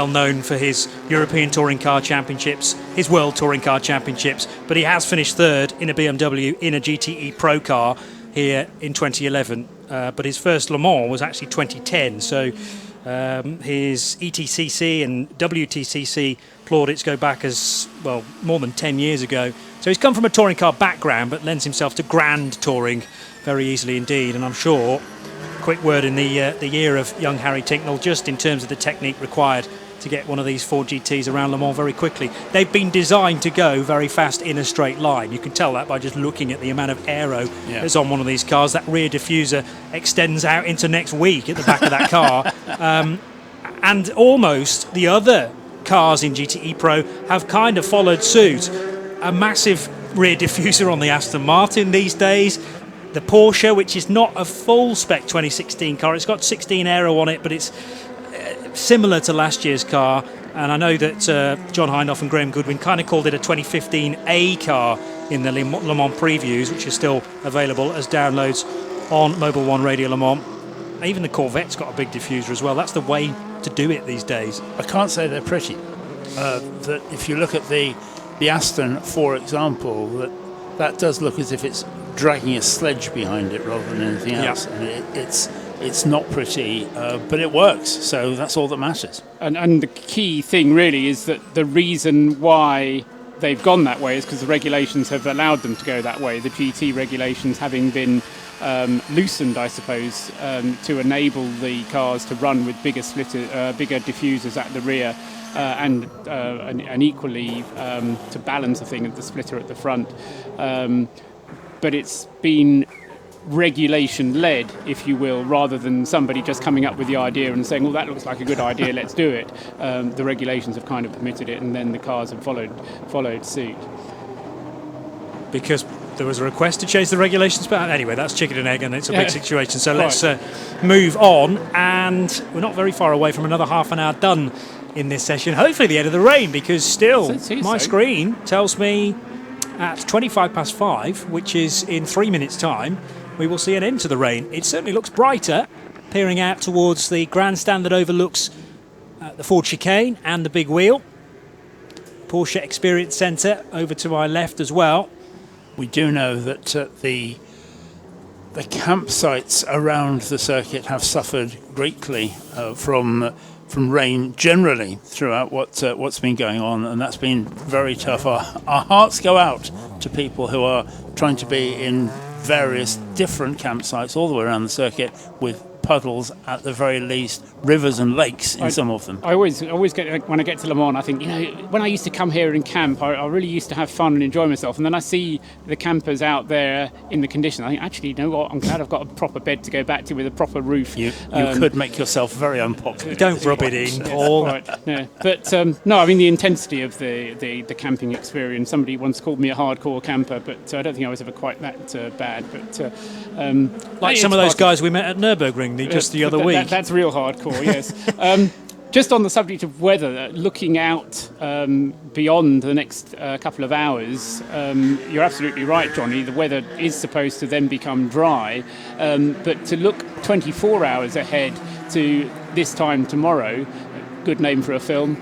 well known for his European Touring Car Championships, his World Touring Car Championships, but he has finished third in a BMW in a GTE Pro car here in 2011. But his first Le Mans was actually 2010, so his ETCC and WTCC plaudits go back as, well, more than 10 years ago. So he's come from a touring car background, but lends himself to grand touring very easily indeed. And I'm sure, quick word in the year of young Harry Tinknell, just in terms of the technique required to get one of these Ford GTs around Le Mans very quickly. They've been designed to go very fast in a straight line. You can tell that by just looking at the amount of aero that's on one of these cars. That rear diffuser extends out into next week at the back of that car. And almost the other cars in GTE Pro have kind of followed suit. A massive rear diffuser on the Aston Martin these days. The Porsche, which is not a full spec 2016 car, it's got 16 aero on it, but it's similar to last year's car. And I know that John Hindhaugh and Graham Goodwin kind of called it a 2015 A car in the Le Mans previews, which are still available as downloads on Mobil One Radio Le Mans. Even the Corvette's got a big diffuser as well. That's the way to do it these days. I can't say they're pretty. That if you look at the Aston, for example, that does look as if it's dragging a sledge behind it rather than anything else. I mean, it's not pretty, but it works, so that's all that matters. And the key thing really is that the reason why they've gone that way is because the regulations have allowed them to go that way. The GT regulations having been loosened, I suppose, to enable the cars to run with bigger diffusers at the rear. And equally to balance the thing of the splitter at the front. But it's been regulation-led, if you will, rather than somebody just coming up with the idea and saying, well, that looks like a good idea, let's do it. The regulations have kind of permitted it, and then the cars have followed suit. Because there was a request to change the regulations, but anyway, that's chicken and egg, and it's a big situation. So let's move on, and we're not very far away from another half an hour done in this session. Hopefully the end of the rain, because still my screen tells me at 5:25, which is in 3 minutes' time, we will see an end to the rain. It certainly looks brighter, peering out towards the grandstand that overlooks the Ford chicane and the big wheel. Porsche Experience Centre over to my left as well. We do know that the campsites around the circuit have suffered greatly from rain generally throughout what's been going on, and that's been very tough. Our hearts go out to people who are trying to be in various different campsites all the way around the circuit with puddles, at the very least, rivers and lakes in some of them. I always get, when I get to Le Mans, I think, when I used to come here and camp, I really used to have fun and enjoy myself. And then I see the campers out there in the condition. I think, actually, you know what? I'm glad I've got a proper bed to go back to with a proper roof. You could make yourself very unpopular. Don't rub it in, Paul. Right, yeah. But no, I mean the intensity of the camping experience. Somebody once called me a hardcore camper, but I don't think I was ever quite that bad. But like some of those guys we met at Nürburgring just the other week. That's real hardcore, yes. Just on the subject of weather, looking out beyond the next couple of hours, you're absolutely right, Johnny. The weather is supposed to then become dry, but to look 24 hours ahead to this time tomorrow, good name for a film,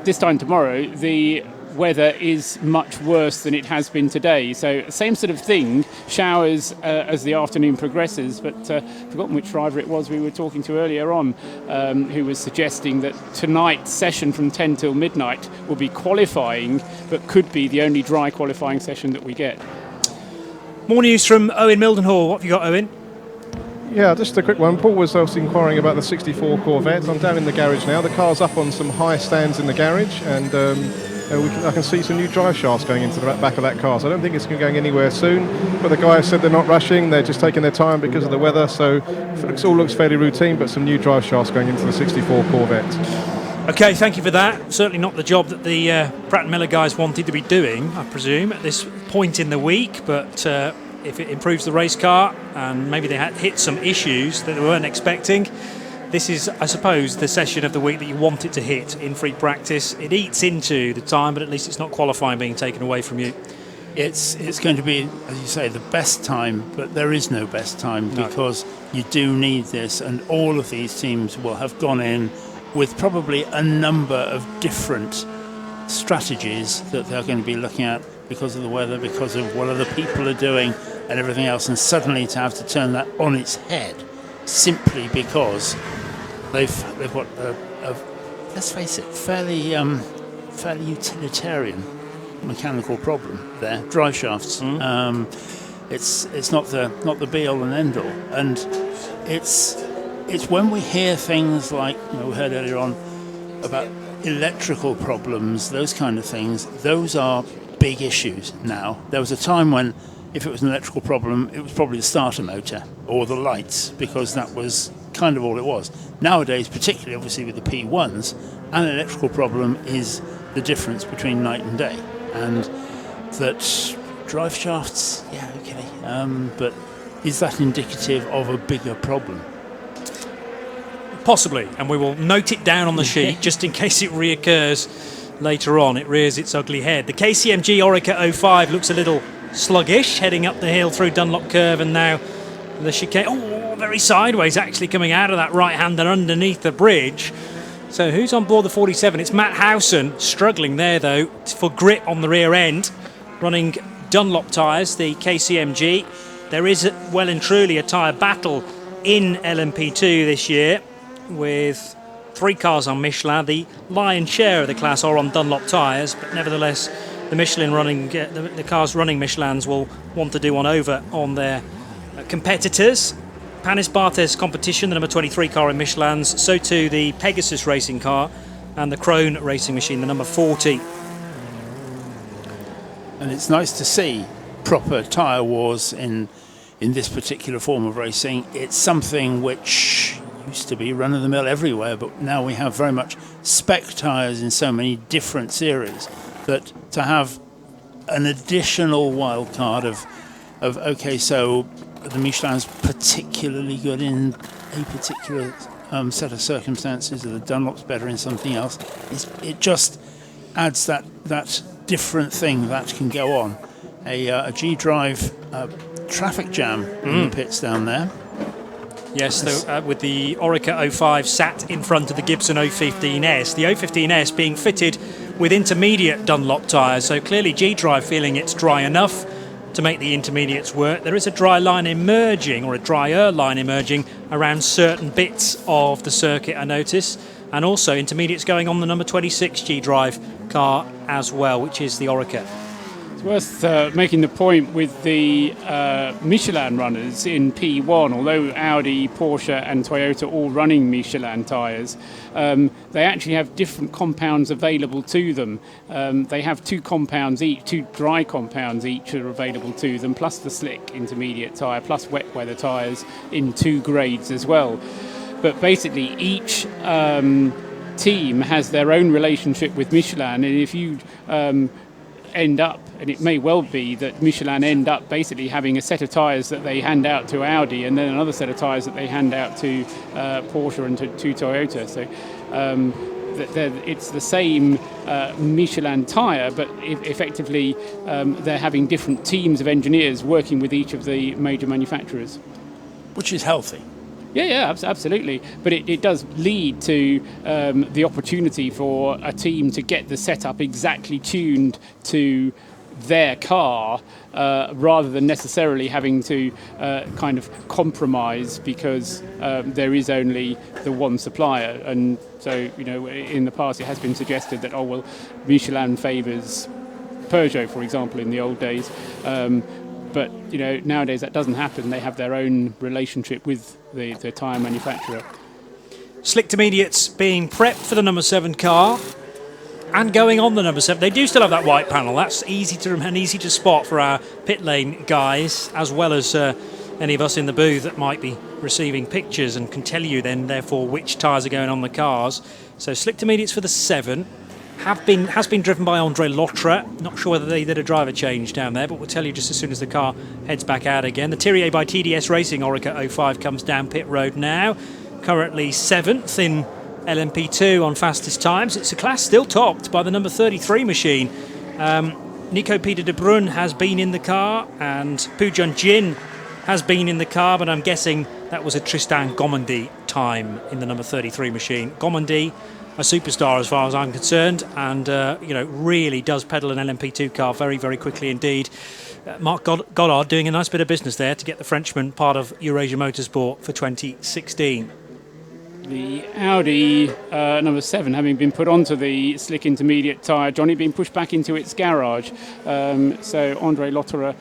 this time tomorrow, the weather is much worse than it has been today. So same sort of thing, showers as the afternoon progresses, but forgotten which driver it was we were talking to earlier on, who was suggesting that tonight's session from 10 till midnight will be qualifying, but could be the only dry qualifying session that we get. More news from Owen Mildenhall. What have you got, Owen? Yeah, just a quick one. Paul was also inquiring about the 64 Corvette. I'm down in the garage now. The car's up on some high stands in the garage, and I can see some new drive shafts going into the back of that car. So I don't think it's going anywhere soon. But the guys said they're not rushing. They're just taking their time because of the weather. So it all looks fairly routine, but some new drive shafts going into the 64 Corvette. Okay, thank you for that. Certainly not the job that the Pratt & Miller guys wanted to be doing, I presume, at this point in the week. But if it improves the race car, and maybe they had hit some issues that they weren't expecting, this is, I suppose, the session of the week that you want it to hit in free practice. It eats into the time, but at least it's not qualifying being taken away from you. It's going to be, as you say, the best time, but there is no best time because you do need this, and all of these teams will have gone in with probably a number of different strategies that they're going to be looking at because of the weather, because of what other people are doing and everything else, and suddenly to have to turn that on its head simply because they've got a let's face it, fairly utilitarian mechanical problem there, drive shafts. It's not the be all and end all, and it's when we hear things like, we heard earlier on about electrical problems, those kind of things. Those are big issues now. There was a time when if it was an electrical problem, it was probably the starter motor or the lights, because that was kind of all it was. Nowadays, particularly obviously with the P1s, an electrical problem is the difference between night and day, and that drive shafts, yeah, okay, but is that indicative of a bigger problem? Possibly, and we will note it down on the sheet just in case it reoccurs later on. It rears its ugly head. The KCMG Orica 05 looks a little sluggish, heading up the hill through Dunlop Curve, and now the chicane. Oh, very sideways, actually coming out of that right hand and underneath the bridge. So who's on board the 47? It's Matt Howson, struggling there though for grit on the rear end, running Dunlop tyres, the KCMG. There is well and truly a tyre battle in LMP2 this year, with 3 cars on Michelin. The lion's share of the class are on Dunlop tyres, but nevertheless the cars running Michelins will want to do one over on their competitors. Panis Barthes Competition, the number 23 car in Michelin's, so too the Pegasus racing car and the Krone racing machine, the number 40. And it's nice to see proper tyre wars in this particular form of racing. It's something which used to be run-of-the-mill everywhere, but now we have very much spec tyres in so many different series that to have an additional wild card of okay, so the Michelin's particularly good in a particular set of circumstances, or the Dunlop's better in something else, it just adds that different thing that can go on. A G-Drive traffic jam in the pits down there. Yes, with the Orica 05 sat in front of the Gibson 015S. The 015S being fitted with intermediate Dunlop tyres, so clearly G-Drive feeling it's dry enough to make the intermediates work. There is a dry line emerging, or a drier line emerging, around certain bits of the circuit, I notice, and also intermediates going on the number 26 G-Drive car as well, which is the Orica. It's worth making the point with the Michelin runners in P1, although Audi, Porsche and Toyota all running Michelin tyres, they actually have different compounds available to them. They have 2 compounds each, 2 dry compounds each are available to them, plus the slick intermediate tyre, plus wet weather tyres in 2 grades as well. But basically each team has their own relationship with Michelin, and if you end up, and it may well be that Michelin end up basically having a set of tyres that they hand out to Audi, and then another set of tyres that they hand out to Porsche and to Toyota. So it's the same Michelin tyre, but effectively they're having different teams of engineers working with each of the major manufacturers. Which is healthy. Yeah, absolutely. But it does lead to the opportunity for a team to get the setup exactly tuned to their car, rather than necessarily having to kind of compromise because there is only the one supplier. And so, in the past it has been suggested that, Michelin favours Peugeot, for example, in the old days. But nowadays that doesn't happen. They have their own relationship with the tyre manufacturer. Slick intermediates being prepped for the number 7 car and going on the number 7. They do still have that white panel. That's easy to spot for our pit lane guys, as well as any of us in the booth that might be receiving pictures and can tell you then therefore which tyres are going on the cars. So slick intermediates for the 7. Has been driven by Andre Lotre. Not sure whether they did a driver change down there, but we'll tell you just as soon as the car heads back out again. The Thierry by TDS Racing Orica 05 comes down pit road now. Currently 7th in LMP2 on fastest times. It's a class still topped by the number 33 machine. Nico Peter de Bruyne has been in the car, and Poo Jun Jin has been in the car, but I'm guessing that was a Tristan Gomandy time in the number 33 machine. Gomondi, a superstar as far as I'm concerned, and really does pedal an LMP2 car very, very quickly indeed. Mark Goddard doing a nice bit of business there to get the Frenchman part of Eurasia Motorsport for 2016. The Audi number 7 having been put onto the slick intermediate tyre, Johnny being pushed back into its garage. So Andre Lotterer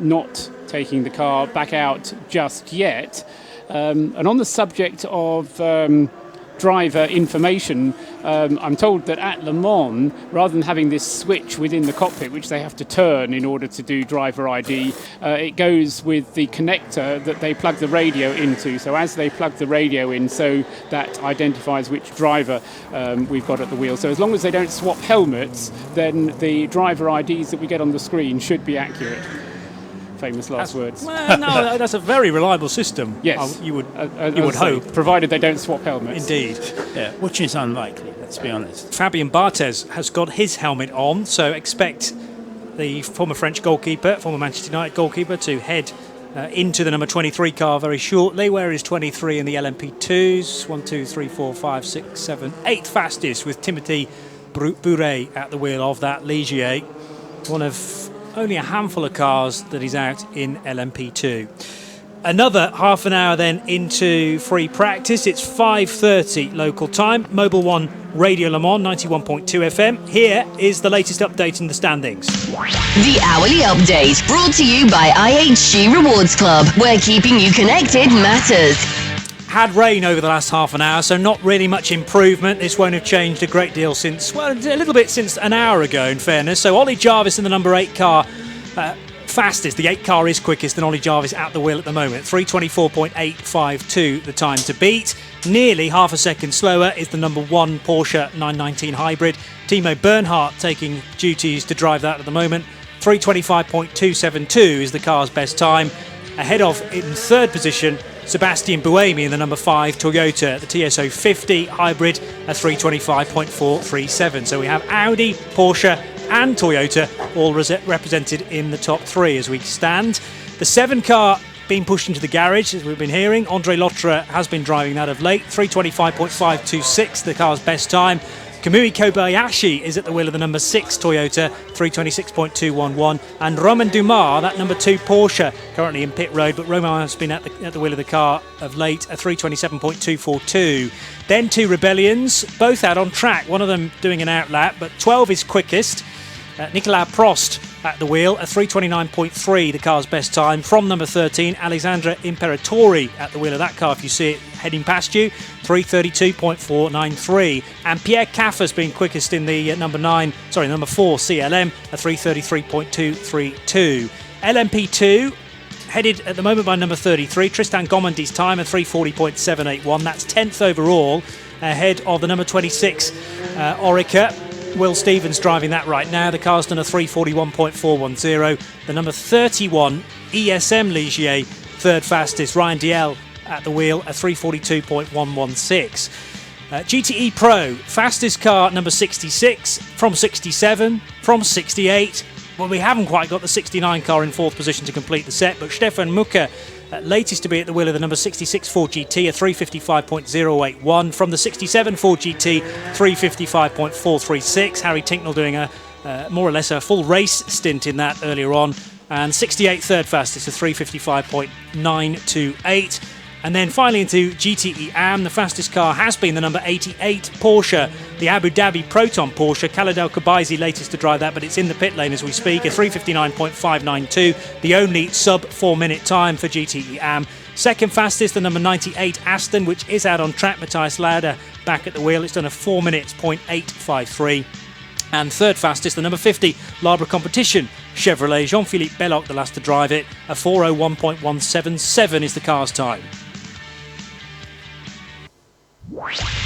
not taking the car back out just yet. And on the subject of driver information, I'm told that at Le Mans, rather than having this switch within the cockpit, which they have to turn in order to do driver ID, it goes with the connector that they plug the radio into. So as they plug the radio in, so that identifies which driver we've got at the wheel. So as long as they don't swap helmets, then the driver IDs that we get on the screen should be accurate. Famous last words. Well, no, that's a very reliable system. Yes, you would hope, provided they don't swap helmets. Indeed, Yeah, which is unlikely, let's be honest. Fabien Barthez has got his helmet on, so expect the former French goalkeeper, former Manchester United goalkeeper, to head into the number 23 car very shortly. Where is 23 in the LMP2s? 1, 2, 3, 4, 5, 6, 7, 8th fastest with Timothy Bouret at the wheel of that Ligier. One of only a handful of cars that is out in LMP2. Another half an hour then into free practice. It's 5:30 local time. Mobil 1 Radio Le Mans 91.2 FM. Here is the latest update in the standings. The hourly update brought to you by IHG Rewards Club, where keeping you connected matters. Had rain over the last half an hour, so not really much improvement. This won't have changed a great deal since, well, a little bit since an hour ago, in fairness. So Ollie Jarvis in the number 8 car, fastest. The 8 car is quickest, and Ollie Jarvis at the wheel at the moment. 3:24.852 the time to beat. Nearly half a second slower is the number 1 Porsche 919 Hybrid. Timo Bernhardt taking duties to drive that at the moment. 3:25.272 is the car's best time. Ahead of, in third position, Sebastian Buemi in the number 5 Toyota, the TSO 50 Hybrid, at 3:25.437. So we have Audi, Porsche and Toyota all represented in the top 3 as we stand. The 7 car being pushed into the garage, as we've been hearing. Andre Lotterer has been driving that of late. 3:25.526, the car's best time. Kamui Kobayashi is at the wheel of the number 6 Toyota, 3:26.211, and Romain Dumas, that number 2 Porsche, currently in pit road, but Romain has been at the wheel of the car of late, at 3:27.242. Then 2 Rebellions, both out on track, one of them doing an outlap, but 12 is quickest. Nicolas Prost at the wheel, at 3:29.3, the car's best time. From number 13, Alessandra Imperatori at the wheel of that car, if you see it heading past you, 3:32.493. And Pierre Caffer's been quickest in the number 4 CLM, at 3:33.232. LMP2 headed at the moment by number 33, Tristan Gomondi's time at 3:40.781. That's 10th overall, ahead of the number 26 Orica. Will Stevens driving that right now. The car's done a 3:41.410. The number 31 ESM Ligier, third fastest. Ryan Diel at the wheel at 3:42.116. GTE Pro, fastest car number 66, from 67, from 68. Well, we haven't quite got the 69 car in 4th position to complete the set, but Stefan Mucker, latest to be at the wheel of the number 66 Ford GT, a 3:55.081. From the 67 Ford GT, 3:55.436. Harry Tinknell doing a more or less a full race stint in that earlier on. And 68 third fastest, a 3:55.928. And then finally into GTE AM, the fastest car has been the number 88 Porsche, the Abu Dhabi Proton Porsche. Khaled El Khabaizi latest to drive that, but it's in the pit lane as we speak, a 3:59.592, the only sub 4 minute time for GTE AM. Second fastest, the number 98 Aston, which is out on track. Matthias Lauda back at the wheel. It's done a 4 minutes, 0.853. And third fastest, the number 50 Labre Competition Chevrolet. Jean-Philippe Belloc, the last to drive it, a 4:01.177 is the car's time.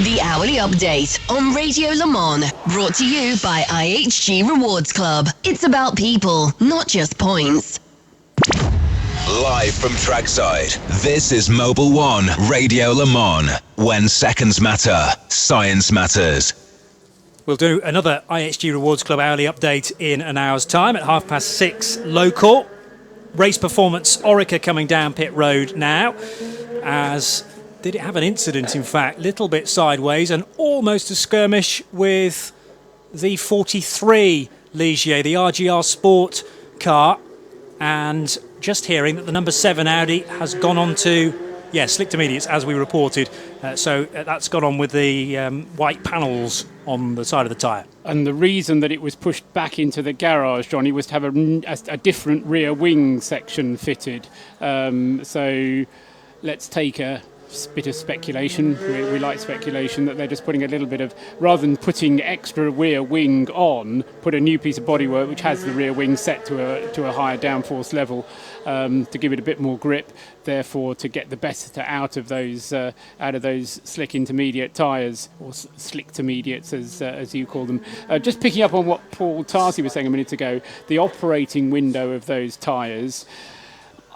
The hourly update on Radio Le Mans, brought to you by IHG Rewards Club. It's about people, not just points. Live from trackside, this is Mobil 1 Radio Le Mans. When seconds matter, science matters. We'll do another IHG Rewards Club hourly update in an hour's time at 6:30 local. Race performance, Orica coming down pit road now, as did it have an incident, in fact, little bit sideways and almost a skirmish with the 43 Ligier, the RGR Sport car, and just hearing that the number 7 Audi has gone on to, slick intermediates, as we reported. So that's gone on with the white panels on the side of the tyre. And the reason that it was pushed back into the garage, Johnny, was to have a different rear wing section fitted. So let's take a bit of speculation. We like speculation, that they're just putting a little bit of, rather than putting extra rear wing on, put a new piece of bodywork which has the rear wing set to a higher downforce level, to give it a bit more grip, therefore to get the best out of those slick intermediate tyres, or slick intermediates as you call them. Just picking up on what Paul Tarsi was saying a minute ago, the operating window of those tyres,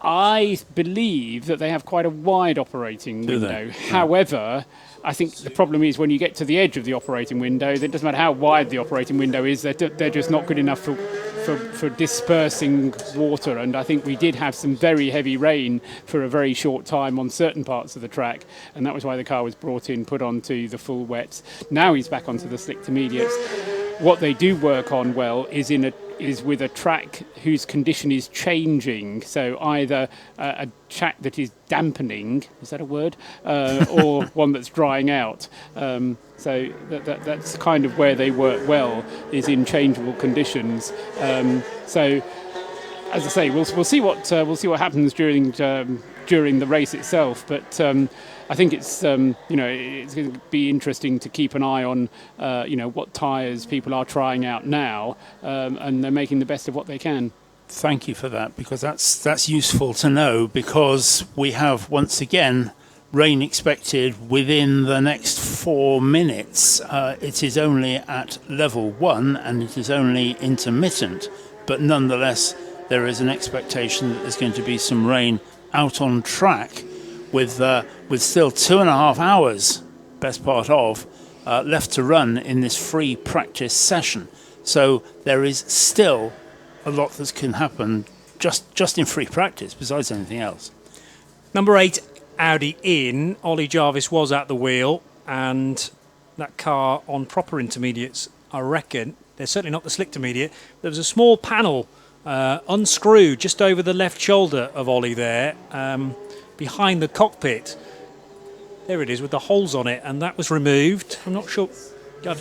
I believe that they have quite a wide operating window. However, I think the problem is when you get to the edge of the operating window, it doesn't matter how wide the operating window is, they're just not good enough for dispersing water. And I think we did have some very heavy rain for a very short time on certain parts of the track, and that was why the car was brought in, put onto the full wets. Now he's back onto the slick intermediates. What they do work on well is with a track whose condition is changing. So either a track that is dampening, is that a word, or one that's drying out. So that's kind of where they work well, is in changeable conditions. So, as I say, we'll see what happens during the race itself. But I think it's it's going to be interesting to keep an eye on what tyres people are trying out now, and they're making the best of what they can. Thank you for that, because that's useful to know, because we have once again rain expected within the next 4 minutes. It is only at level 1 and it is only intermittent, but nonetheless there is an expectation that there's going to be some rain out on track, with still 2.5 hours, best part of, left to run in this free practice session. So there is still a lot that can happen just in free practice, besides anything else. Number 8 Audi in, Ollie Jarvis was at the wheel, and that car on proper intermediates, I reckon, they're certainly not the slick intermediate. There was a small panel unscrewed just over the left shoulder of Ollie there, behind the cockpit. There it is with the holes on it, and that was removed. I'm not sure.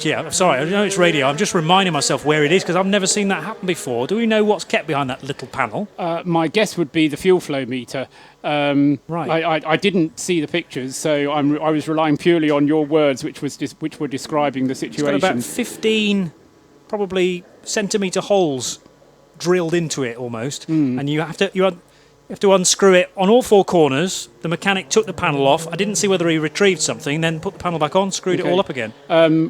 Yeah, I'm sorry, I know it's radio. I'm just reminding myself where it is, because I've never seen that happen before. Do we know what's kept behind that little panel? My guess would be the fuel flow meter. Right. I didn't see the pictures, so I was relying purely on your words, which were describing the situation. It's got about 15, probably centimetre holes drilled into it almost, and you have to unscrew it on all 4 corners. The mechanic took the panel off. I didn't see whether he retrieved something, then put the panel back on, screwed it all up again.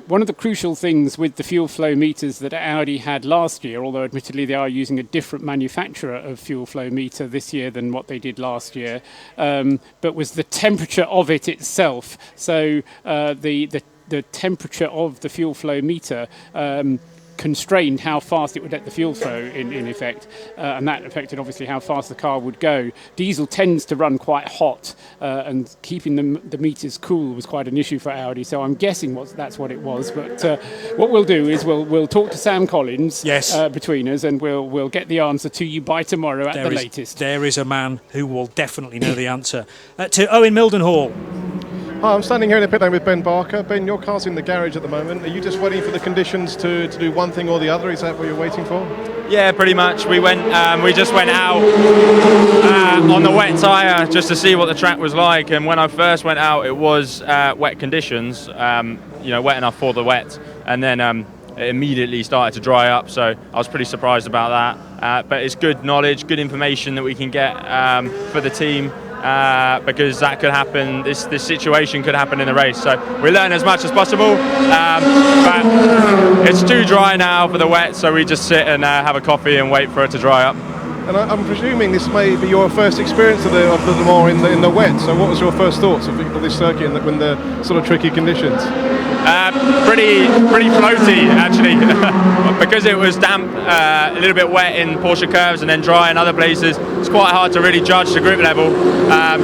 One of the crucial things with the fuel flow meters that Audi had last year, although admittedly they are using a different manufacturer of fuel flow meter this year than what they did last year, but was the temperature of it itself. So the temperature of the fuel flow meter constrained how fast it would let the fuel flow in effect, and that affected obviously how fast the car would go. Diesel tends to run quite hot, and keeping the meters cool was quite an issue for Audi, so I'm guessing that's what it was. But what we'll do is we'll talk to Sam Collins between us, and we'll get the answer to you by tomorrow at the latest. There is a man who will definitely know the answer. To Owen Mildenhall. Hi, I'm standing here in the pit lane with Ben Barker. Ben, your car's in the garage at the moment. Are you just waiting for the conditions to do one thing or the other? Is that what you're waiting for? Yeah, pretty much. We just went out on the wet tyre just to see what the track was like. And when I first went out, it was wet conditions, wet enough for the wet. And then it immediately started to dry up. So I was pretty surprised about that. But it's good knowledge, good information that we can get for the team. Because that could happen, this situation could happen in the race. So we learn as much as possible, but it's too dry now for the wet, so we just sit and have a coffee and wait for it to dry up. And I'm presuming this may be your first experience of the Le Mans in the wet. So what was your first thoughts of this circuit when the sort of tricky conditions? Pretty floaty actually, because it was damp, a little bit wet in Porsche curves and then dry in other places. It's quite hard to really judge the grip level.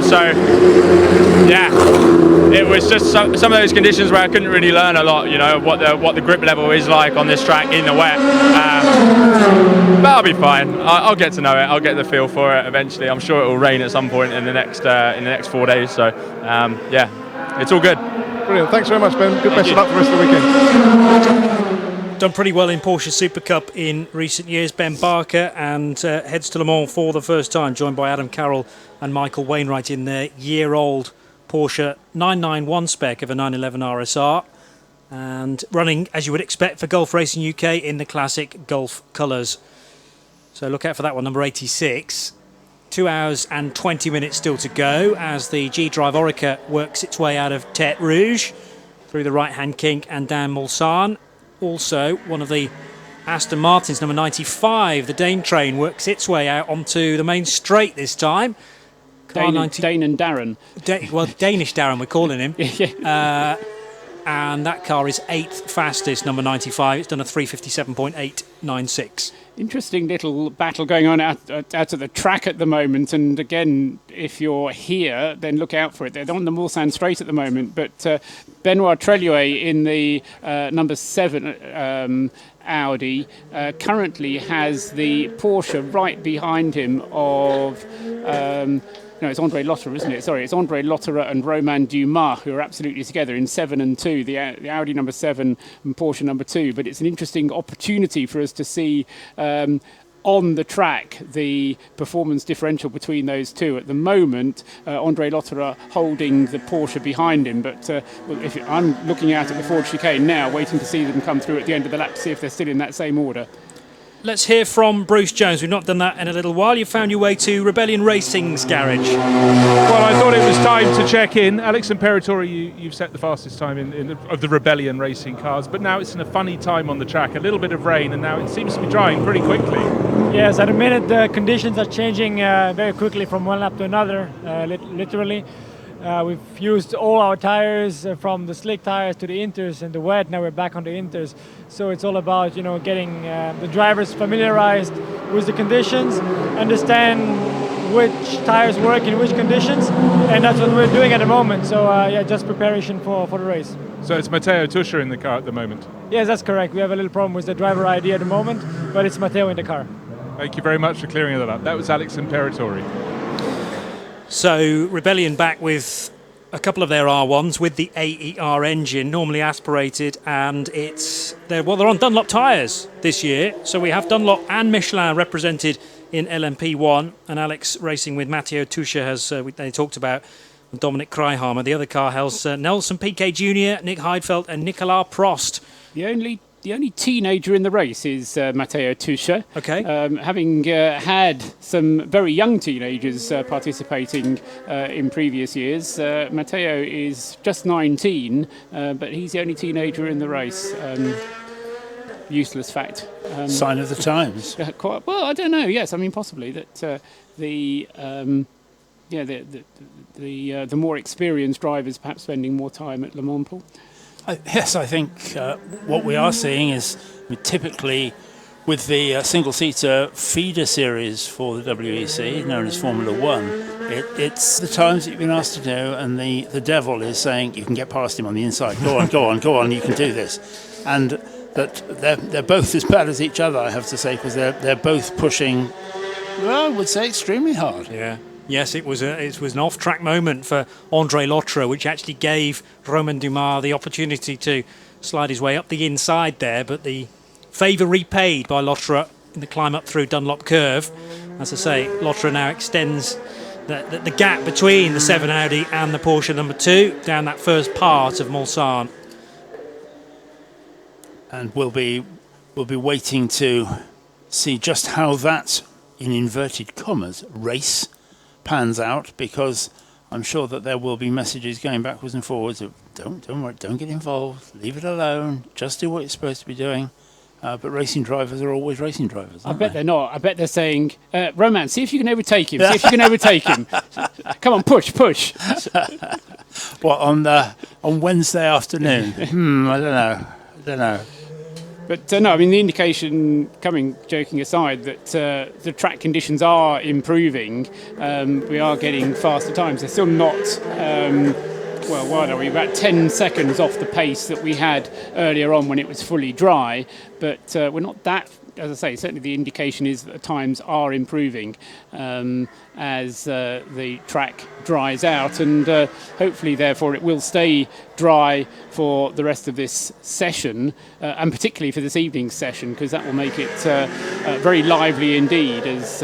So yeah, it was just some of those conditions where I couldn't really learn a lot. You know what the grip level is like on this track in the wet. But I'll be fine. I'll get to know it. I'll get the feel for it eventually. I'm sure it will rain at some point in the next 4 days. So yeah, it's all good. Brilliant. Thanks very much, Ben. Best of luck for the rest of the weekend. Done pretty well in Porsche Super Cup in recent years, Ben Barker, and heads to Le Mans for the first time, joined by Adam Carroll and Michael Wainwright in their year-old Porsche 991 spec of a 911 RSR, and running, as you would expect, for Gulf Racing UK in the classic Gulf colours. So look out for that one, number 86. 2 hours and 20 minutes still to go as the G-Drive Oreca works its way out of Tête Rouge through the right-hand kink and down Mulsanne. Also, one of the Aston Martins, number 95, the Dane train, works its way out onto the main straight this time. Dane and Darren. Danish Darren, we're calling him. And that car is 8th fastest, number 95. It's done a 3:57.896. Interesting little battle going on out at the track at the moment. And again, if you're here, then look out for it. They're on the Mulsanne straight at the moment. But Benoit Treluet in the number 7 Audi currently has the Porsche right behind him of... no, it's André Lotterer, isn't it? Sorry, it's André Lotterer and Romain Dumas who are absolutely together in 7 and 2, the Audi number 7 and Porsche number 2. But it's an interesting opportunity for us to see on the track the performance differential between those two. At the moment, André Lotterer holding the Porsche behind him. But I'm looking out at the Ford chicane now, waiting to see them come through at the end of the lap to see if they're still in that same order. Let's hear from Bruce Jones. We've not done that in a little while. You found your way to Rebellion Racing's garage. Well, I thought it was time to check in. Alex Imperatori, you've set the fastest time of the Rebellion Racing cars, but now it's in a funny time on the track. A little bit of rain, and now it seems to be drying pretty quickly. Yes, at the minute the conditions are changing very quickly from one lap to another, literally. We've used all our tires from the slick tires to the inters and the wet. Now we're back on the inters. So it's all about, getting the drivers familiarized with the conditions, understand which tires work in which conditions, and that's what we're doing at the moment. So just preparation for the race. So it's Matteo Tuscher in the car at the moment? Yes, that's correct. We have a little problem with the driver ID at the moment, but it's Matteo in the car. Thank you very much for clearing that up. That was Alex Imperatori. So Rebellion back with a couple of their R1s with the AER engine, normally aspirated, and they're on Dunlop tyres this year. So we have Dunlop and Michelin represented in LMP1, and Alex racing with Matteo Tuscher, as they talked about, Dominic Kreihammer. The other car has Nelson Piquet Jr., Nick Heidfeld and Nicolas Prost. The only teenager in the race is Matteo Tuscher. Okay. Having had some very young teenagers participating in previous years, Matteo is just 19, but he's the only teenager in the race. Useless fact. Sign of the times. Well, I don't know. Yes, I mean possibly that the more experienced drivers perhaps spending more time at Le Mans. Paul? Yes, I think what we are seeing is typically with the single-seater feeder series for the WEC, known as Formula One, it's the times that you've been asked to do, and the devil is saying you can get past him on the inside. Go on, you can do this. And that they're both as bad as each other, I have to say, because they're both pushing, well, I would say, extremely hard. Yeah. Yes, it was an off-track moment for André Lotterer, which actually gave Romain Dumas the opportunity to slide his way up the inside there, but the favour repaid by Lotterer in the climb up through Dunlop Curve. As I say, Lotterer now extends the gap between the 7 Audi and the Porsche number 2 down that first part of Mulsanne. And we'll be waiting to see just how that, in inverted commas, race pans out, because I'm sure that there will be messages going backwards and forwards of don't worry, don't get involved, leave it alone, just do what you're supposed to be doing. But racing drivers are always racing drivers. I bet they're not. I bet they're saying, Roman, see if you can overtake him. See if you can overtake him. Come on, push. What, on Wednesday afternoon? I don't know. But no, I mean, the indication, joking aside, that the track conditions are improving. We are getting faster times. They're still not, what are we, about 10 seconds off the pace that we had earlier on when it was fully dry. But we're not that, as I say, certainly the indication is that the times are improving as the track dries out, and hopefully therefore it will stay dry for the rest of this session, and particularly for this evening's session, because that will make it very lively indeed, as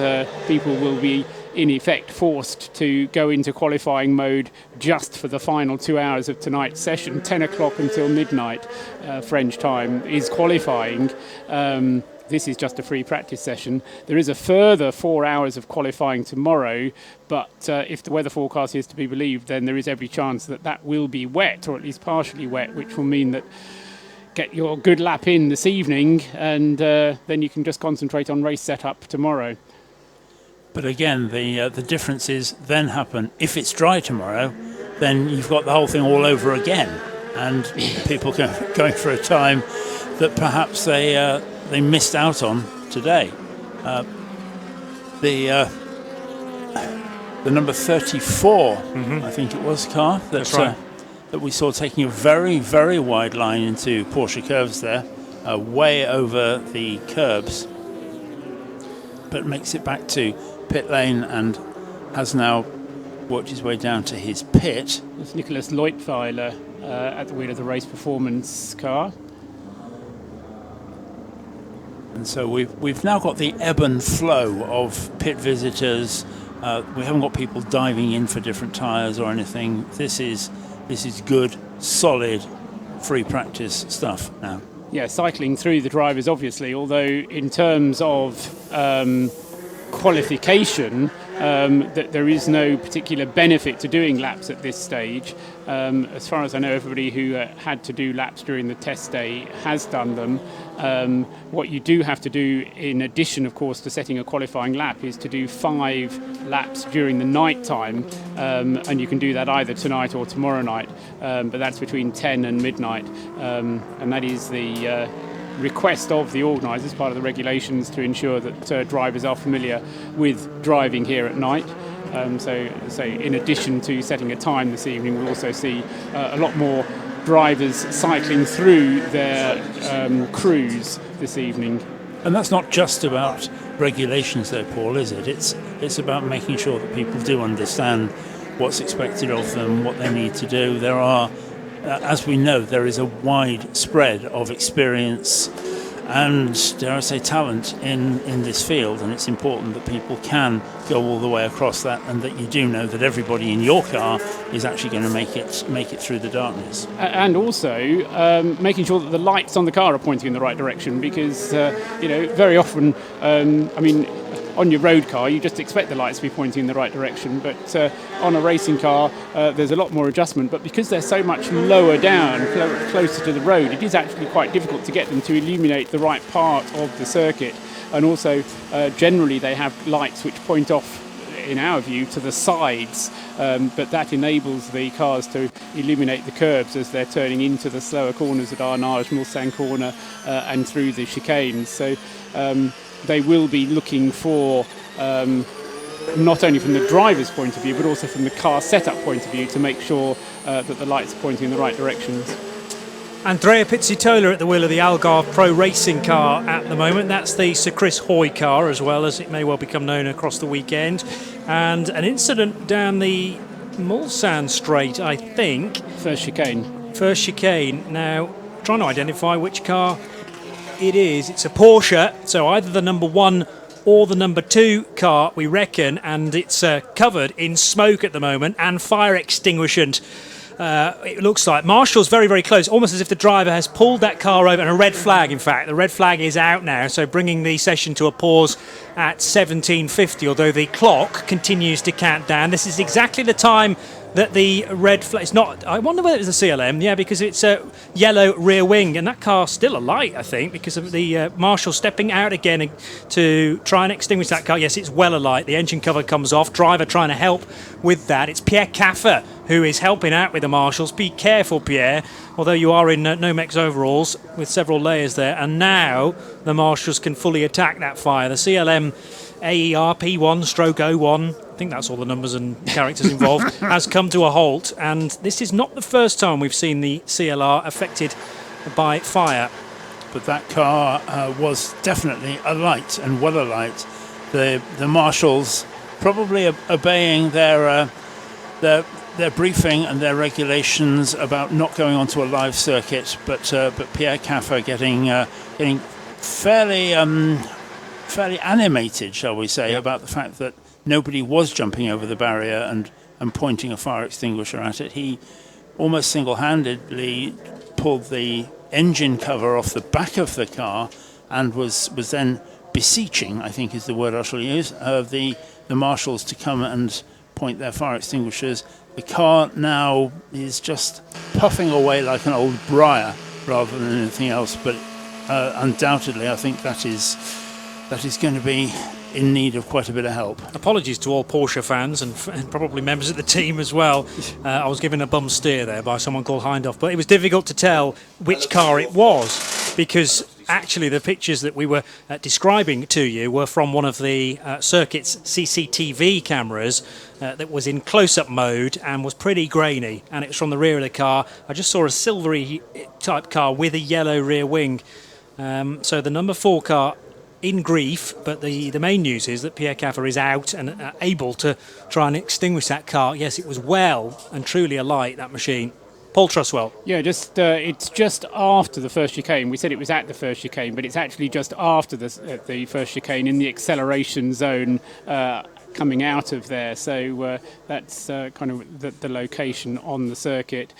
people will be in effect forced to go into qualifying mode just for the final 2 hours of tonight's session. 10 o'clock until midnight French time is qualifying. This is just a free practice session. There is a further 4 hours of qualifying tomorrow, but if the weather forecast is to be believed, then there is every chance that will be wet, or at least partially wet, which will mean that get your good lap in this evening, and then you can just concentrate on race setup tomorrow. But again, the differences then happen. If it's dry tomorrow, then you've got the whole thing all over again, and people going for a time that perhaps they missed out on today. The number 34, I think it was, car That's right. that we saw taking a very, very wide line into Porsche curves there, way over the curbs, but makes it back to pit lane and has now worked his way down to his pit. It's Nicholas Leutwiler at the wheel of the race performance car. And so we've now got the ebb and flow of pit visitors. We haven't got people diving in for different tyres or anything. This is good, solid, free practice stuff now. Yeah, cycling through the drivers, obviously, although in terms of qualification, that there is no particular benefit to doing laps at this stage. As far as I know, everybody who had to do laps during the test day has done them. What you do have to do, in addition, of course, to setting a qualifying lap, is to do 5 laps during the night time, and you can do that either tonight or tomorrow night, but that's between 10 and midnight, and that is the request of the organisers, part of the regulations, to ensure that drivers are familiar with driving here at night. So in addition to setting a time this evening, we'll also see a lot more drivers cycling through their crews this evening. And that's not just about regulations though, Paul, is it? It's about making sure that people do understand what's expected of them, what they need to do. There are, as we know, there is a wide spread of experience and, dare I say, talent in this field, and it's important that people can go all the way across that, and that you do know that everybody in your car is actually going to make it through the darkness. And also making sure that the lights on the car are pointing in the right direction, because very often, on your road car, you just expect the lights to be pointing in the right direction, but on a racing car, there's a lot more adjustment. But because they're so much lower down, closer to the road, it is actually quite difficult to get them to illuminate the right part of the circuit. And also, generally, they have lights which point off, in our view, to the sides, but that enables the cars to illuminate the curbs as they're turning into the slower corners at Arnage, Mulsanne corner, and through the chicanes. So they will be looking for, not only from the driver's point of view, but also from the car setup point of view, to make sure that the lights are pointing in the right directions. Andrea Pizzitola at the wheel of the Algarve Pro Racing car at the moment. That's the Sir Chris Hoy car, as well as it may well become known across the weekend. And an incident down the Mulsanne straight, I think. First chicane. Now, trying to identify which car it is. It's a Porsche, so either the number 1 or the number 2 car, we reckon, and it's covered in smoke at the moment and fire extinguishant it looks like. Marshall's very, very close, almost as if the driver has pulled that car over, and a red flag, in fact. The red flag is out now, so bringing the session to a pause at 17:50, although the clock continues to count down. This is exactly the time that the red flag, it's not, I wonder whether it's a CLM, yeah, because it's a yellow rear wing, and that car's still alight, I think, because of the Marshall stepping out again to try and extinguish that car. Yes, it's well alight, the engine cover comes off, driver trying to help with that. It's Pierre Caffer who is helping out with the Marshalls. Be careful, Pierre, although you are in Nomex overalls with several layers there, and now the Marshalls can fully attack that fire. The CLM AER P1/01, I think that's all the numbers and characters involved, has come to a halt, and this is not the first time we've seen the CLR affected by fire. But that car was definitely alight and well alight. The Marshals probably obeying their briefing and their regulations about not going onto a live circuit, but Pierre Caffer getting fairly animated, shall we say, about the fact that nobody was jumping over the barrier and pointing a fire extinguisher at it. He almost single-handedly pulled the engine cover off the back of the car and was then beseeching, I think is the word I shall use, the Marshals to come and point their fire extinguishers. The car now is just puffing away like an old briar rather than anything else, but undoubtedly I think that is going to be in need of quite a bit of help. Apologies to all Porsche fans and probably members of the team as well. I was given a bum steer there by someone called Hindhoff, but it was difficult to tell which car it was, because actually the pictures that we were describing to you were from one of the circuit's CCTV cameras that was in close-up mode and was pretty grainy, and it was from the rear of the car. I just saw a silvery type car with a yellow rear wing. So the number 4 car in grief, but the main news is that Pierre Caffer is out and able to try and extinguish that car. Yes, it was well and truly alight, that machine. Paul Truswell. Yeah, it's just after the first chicane. We said it was at the first chicane, but it's actually just after the first chicane in the acceleration zone coming out of there. So that's kind of the location on the circuit.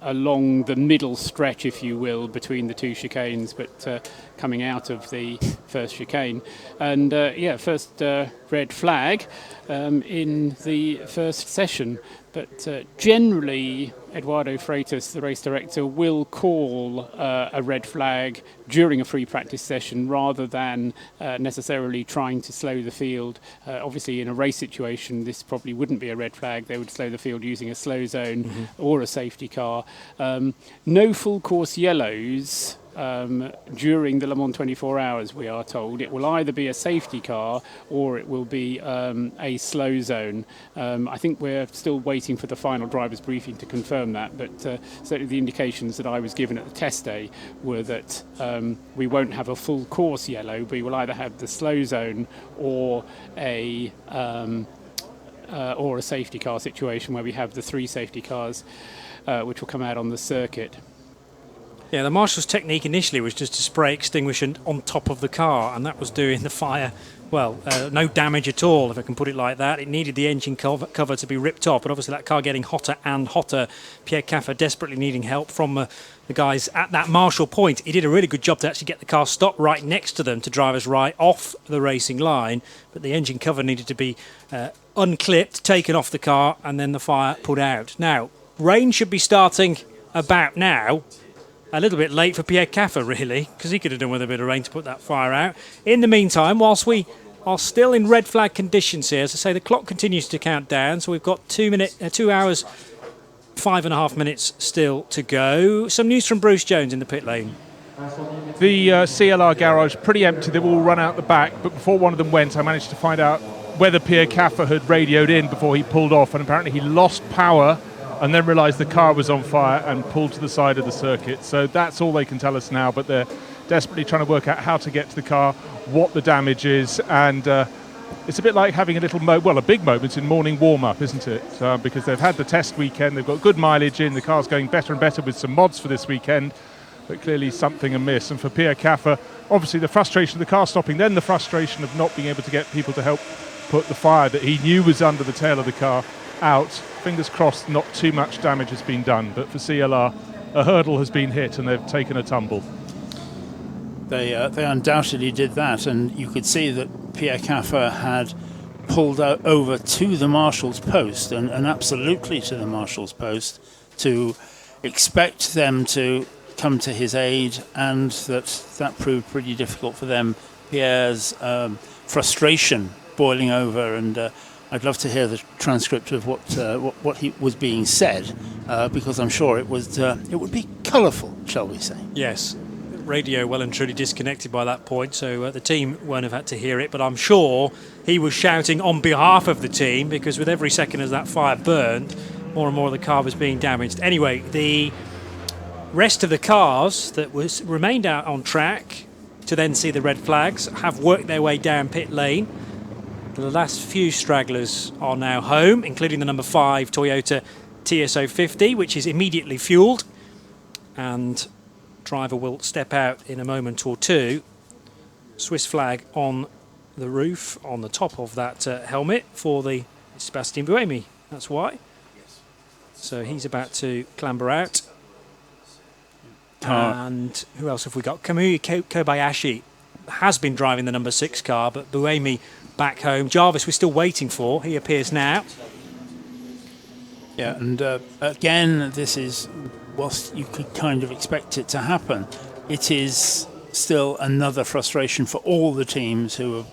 Along the middle stretch, if you will, between the two chicanes, but coming out of the first chicane. And first red flag in the first session. But generally, Eduardo Freitas, the race director, will call a red flag during a free practice session rather than necessarily trying to slow the field. Obviously, in a race situation, this probably wouldn't be a red flag. They would slow the field using a slow zone or a safety car. No full course yellows during the Le Mans 24 hours, we are told. It will either be a safety car or it will be a slow zone. I think we're still waiting for the final driver's briefing to confirm that, but certainly the indications that I was given at the test day were that we won't have a full course yellow. We will either have the slow zone or a safety car situation where we have the 3 safety cars which will come out on the circuit. Yeah, the Marshall's technique initially was just to spray extinguishant on top of the car, and that was doing the fire, no damage at all, if I can put it like that. It needed the engine cover to be ripped off, but obviously that car getting hotter and hotter. Pierre Caffer desperately needing help from the guys at that Marshall point. He did a really good job to actually get the car stopped right next to them to driver's right off the racing line, but the engine cover needed to be unclipped, taken off the car, and then the fire put out. Now, rain should be starting about now. A little bit late for Pierre Caffer, really, because he could have done with a bit of rain to put that fire out. In the meantime, whilst we are still in red flag conditions here, as I say, the clock continues to count down, so we've got 2 hours, 5.5 minutes still to go. Some news from Bruce Jones in the pit lane. The CLR garage, pretty empty. They've all run out the back, but before one of them went, I managed to find out whether Pierre Caffer had radioed in before he pulled off, and apparently he lost power and then realised the car was on fire and pulled to the side of the circuit. So that's all they can tell us now, but they're desperately trying to work out how to get to the car, what the damage is, and it's a bit like having a big moment in morning warm-up, isn't it? Because they've had the test weekend, they've got good mileage in, the car's going better and better with some mods for this weekend, but clearly something amiss. And for Pierre Caffer, obviously the frustration of the car stopping, then the frustration of not being able to get people to help put the fire that he knew was under the tail of the car out. Fingers crossed not too much damage has been done, but for CLR, a hurdle has been hit and they've taken a tumble. They undoubtedly did that, and you could see that Pierre Caffer had pulled out over to the marshal's post, and absolutely to the marshal's post, to expect them to come to his aid, and that proved pretty difficult for them. Pierre's frustration boiling over, and I'd love to hear the transcript of what he was being said, because I'm sure it would be colourful, shall we say? Yes. Radio well and truly disconnected by that point, so the team won't have had to hear it, but I'm sure he was shouting on behalf of the team, because with every second as that fire burned, more and more of the car was being damaged. Anyway, the rest of the cars that remained out on track to then see the red flags have worked their way down pit lane. The last few stragglers are now home, including the number 5 Toyota TS050, which is immediately fueled, and driver will step out in a moment or two. Swiss flag on the roof, on the top of that helmet for the Sebastian Buemi. That's why. So he's about to clamber out. And who else have we got? Kamui Kobayashi has been driving the number 6 car, but Buemi back home. Jarvis we're still waiting for. He appears now. Yeah, and again, this is, whilst you could kind of expect it to happen, it is still another frustration for all the teams who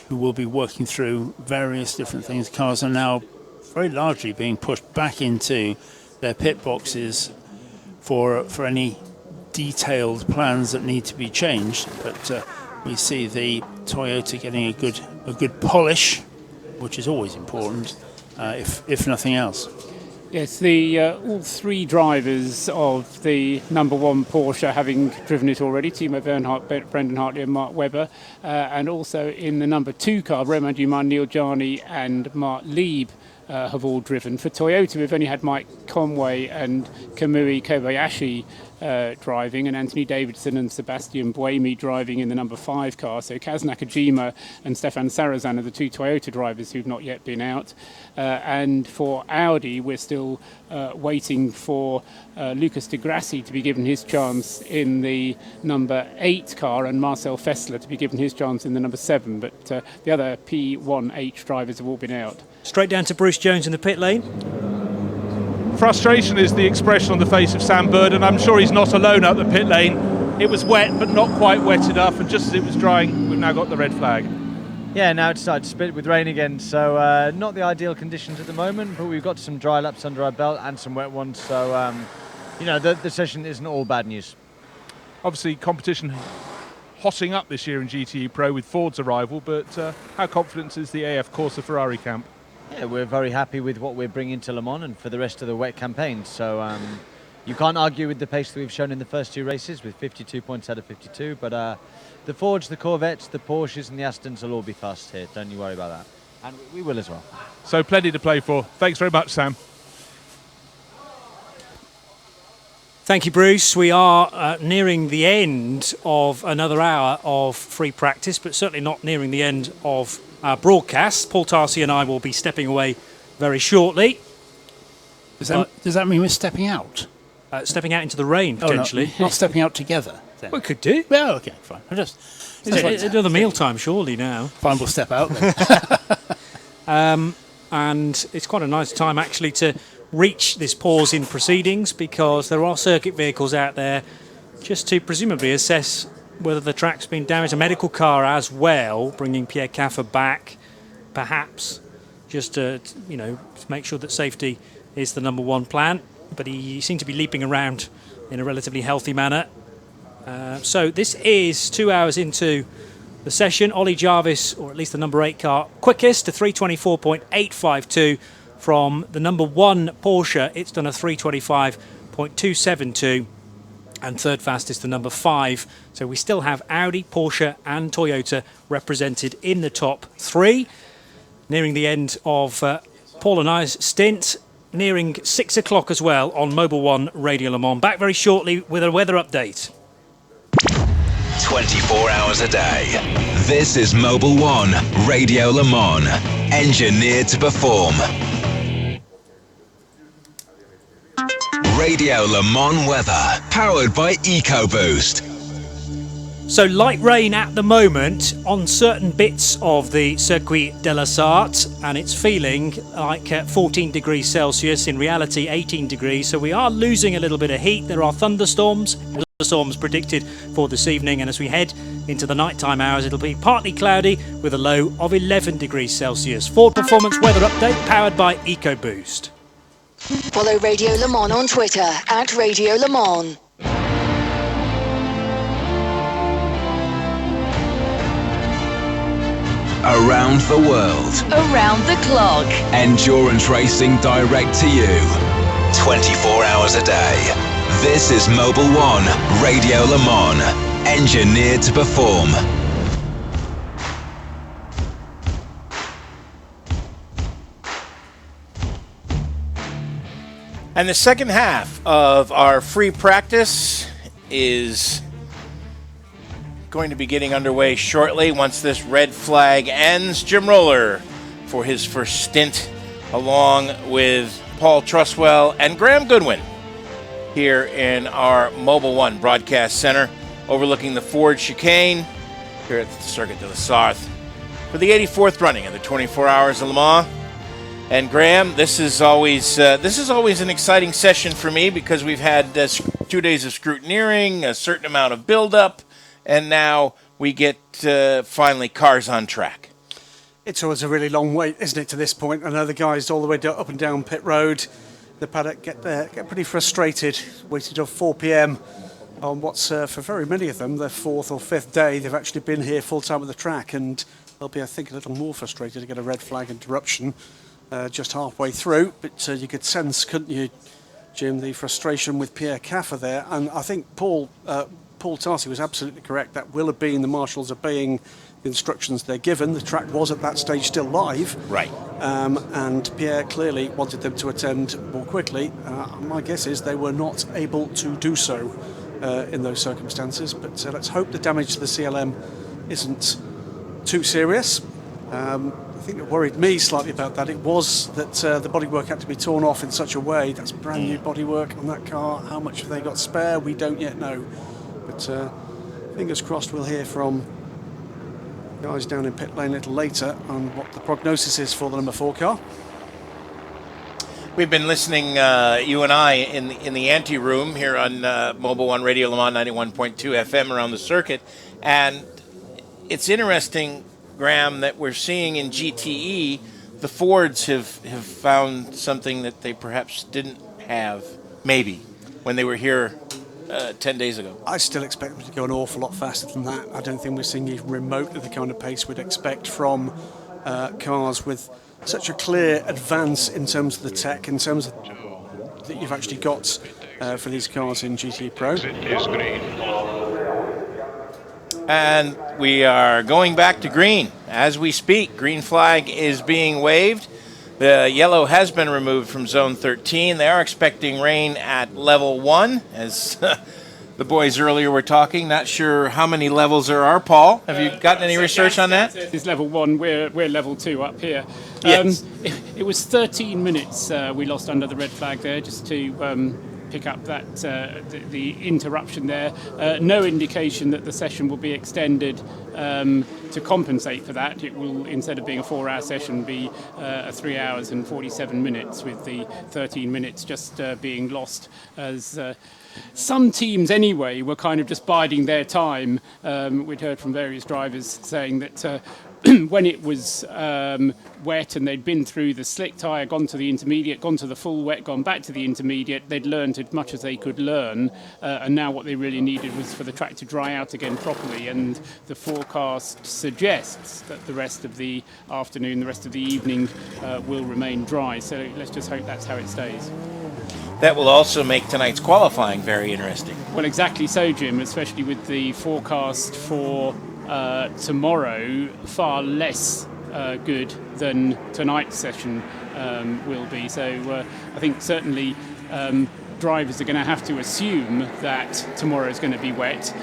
will be working through various different things. Cars are now very largely being pushed back into their pit boxes for any detailed plans that need to be changed. But we see the Toyota getting a good polish, which is always important, if nothing else. Yes, all 3 drivers of the number 1 Porsche having driven it already, Timo Bernhardt, Brendan Hartley and Mark Webber, and also in the number 2 car, Romain Dumas, Neil Jarni and Mark Lieb have all driven. For Toyota, we've only had Mike Conway and Kamui Kobayashi driving, and Anthony Davidson and Sebastian Buemi driving in the number 5 car. So Kaz Nakajima and Stefan Sarazan are the 2 Toyota drivers who've not yet been out. And for Audi, we're still waiting for Lucas Di Grassi to be given his chance in the number 8 car, and Marcel Fessler to be given his chance in the number 7. But the other P1H drivers have all been out. Straight down to Bruce Jones in the pit lane. Frustration is the expression on the face of Sam Bird, and I'm sure he's not alone up the pit lane. It was wet, but not quite wet enough, and just as it was drying, we've now got the red flag. Yeah, now it's started to split with rain again, so not the ideal conditions at the moment, but we've got some dry laps under our belt and some wet ones, so the session isn't all bad news. Obviously, competition hotting up this year in GTE Pro with Ford's arrival, but how confident is the AF Corsa Ferrari camp? Yeah, we're very happy with what we're bringing to Le Mans and for the rest of the wet campaign. So you can't argue with the pace that we've shown in the first 2 races with 52 points out of 52. But the Fords, the Corvettes, the Porsches and the Astons will all be fast here. Don't you worry about that. And we will as well. So plenty to play for. Thanks very much, Sam. Thank you, Bruce. We are nearing the end of another hour of free practice, but certainly not nearing the end of our broadcast. Paul Tarsi and I will be stepping away very shortly. Does that mean we're stepping out? Stepping out into the rain, potentially. Oh, no, not stepping out together, then. We could do. Well, okay, fine. It's another mealtime, surely, now. Fine, we'll step out then. And it's quite a nice time, actually, to reach this pause in proceedings, because there are circuit vehicles out there just to presumably assess whether the track's been damaged. A medical car as well, bringing Pierre Caffer back, perhaps, just to make sure that safety is the number 1 plan. But he seemed to be leaping around in a relatively healthy manner. So this is 2 hours into the session. Ollie Jarvis, or at least the number 8 car, quickest to 324.852 from the number 1 Porsche. It's done a 325.272. And third fastest, the number 5. So we still have Audi, Porsche and Toyota represented in the top 3. Nearing the end of Paul and I's stint. Nearing 6 o'clock as well on Mobil 1 Radio Le Mans. Back very shortly with a weather update. 24 hours a day. This is Mobil 1 Radio Le Mans. Engineered to perform. Radio Le Mans weather, powered by EcoBoost. So light rain at the moment on certain bits of the Circuit de la Sarthe, and it's feeling like 14 degrees Celsius, in reality 18 degrees, so we are losing a little bit of heat. There are thunderstorms predicted for this evening, and as we head into the nighttime hours, it'll be partly cloudy with a low of 11 degrees Celsius. Ford Performance Weather Update, powered by EcoBoost. Follow Radio Le Mans on Twitter at Radio Le Mans. Around the world. Around the clock. Endurance racing direct to you. 24 hours a day. This is Mobil 1 Radio Le Mans. Engineered to perform. And the second half of our free practice is going to be getting underway shortly once this red flag ends. Jim Roller for his first stint, along with Paul Truswell and Graham Goodwin, here in our Mobil 1 broadcast center overlooking the Ford chicane here at the Circuit de la Sarthe for the 84th running of the 24 Hours of Le Mans. And Graham, this is always an exciting session for me because we've had 2 days of scrutineering, a certain amount of build-up, and now we get finally cars on track. It's always a really long wait, isn't it, to this point? I know the guys all the way up and down pit road, the paddock get pretty frustrated, waiting till 4 p.m. on what's, for very many of them, their fourth or fifth day. They've actually been here full time at the track, and they'll be, I think, a little more frustrated to get a red flag interruption just halfway through. But you could sense, couldn't you, Jim, the frustration with Pierre Caffer there. And I think Paul Tarsi was absolutely correct. That will have been the marshals obeying the instructions they're given. The track was at that stage still live. Right. And Pierre clearly wanted them to attend more quickly. My guess is they were not able to do so in those circumstances. But let's hope the damage to the CLM isn't too serious. I think what worried me slightly about that, it was that the bodywork had to be torn off in such a way. That's brand new bodywork on that car. How much have they got spare? We don't yet know. But fingers crossed we'll hear from guys down in pit lane a little later on what the prognosis is for the number 4 car. We've been listening, you and I, in the ante room here on Mobil 1 Radio Le Mans 91.2 FM around the circuit, and it's interesting, Graham, that we're seeing in GTE the Fords have found something that they perhaps didn't have, maybe, when they were here 10 days ago. I still expect them to go an awful lot faster than that. I don't think we're seeing even remotely the kind of pace we'd expect from cars with such a clear advance in terms of the tech, in terms of that you've actually got for these cars in GT Pro. And we are going back to green as we speak. Green flag is being waved. The yellow has been removed from zone 13. They are expecting rain at level 1, as the boys earlier were talking. Not sure how many levels there are, Paul. Have you gotten any research on that? It's level 1. We're level 2 up here. Yes. It was 13 minutes we lost under the red flag there, just to pick up that the interruption there. No indication that the session will be extended to compensate for that. It will, instead of being a 4-hour session, be 3 hours and 47 minutes, with the 13 minutes just being lost as some teams anyway were kind of just biding their time. We'd heard from various drivers saying that when it was wet and they'd been through the slick tyre, gone to the intermediate, gone to the full wet, gone back to the intermediate, they'd learned as much as they could learn, and now what they really needed was for the track to dry out again properly, and the forecast suggests that the rest of the afternoon, the rest of the evening will remain dry, so let's just hope that's how it stays. That will also make tonight's qualifying very interesting. Well, exactly so, Jim, especially with the forecast for tomorrow far less good than tonight's session will be. So I think certainly drivers are going to have to assume that tomorrow is going to be wet,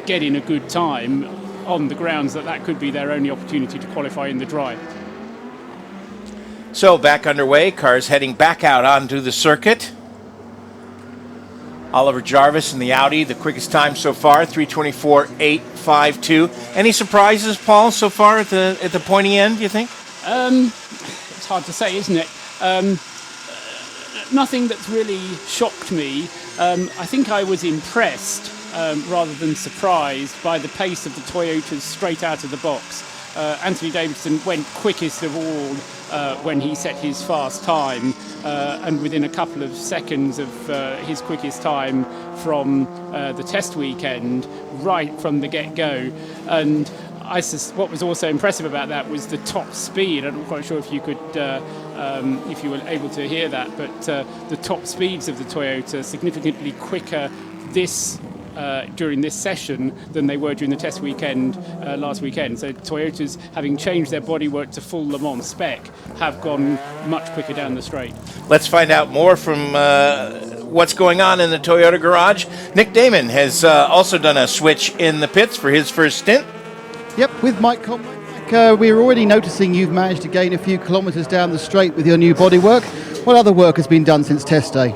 get in a good time on the grounds that that could be their only opportunity to qualify in the dry. So back underway, cars heading back out onto the circuit. Oliver Jarvis in the Audi, the quickest time so far, 3:24.852. Any surprises, Paul, so far at the pointy end, do you think? It's hard to say, isn't it? Nothing that's really shocked me. I think I was impressed rather than surprised by the pace of the Toyotas straight out of the box. Anthony Davidson went quickest of all when he set his fast time, and within a couple of seconds of his quickest time from the test weekend, right from the get-go. And what was also impressive about that was the top speed. I'm not quite sure if you could, if you were able to hear that, but the top speeds of the Toyota significantly quicker during this session than they were during the test weekend last weekend. So Toyotas, having changed their bodywork to full Le Mans spec, have gone much quicker down the straight. Let's find out more from what's going on in the Toyota garage. Nick Damon has also done a switch in the pits for his first stint. Yep, with Mike Conway. We were already noticing you've managed to gain a few kilometres down the straight with your new bodywork. What other work has been done since test day?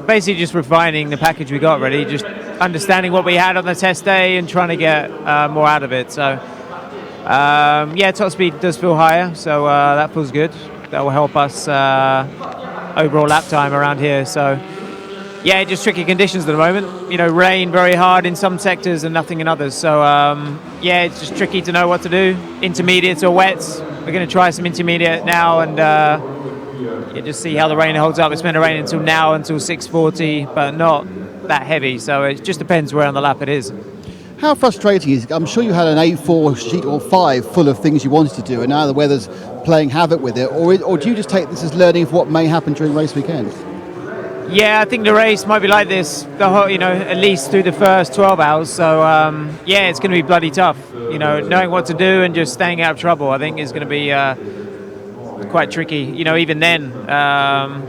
Basically just refining the package we got, really. Just understanding what we had on the test day and trying to get more out of it. So, top speed does feel higher, so that feels good. That will help us overall lap time around here. So, yeah, just tricky conditions at the moment. Rain very hard in some sectors and nothing in others. So, it's just tricky to know what to do. Intermediates or wets. We're going to try some intermediate now and just see how the rain holds up. It's meant to rain until 6:40, but not that heavy. So it just depends where on the lap it is. How frustrating is it? I'm sure you had an A4 sheet or 5 full of things you wanted to do, and now the weather's playing havoc with it. Or do you just take this as learning for what may happen during race weekend? Yeah, I think the race might be like this the whole, at least through the first 12 hours. So it's going to be bloody tough. Knowing what to do and just staying out of trouble, I think is going to be quite tricky. Even then,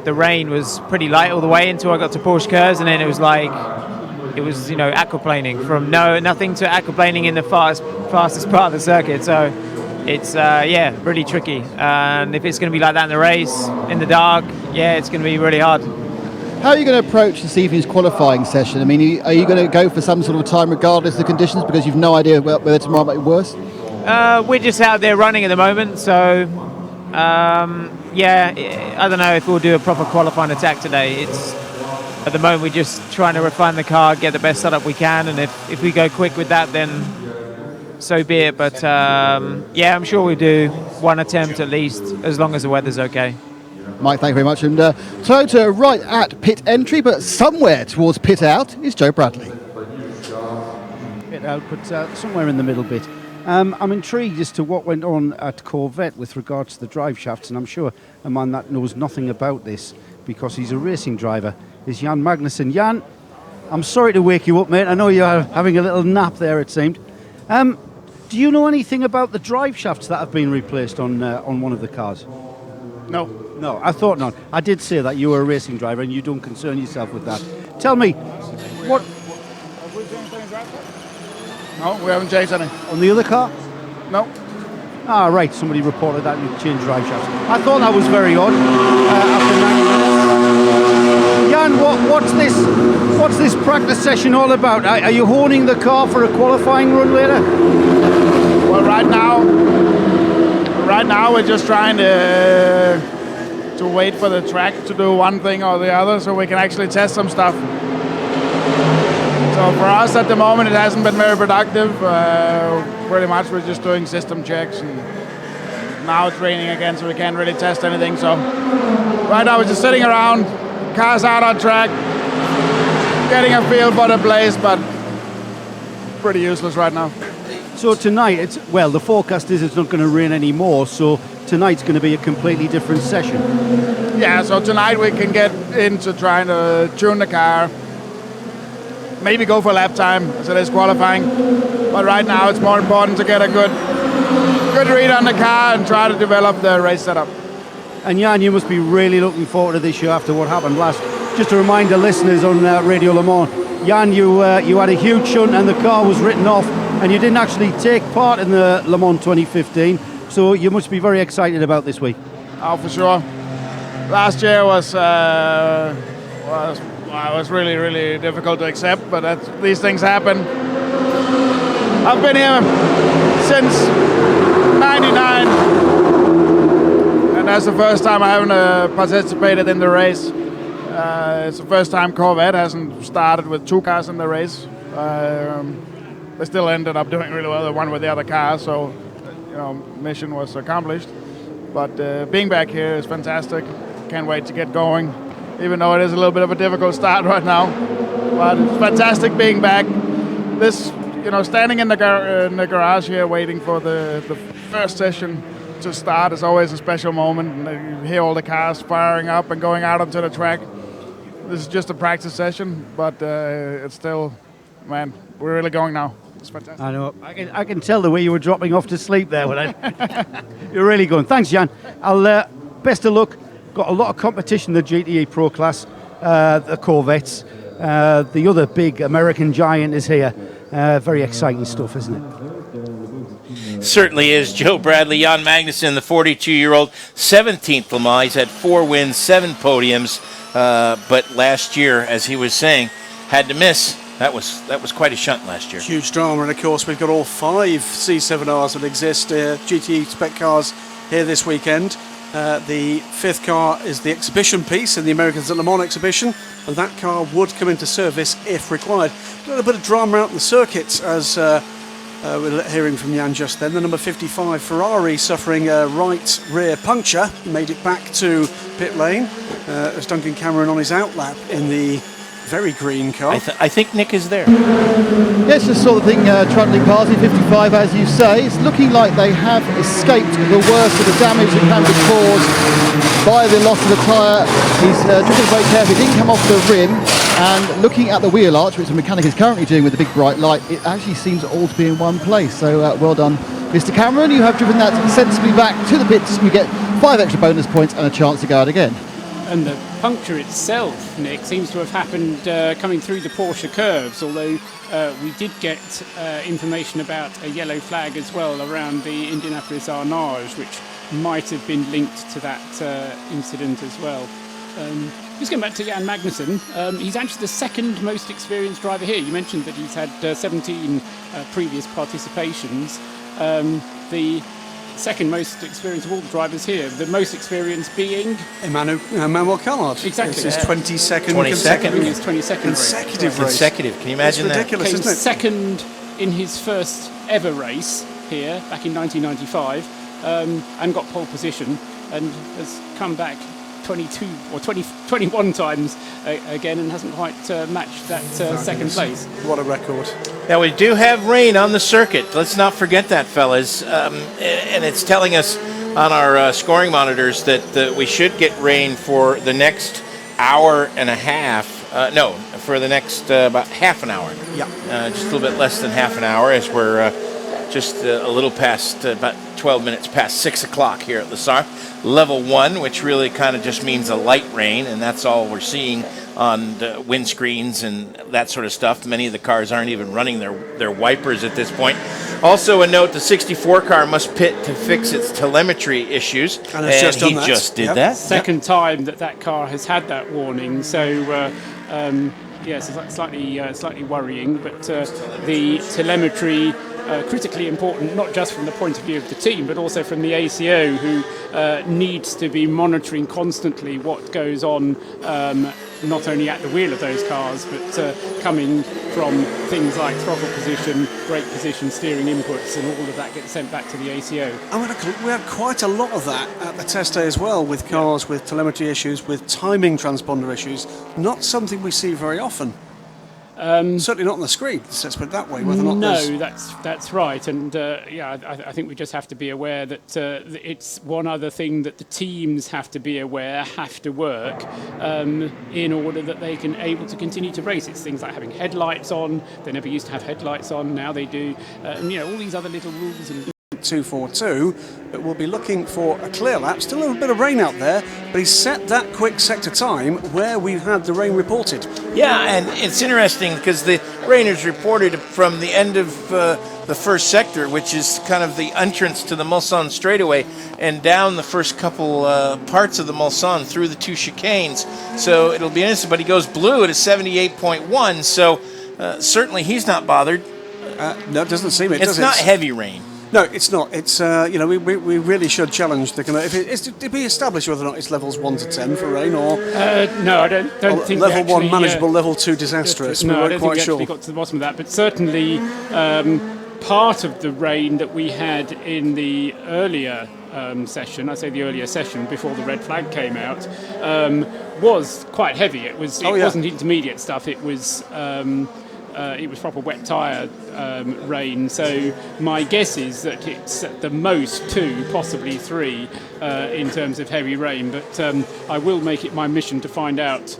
the rain was pretty light all the way until I got to Porsche Curves, and then it was aquaplaning from nothing to aquaplaning in the fastest part of the circuit. So it's really tricky. And if it's going to be like that in the race in the dark, it's going to be really hard. How are you going to approach this evening's qualifying session? I mean, are you going to go for some sort of time regardless of the conditions because you've no idea whether tomorrow might be worse? We're just out there running at the moment, so I don't know if we'll do a proper qualifying attack today. At the moment we're just trying to refine the car, get the best setup we can, and if we go quick with that, then so be it. But I'm sure we'll do one attempt at least, as long as the weather's okay. Mike, thank you very much. And Toyota right at pit entry, but somewhere towards pit out is Joe Bradley. Pit out, but somewhere in the middle bit. I'm intrigued as to what went on at Corvette with regards to the drive shafts, and I'm sure a man that knows nothing about this, because he's a racing driver, is Jan Magnussen. Jan, I'm sorry to wake you up, mate. I know you're having a little nap there, it seemed. Do you know anything about the drive shafts that have been replaced on one of the cars? No. No, I thought not. I did say that you were a racing driver and you don't concern yourself with that. Tell me, what... No, we haven't changed anything. On the other car? No. Ah, right. Somebody reported that you changed drive shafts. I thought that was very odd. Jan, what's this practice session all about? Are you honing the car for a qualifying run later? Well, right now we're just trying to wait for the track to do one thing or the other, so we can actually test some stuff. So for us at the moment it hasn't been very productive. Pretty much we're just doing system checks, and now it's raining again, so we can't really test anything. So right now we're just sitting around, cars out on track, getting a feel for the place, but pretty useless right now. So tonight, the forecast is it's not going to rain anymore, so tonight's going to be a completely different session. Yeah, so tonight we can get into trying to tune the car, maybe go for lap time as it is qualifying, but right now it's more important to get a good read on the car and try to develop the race setup. And Jan, you must be really looking forward to this year after what happened last. Just to remind the listeners on Radio Le Mans, Jan, you had a huge shunt and the car was written off, and you didn't actually take part in the Le Mans 2015, so you must be very excited about this week. Oh, for sure. Last year was Well, it was really, really difficult to accept, but these things happen. I've been here since '99, and that's the first time I haven't participated in the race. It's the first time Corvette hasn't started with 2 cars in the race. They still ended up doing really well, the one with the other car, so mission was accomplished. But being back here is fantastic. Can't wait to get going, even though it is a little bit of a difficult start right now. But it's fantastic being back. This, standing in the garage here waiting for the first session to start is always a special moment. And you hear all the cars firing up and going out onto the track. This is just a practice session, but it's still, man, we're really going now. It's fantastic. I know. I can tell the way you were dropping off to sleep there. You're really going. Thanks, Jan. Best of luck. Got a lot of competition in the GTE Pro class, the Corvettes. The other big American giant is here. Very exciting stuff, isn't it? Certainly is. Joe Bradley, Jan Magnussen, the 42-year-old, 17th Le Mans. He's had 4 wins, 7 podiums, but last year, as he was saying, had to miss. That was quite a shunt last year. Huge drama, and of course we've got all 5 C7Rs that exist, GTE spec cars here this weekend. The 5th car is the exhibition piece in the Americans at Le Mans exhibition, and that car would come into service if required. A little bit of drama out in the circuits, as we're hearing from Jan just then. The number 55 Ferrari suffering a right rear puncture, made it back to pit lane as Duncan Cameron on his outlap in the very green car. I think Nick is there. Yes, the sort of thing trundling past in 55, as you say. It's looking like they have escaped the worst of the damage that can be caused by the loss of the tyre. He's driven very carefully, didn't come off the rim, and looking at the wheel arch, which the mechanic is currently doing with the big bright light, it actually seems all to be in one place. So well done, Mr. Cameron. You have driven that sensibly back to the pits. You get 5 extra bonus points and a chance to go out again. And the puncture itself, Nick, seems to have happened coming through the Porsche curves, although we did get information about a yellow flag as well around the Indianapolis Arnage, which might have been linked to that incident as well. Just going back to Jan Magnussen, he's actually the 2nd most experienced driver here. You mentioned that he's had 17 previous participations. The 2nd most experienced of all the drivers here, the most experienced being Emmanuel Callard. Exactly. It's his 22nd consecutive race. Consecutive. Can you imagine that? It's ridiculous, isn't it? 2nd in his first ever race here back in 1995, and got pole position, and has come back 21 times again, and hasn't quite matched that 2nd place. What a record. Now, we do have rain on the circuit. Let's not forget that, fellas. And it's telling us on our scoring monitors that we should get rain for the next hour and a half. For the next about half an hour. Yeah. Just a little bit less than half an hour, as we're just a little past, about 12 minutes past 6 o'clock here at Lassar. Level 1, which really kind of just means a light rain, and that's all we're seeing on the windscreens and that sort of stuff. Many of the cars aren't even running their wipers at this point. Also a note, the 64 car must pit to fix its telemetry issues, and he just did that. 2nd time that car has had that warning, so yes, it's slightly worrying, but the telemetry critically important, not just from the point of view of the team, but also from the ACO, who needs to be monitoring constantly what goes on, not only at the wheel of those cars, but coming from things like throttle position, brake position, steering inputs, and all of that gets sent back to the ACO. And we had quite a lot of that at the test day as well, with cars with telemetry issues, with timing transponder issues. Not something we see very often. Certainly not on the screen, let's put it that way. Whether or not that's right, and I think we just have to be aware that it's one other thing that the teams have to work in order that they can able to continue to race. It's things like having headlights on. They never used to have headlights on, now they do, and all these other little rules and 2:42, but we'll be looking for a clear lap. Still a little bit of rain out there, but he's set that quick sector time where we had the rain reported. Yeah, and it's interesting because the rain is reported from the end of the first sector, which is kind of the entrance to the Mulsanne straightaway, and down the first couple parts of the Mulsanne through the two chicanes. So it'll be interesting, but he goes blue at a 78.1, so certainly he's not bothered. No, it doesn't seem it. It's not heavy rain. No, it's not. It's we really should challenge the. Did we establish whether or not it's levels 1 to 10 for rain, or no? I don't think level actually, 1 manageable, level 2 disastrous. No, we I weren't don't quite think we sure. actually got to the bottom of that. But certainly, part of the rain that we had in the earlier session, I say the earlier session before the red flag came out, was quite heavy. It wasn't intermediate stuff. It was proper wet tyre rain. So my guess is that it's at the most 2, possibly 3, in terms of heavy rain. But I will make it my mission to find out.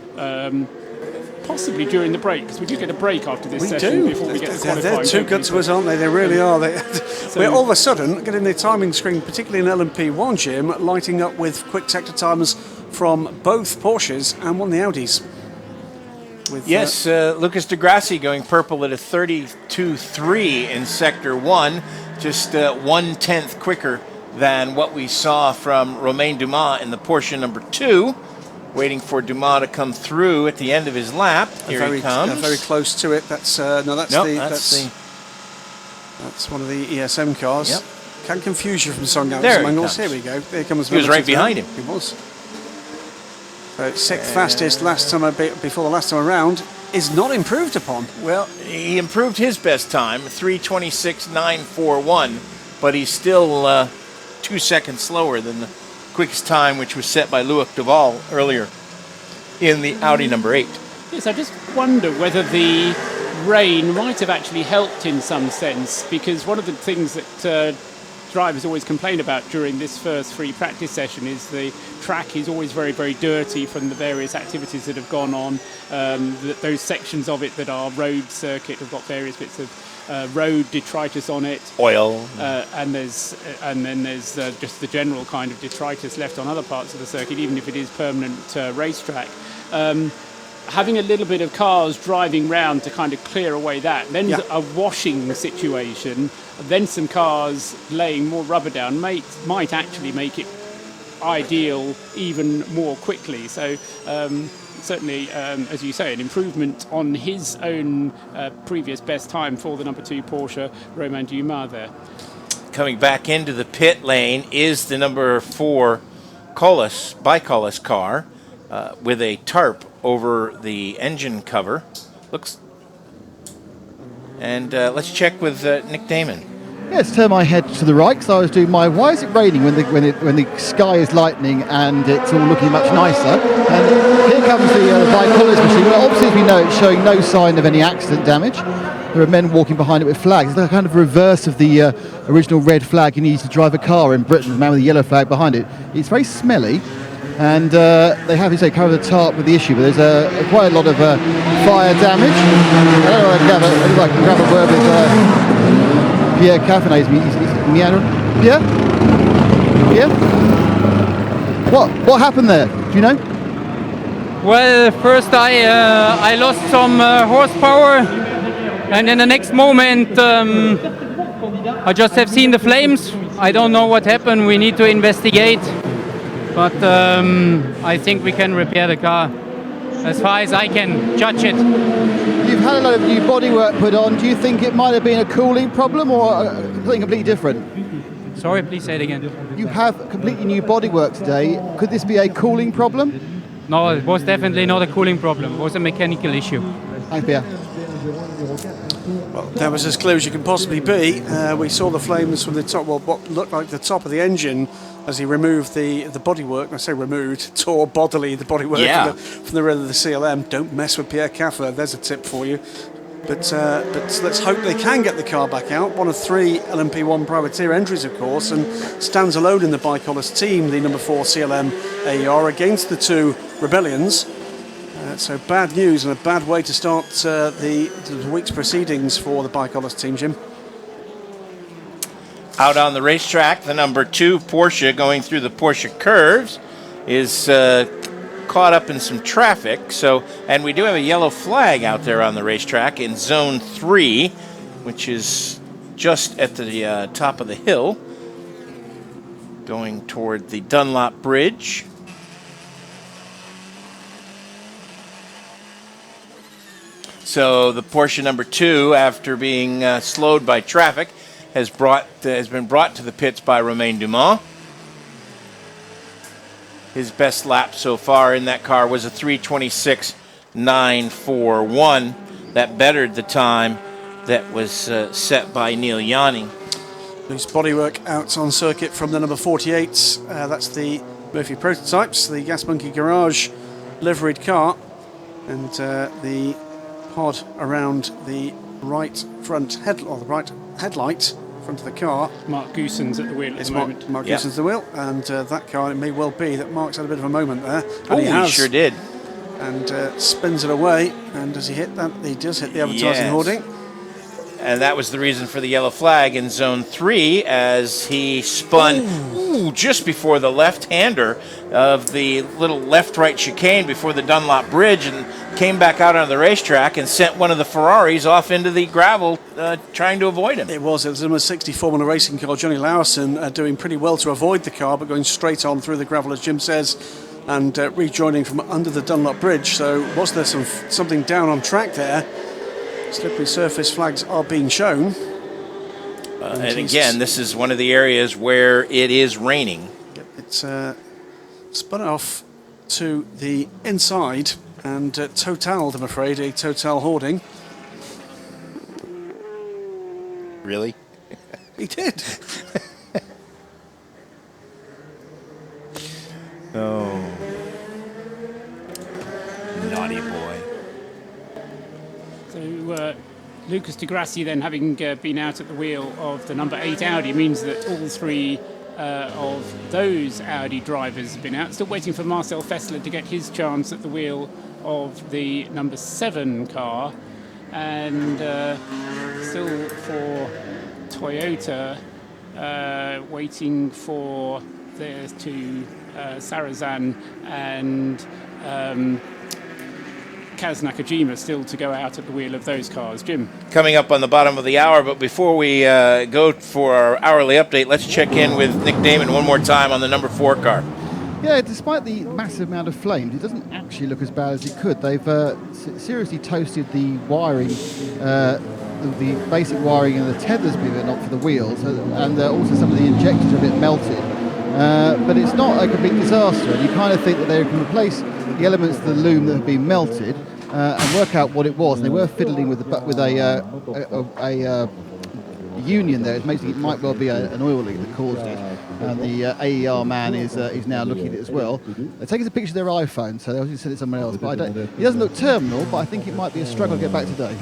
Possibly during the break, because we do get a break after this session before we get to qualifying. They're too good to us, aren't they? They really are. We're all of a sudden getting the timing screen, particularly in LMP1, Jim, lighting up with quick sector timers from both Porsches and one of the Audis. Yes, Lucas Di Grassi going purple at a 32.3 in Sector 1, just 1/10 quicker than what we saw from Romain Dumas in the Porsche number 2. Waiting for Dumas to come through at the end of his lap. Here he comes. Very close to it. That's one of the ESM cars. Yep. Can't confuse you from some There angles. he Here we go. There comes. He was right behind him. He was. So 6th fastest before the last time around is not improved upon. Well, he improved his best time, 3:26.941, but he's still 2 seconds slower than the quickest time, which was set by Loic Duval earlier in the Audi number 8. Yes, I just wonder whether the rain might have actually helped in some sense, because one of the things that drivers always complain about during this first free practice session is the track is always very, very dirty from the various activities that have gone on. Those sections of it that are road circuit have got various bits of road detritus on it, oil, and then there's just the general kind of detritus left on other parts of the circuit, even if it is permanent racetrack. Having a little bit of cars driving round to kind of clear away that, then a washing situation, then some cars laying more rubber down might actually make it ideal even more quickly. So certainly, as you say, an improvement on his own previous best time for the number 2 Porsche, Romain Dumas there. Coming back into the pit lane is the number 4 Bicollis car with a tarp over the engine cover. And let's check with Nick Damon. Yeah, let's turn my head to the right because I was doing why is it raining when the sky is lightening and it's all looking much nicer? And here comes the Bicollis machine. Well, obviously, as we know, it's showing no sign of any accident damage. There are men walking behind it with flags. It's the kind of reverse of the original red flag you need to drive a car in Britain, the man with the yellow flag behind it. It's very smelly. And they have, covered the tarp with the issue, but there's quite a lot of fire damage. I don't know if I can grab a word with Pierre Caffinet. He's meandering. Pierre? What happened there? Do you know? Well, first I lost some horsepower, and in the next moment I just have seen the flames. I don't know what happened. We need to investigate. But I think we can repair the car as far as I can judge it. You've had a lot of new bodywork put on. Do you think it might have been a cooling problem or something completely different? Sorry, please say it again. You have completely new bodywork today. Could this be a cooling problem? No, it was definitely not a cooling problem. It was a mechanical issue. Thanks, Pierre. Well, that was as clear as you can possibly be. We saw the flames from the top, what looked like the top of the engine as he removed the bodywork. I say removed, tore bodily the bodywork from the rear of the CLM. Don't mess with Pierre Caffer. There's a tip for you. But let's hope they can get the car back out. One of 3 LMP1 privateer entries, of course, and stands alone in the Bicollis team, the number 4 CLM AER against the 2 Rebellions. So bad news and a bad way to start the week's proceedings for the Bicollis team, Jim. Out on the racetrack, the number 2 Porsche going through the Porsche curves is caught up in some traffic. And we do have a yellow flag out there on the racetrack in zone 3, which is just at the top of the hill, going toward the Dunlop Bridge. So the Porsche number 2, after being slowed by traffic, has been brought to the pits by Romain Dumas. His best lap so far in that car was a 3:26.941. That bettered the time that was set by Neil Yanni. Loose bodywork out on circuit from the number 48. That's the Murphy Prototypes, the Gas Monkey Garage liveried car, and the pod around the right front right headlight front of the car. Mark Goosens at the wheel at the moment. Mark Goosens at the wheel, and that car, it may well be that Mark's had a bit of a moment there. Oh, he sure did. And spins it away, and does he hit that? He does hit the advertising hoarding. And that was the reason for the yellow flag in zone 3, as he spun just before the left-hander of the little left-right chicane before the Dunlop Bridge, and came back out on the racetrack and sent one of the Ferraris off into the gravel, trying to avoid him. It was number 60 Formula Racing car, Johnny Lowson, doing pretty well to avoid the car, but going straight on through the gravel, as Jim says, and rejoining from under the Dunlop Bridge. So was there something down on track there? Slippery surface flags are being shown. And again, this is one of the areas where it is raining. Yep, it's spun off to the inside and totaled, I'm afraid, a total hoarding. Really? He did. Oh. Naughty boy. So Lucas Di Grassi, then, having been out at the wheel of the number 8 Audi, means that all 3 of those Audi drivers have been out. Still waiting for Marcel Fessler to get his chance at the wheel of the number 7 car. And still for Toyota, waiting for the 2 Sarazan and Kaz Nakajima still to go out at the wheel of those cars. Jim? Coming up on the bottom of the hour, but before we go for our hourly update, let's check in with Nick Damon one more time on the number 4 car. Yeah, despite the massive amount of flames, it doesn't actually look as bad as it could. They've seriously toasted the wiring, the basic wiring and the tethers, believe it or not, for the wheels, and also some of the injectors are a bit melted. But it's not a complete disaster, and you kind of think that they can replace the elements of the loom that have been melted and work out what it was. And they were fiddling with a union there. It makes it might well be an oil leak that caused it. And the AER man is now looking at it as well. They're taking a picture of their iPhone, so they obviously sent it to someone else. But he doesn't look terminal, but I think it might be a struggle to get back today.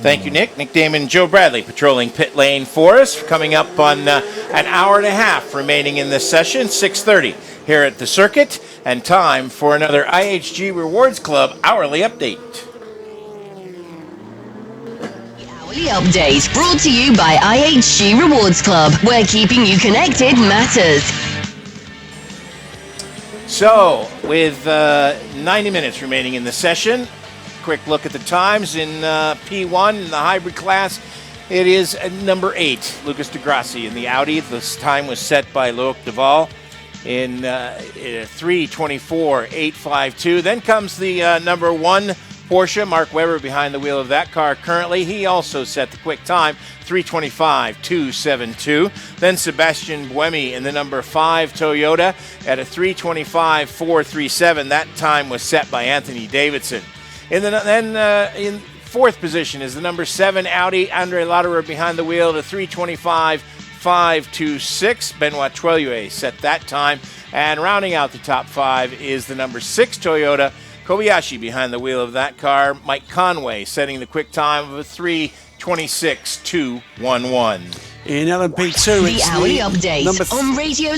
Thank you, Nick. Nick Damon and Joe Bradley patrolling pit lane for us. Coming up on an hour and a half remaining in this session, 6:30 here at the circuit, and time for another IHG Rewards Club hourly update. Hourly update brought to you by IHG Rewards Club, where keeping you connected matters. So, with 90 minutes remaining in the session, quick look at the times in P1 in the hybrid class. It is number 8, Lucas Di Grassi in the Audi. This time was set by Loic Duval in 3:24.852. Then comes the number 1 Porsche, Mark Webber behind the wheel of that car currently. He also set the quick time, 3:25.272. Then Sebastian Buemi in the number 5 Toyota at a 3:25.437. That time was set by Anthony Davidson. In 4th position is the number 7 Audi, Andre Lauderer behind the wheel at a 3:25.526. Benoit Troillier set that time. And rounding out the top 5 is the number 6 Toyota, Kobayashi behind the wheel of that car. Mike Conway setting the quick time of a 3:26.211. In LMP2, the hourly update on Radio.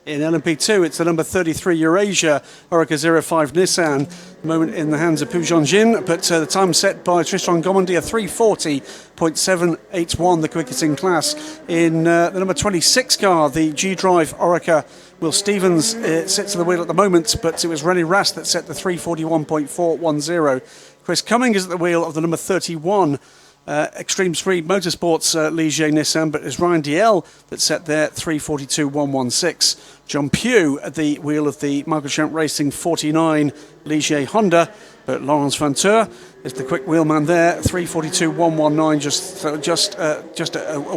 In LMP2, it's the number 33 Eurasia Oreca 05 Nissan. At the moment in the hands of Pu Zhongjin, but the time set by Tristan Gomondy, a 340.781, the quickest in class. In the number 26 car, the G-Drive Oreca, Will Stevens sits at the wheel at the moment, but it was René Rast that set the 341.410. Chris Cumming is at the wheel of the number 31 Extreme Speed Motorsports Ligier Nissan, but it's Ryan Diel that set there 342.116. John Pugh at the wheel of the Michael Champ Racing 49 Ligier Honda, but Laurence Vanteur is the quick wheelman there, 342.119, just a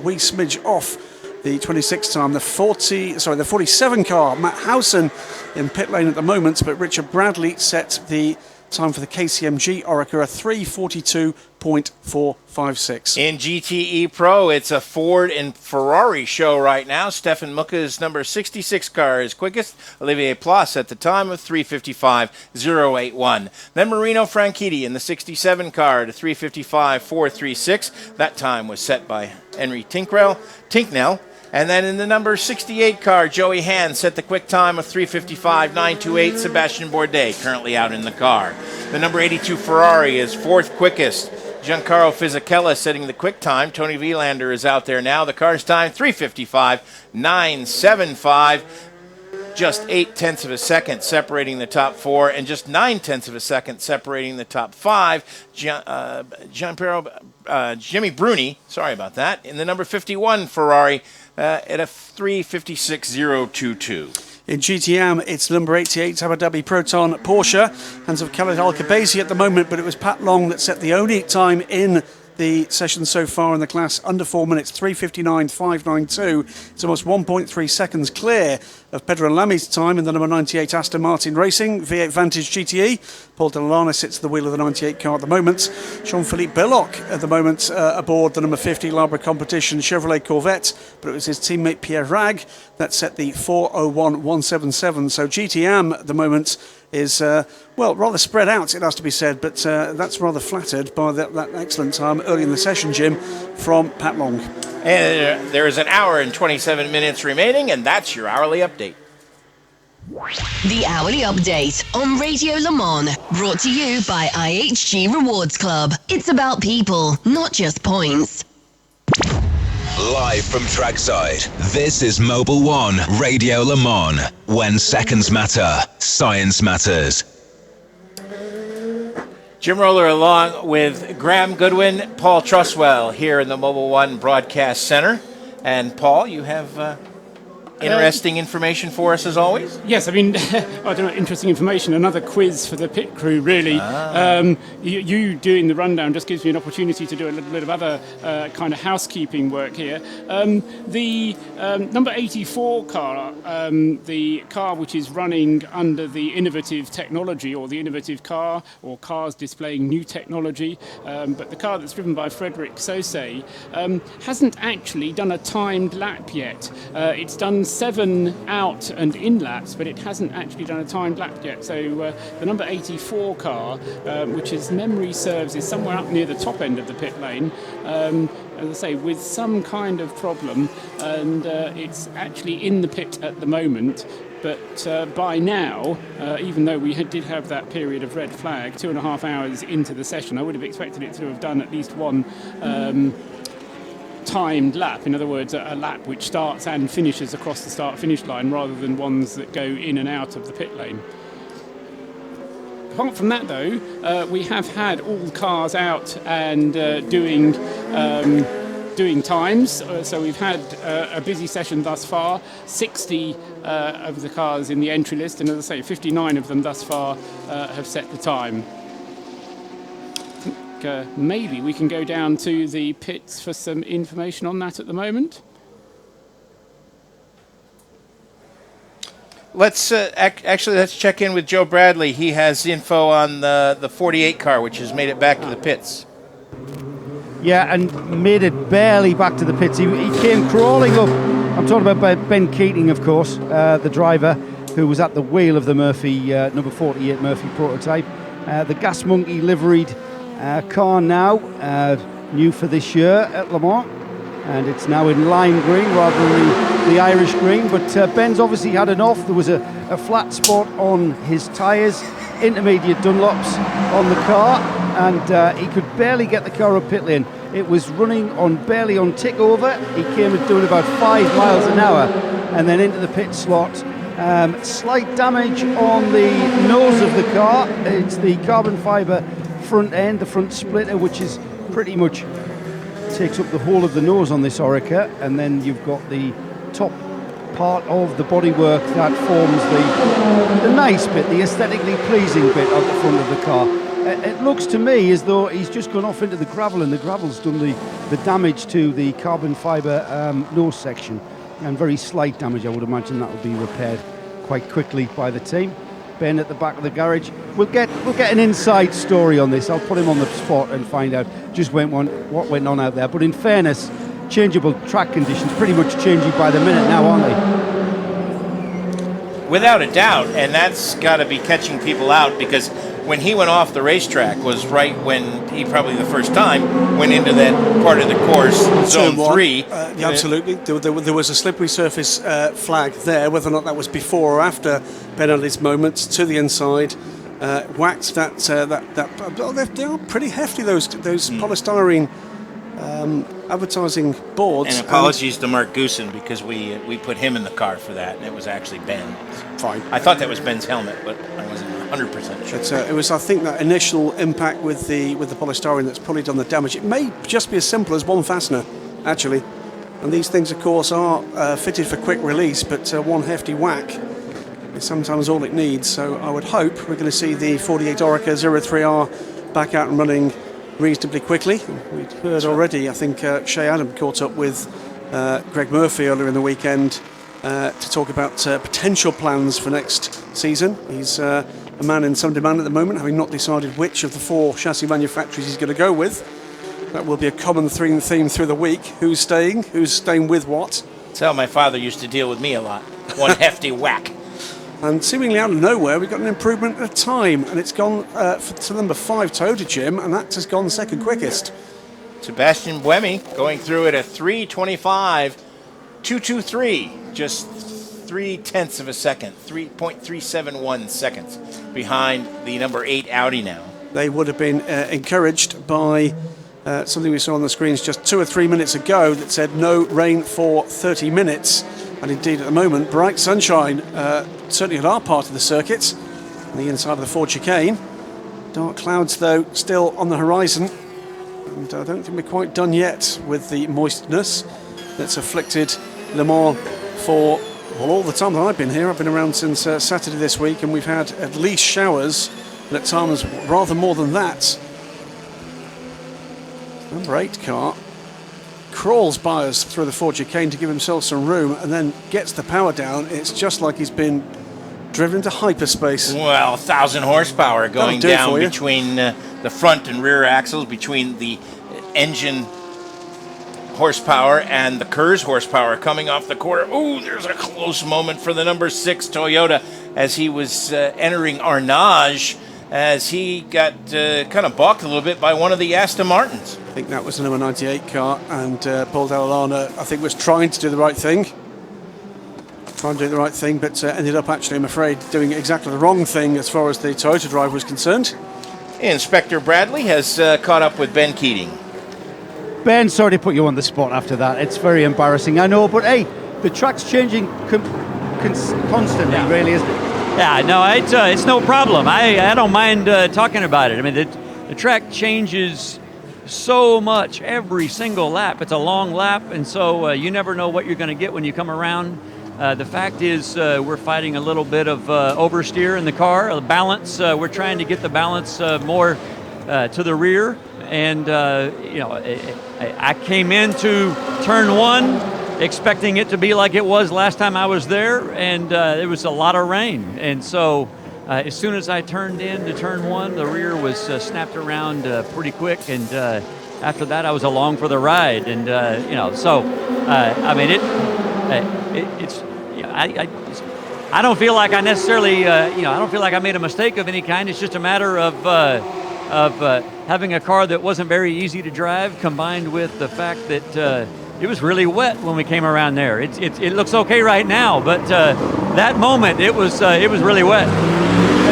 wee smidge off the 26 time. The 47 car, Matt Howson in pit lane at the moment, but Richard Bradley set the time for the KCMG Oreca, a 342.456. In GTE Pro, it's a Ford and Ferrari show right now. Stefan Mucka's number 66 car is quickest. Olivier Plas at the time of 355.081. Then Marino Franchitti in the 67 car to 355.436. That time was set by Henry Tinknell. And then in the number 68 car, Joey Hand set the quick time of 355.928. Sebastian Bourdais currently out in the car. The number 82 Ferrari is fourth quickest. Giancarlo Fisichella setting the quick time. Tony Vielander is out there now. The car's time 355.975. Just 0.8 of a second separating the top four, and just 0.9 of a second separating the top five. Jimmy Bruni, sorry about that, in the number 51 Ferrari at a 356.022. In GTM, it's number 88 Abu Dhabi Proton Porsche, hands of Khaled Al-Khabazi at the moment, but it was Pat Long that set the only time in the session so far in the class under 4 minutes, 3:59.592. It's almost 1.3 seconds clear of Pedro Lami's time in the number 98 Aston Martin Racing V8 Vantage GTE. Paul Delalana sits at the wheel of the 98 car at the moment. Jean-Philippe Belloc at the moment aboard the number 50 Labra Competition Chevrolet Corvette, but it was his teammate Pierre Rag that set the 4:01.177. So GTM at the moment is, rather spread out, it has to be said, but that's rather flattered by that excellent time early in the session, Jim, from Pat Long. And there is an hour and 27 minutes remaining, and that's your hourly update. The Hourly Update on Radio Le Mans, brought to you by IHG Rewards Club. It's about people, not just points. Live from trackside, this is Mobile One Radio Le Mans. When seconds matter, science matters. Jim Roller along with Graham Goodwin, Paul Truswell here in the Mobile One Broadcast Center. And Paul, you have interesting information for us as always? Yes, I mean, I don't know, interesting information. Another quiz for the pit crew, really. You doing the rundown just gives me an opportunity to do a little bit of other kind of housekeeping work here. The number 84 car, the car which is running under the innovative technology, or the innovative car, or cars displaying new technology, but the car that's driven by Frederic Sausset hasn't actually done a timed lap yet. It's done 7 out and in laps, but it hasn't actually done a timed lap yet. So the number 84 car, which as memory serves is somewhere up near the top end of the pit lane, as I say, with some kind of problem, and it's actually in the pit at the moment. But by now, even though we did have that period of red flag, 2.5 hours into the session, I would have expected it to have done at least one timed lap. In other words, a lap which starts and finishes across the start-finish line, rather than ones that go in and out of the pit lane. Apart from that, though, we have had all cars out and doing times. So we've had a busy session thus far. 60 of the cars in the entry list, and as I say, 59 of them thus far have set the time. Maybe we can go down to the pits for some information on that at the moment. Let's let's check in with Joe Bradley. He has info on the 48 car, which has made it back to the pits. Yeah, and made it barely back to the pits. He came crawling up. I'm talking about Ben Keating, of course, the driver who was at the wheel of the Murphy number 48 Murphy prototype. The Gas Monkey liveried car now, new for this year at Le Mans. and it's now in lime green rather than the Irish green. But Ben's obviously had enough. There was a flat spot on his tyres, intermediate Dunlops on the car, and he could barely get the car up pit lane. It was running barely on tick over. He came in doing about 5 miles an hour and then into the pit slot. Slight damage on the nose of the car. It's the carbon fibre front end, the front splitter, which is pretty much takes up the whole of the nose on this Oreca, and then you've got the top part of the bodywork that forms the nice bit, the aesthetically pleasing bit at the front of the car. It looks to me as though he's just gone off into the gravel, and the gravel's done the damage to the carbon fibre nose section, and very slight damage. I would imagine that will be repaired quite quickly by the team. Ben at the back of the garage. We'll get an inside story on this. I'll put him on the spot and find out just what went on out there. But in fairness, changeable track conditions pretty much changing by the minute now, aren't they? Without a doubt, and that's got to be catching people out, because when he went off the racetrack was right when he probably the first time went into that part of the course, zone 3. Absolutely. There was a slippery surface flag there, whether or not that was before or after Ben Elliot's moments, to the inside. Whacked that. They are pretty hefty, those polystyrene advertising boards. And apologies to Mark Goosen, because we put him in the car for that, and it was actually Ben. Fine. I thought that was Ben's helmet, but I wasn't 100% sure. It was, I think, that initial impact with the polystyrene that's probably done the damage. It may just be as simple as one fastener, actually. And these things, of course, are fitted for quick release, but one hefty whack is sometimes all it needs. So I would hope we're going to see the 48 Oreca 03R back out and running reasonably quickly. We'd heard already, I think Shea Adam caught up with Greg Murphy earlier in the weekend to talk about potential plans for next season. He's a man in some demand at the moment, having not decided which of the 4 chassis manufacturers he's going to go with. That will be a common theme through the week. Who's staying with what. That's how my father used to deal with me a lot. One hefty whack. And seemingly out of nowhere, we've got an improvement at time, and it's gone to number 5 Toyota Jim, and that has gone second quickest. Sebastian Buemi going through at a 3:25.223, just 0.3 of a second, 3.371 seconds behind the number 8 Audi now. They would have been encouraged by something we saw on the screens just 2 or 3 minutes ago that said no rain for 30 minutes. And indeed, at the moment, bright sunshine, certainly at our part of the circuit, on the inside of the Ford chicane. Dark clouds, though, still on the horizon. And I don't think we're quite done yet with the moistness that's afflicted Le Mans for all the time that I've been here. I've been around since Saturday this week, and we've had at least showers, and at times rather more than that. Number 8 car crawls by us through the Ford chicane to give himself some room, and then gets the power down. It's just like he's been driven into hyperspace. Well, 1,000 horsepower going down between the front and rear axles, between the engine horsepower and the KERS horsepower coming off the corner. Oh, there's a close moment for the number 6 Toyota as he was entering Arnage, as he got kind of balked a little bit by one of the Aston Martins. I think that was the number 98 car, and Paul Dall'Anna, I think, was trying to do the right thing. But ended up actually, I'm afraid, doing exactly the wrong thing as far as the Toyota driver was concerned. Inspector Bradley has caught up with Ben Keating. Ben, sorry to put you on the spot after that. It's very embarrassing, I know, but hey, the track's changing constantly, really, isn't it? Yeah, no, it's no problem. I don't mind talking about it. I mean, the track changes so much every single lap. It's a long lap, and so you never know what you're going to get when you come around. The fact is we're fighting a little bit of oversteer in the car, the balance. We're trying to get the balance more to the rear. And, I came into turn 1 expecting it to be like it was last time I was there, and there was a lot of rain. And so as soon as I turned into turn 1, the rear was snapped around pretty quick. And after that, I was along for the ride. And, I don't feel like I necessarily, I don't feel like I made a mistake of any kind. It's just a matter of having a car that wasn't very easy to drive, combined with the fact that it was really wet when we came around there. It looks okay right now, but that moment it was really wet.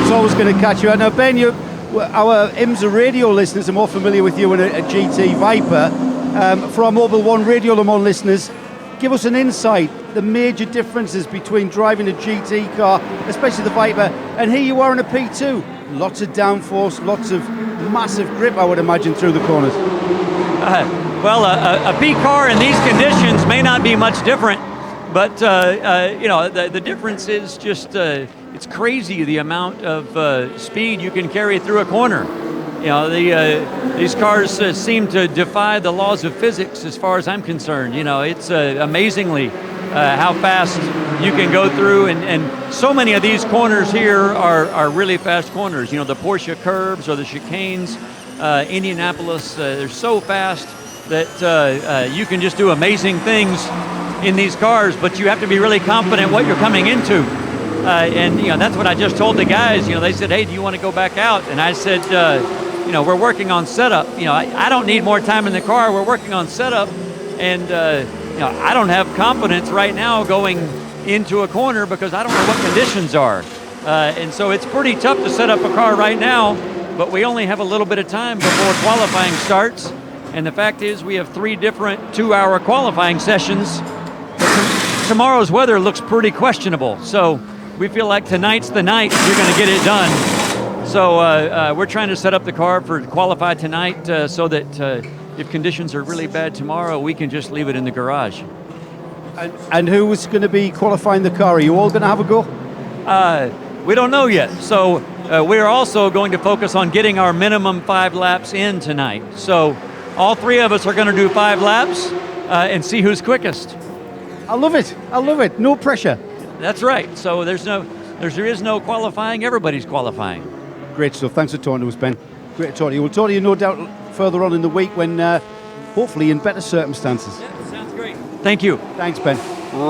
It's always going to catch you out. Now, Ben, our IMSA radio listeners are more familiar with you in a GT Viper. For our Mobile One Radio Le Mans listeners, give us an insight, the major differences between driving a GT car, especially the Viper, and here you are in a P2. Lots of downforce, lots of massive grip, I would imagine, through the corners. Well, a P car in these conditions may not be much different, but the difference is just it's crazy the amount of speed you can carry through a corner. You know, these cars seem to defy the laws of physics as far as I'm concerned. You know, it's amazingly how fast you can go through, and so many of these corners here are really fast corners. You know, the Porsche curves or the chicanes, Indianapolis, they're so fast that you can just do amazing things in these cars, but you have to be really confident what you're coming into. And you know, that's what I just told the guys. You know, they said, "Hey, do you want to go back out?" And I said, "You know, we're working on setup. You know, I don't need more time in the car. We're working on setup, and you know, I don't have confidence right now going into a corner because I don't know what conditions are. And so it's pretty tough to set up a car right now. But we only have a little bit of time before qualifying starts. And the fact is, we have 3 different 2-hour qualifying sessions. Tomorrow's weather looks pretty questionable, so we feel like tonight's the night you're going to get it done. So we're trying to set up the car for qualify tonight so that if conditions are really bad tomorrow, we can just leave it in the garage. And who is going to be qualifying the car? Are you all going to have a go? We don't know yet. So we're also going to focus on getting our minimum 5 laps in tonight. So all 3 of us are going to do 5 laps and see who's quickest. I love it. I love it. No pressure. That's right. So there is no qualifying. Everybody's qualifying. Great stuff. Thanks for talking to us, Ben. Great to talk to you. We'll talk to you no doubt further on in the week when hopefully in better circumstances. Yeah, sounds great. Thank you. Thanks, Ben.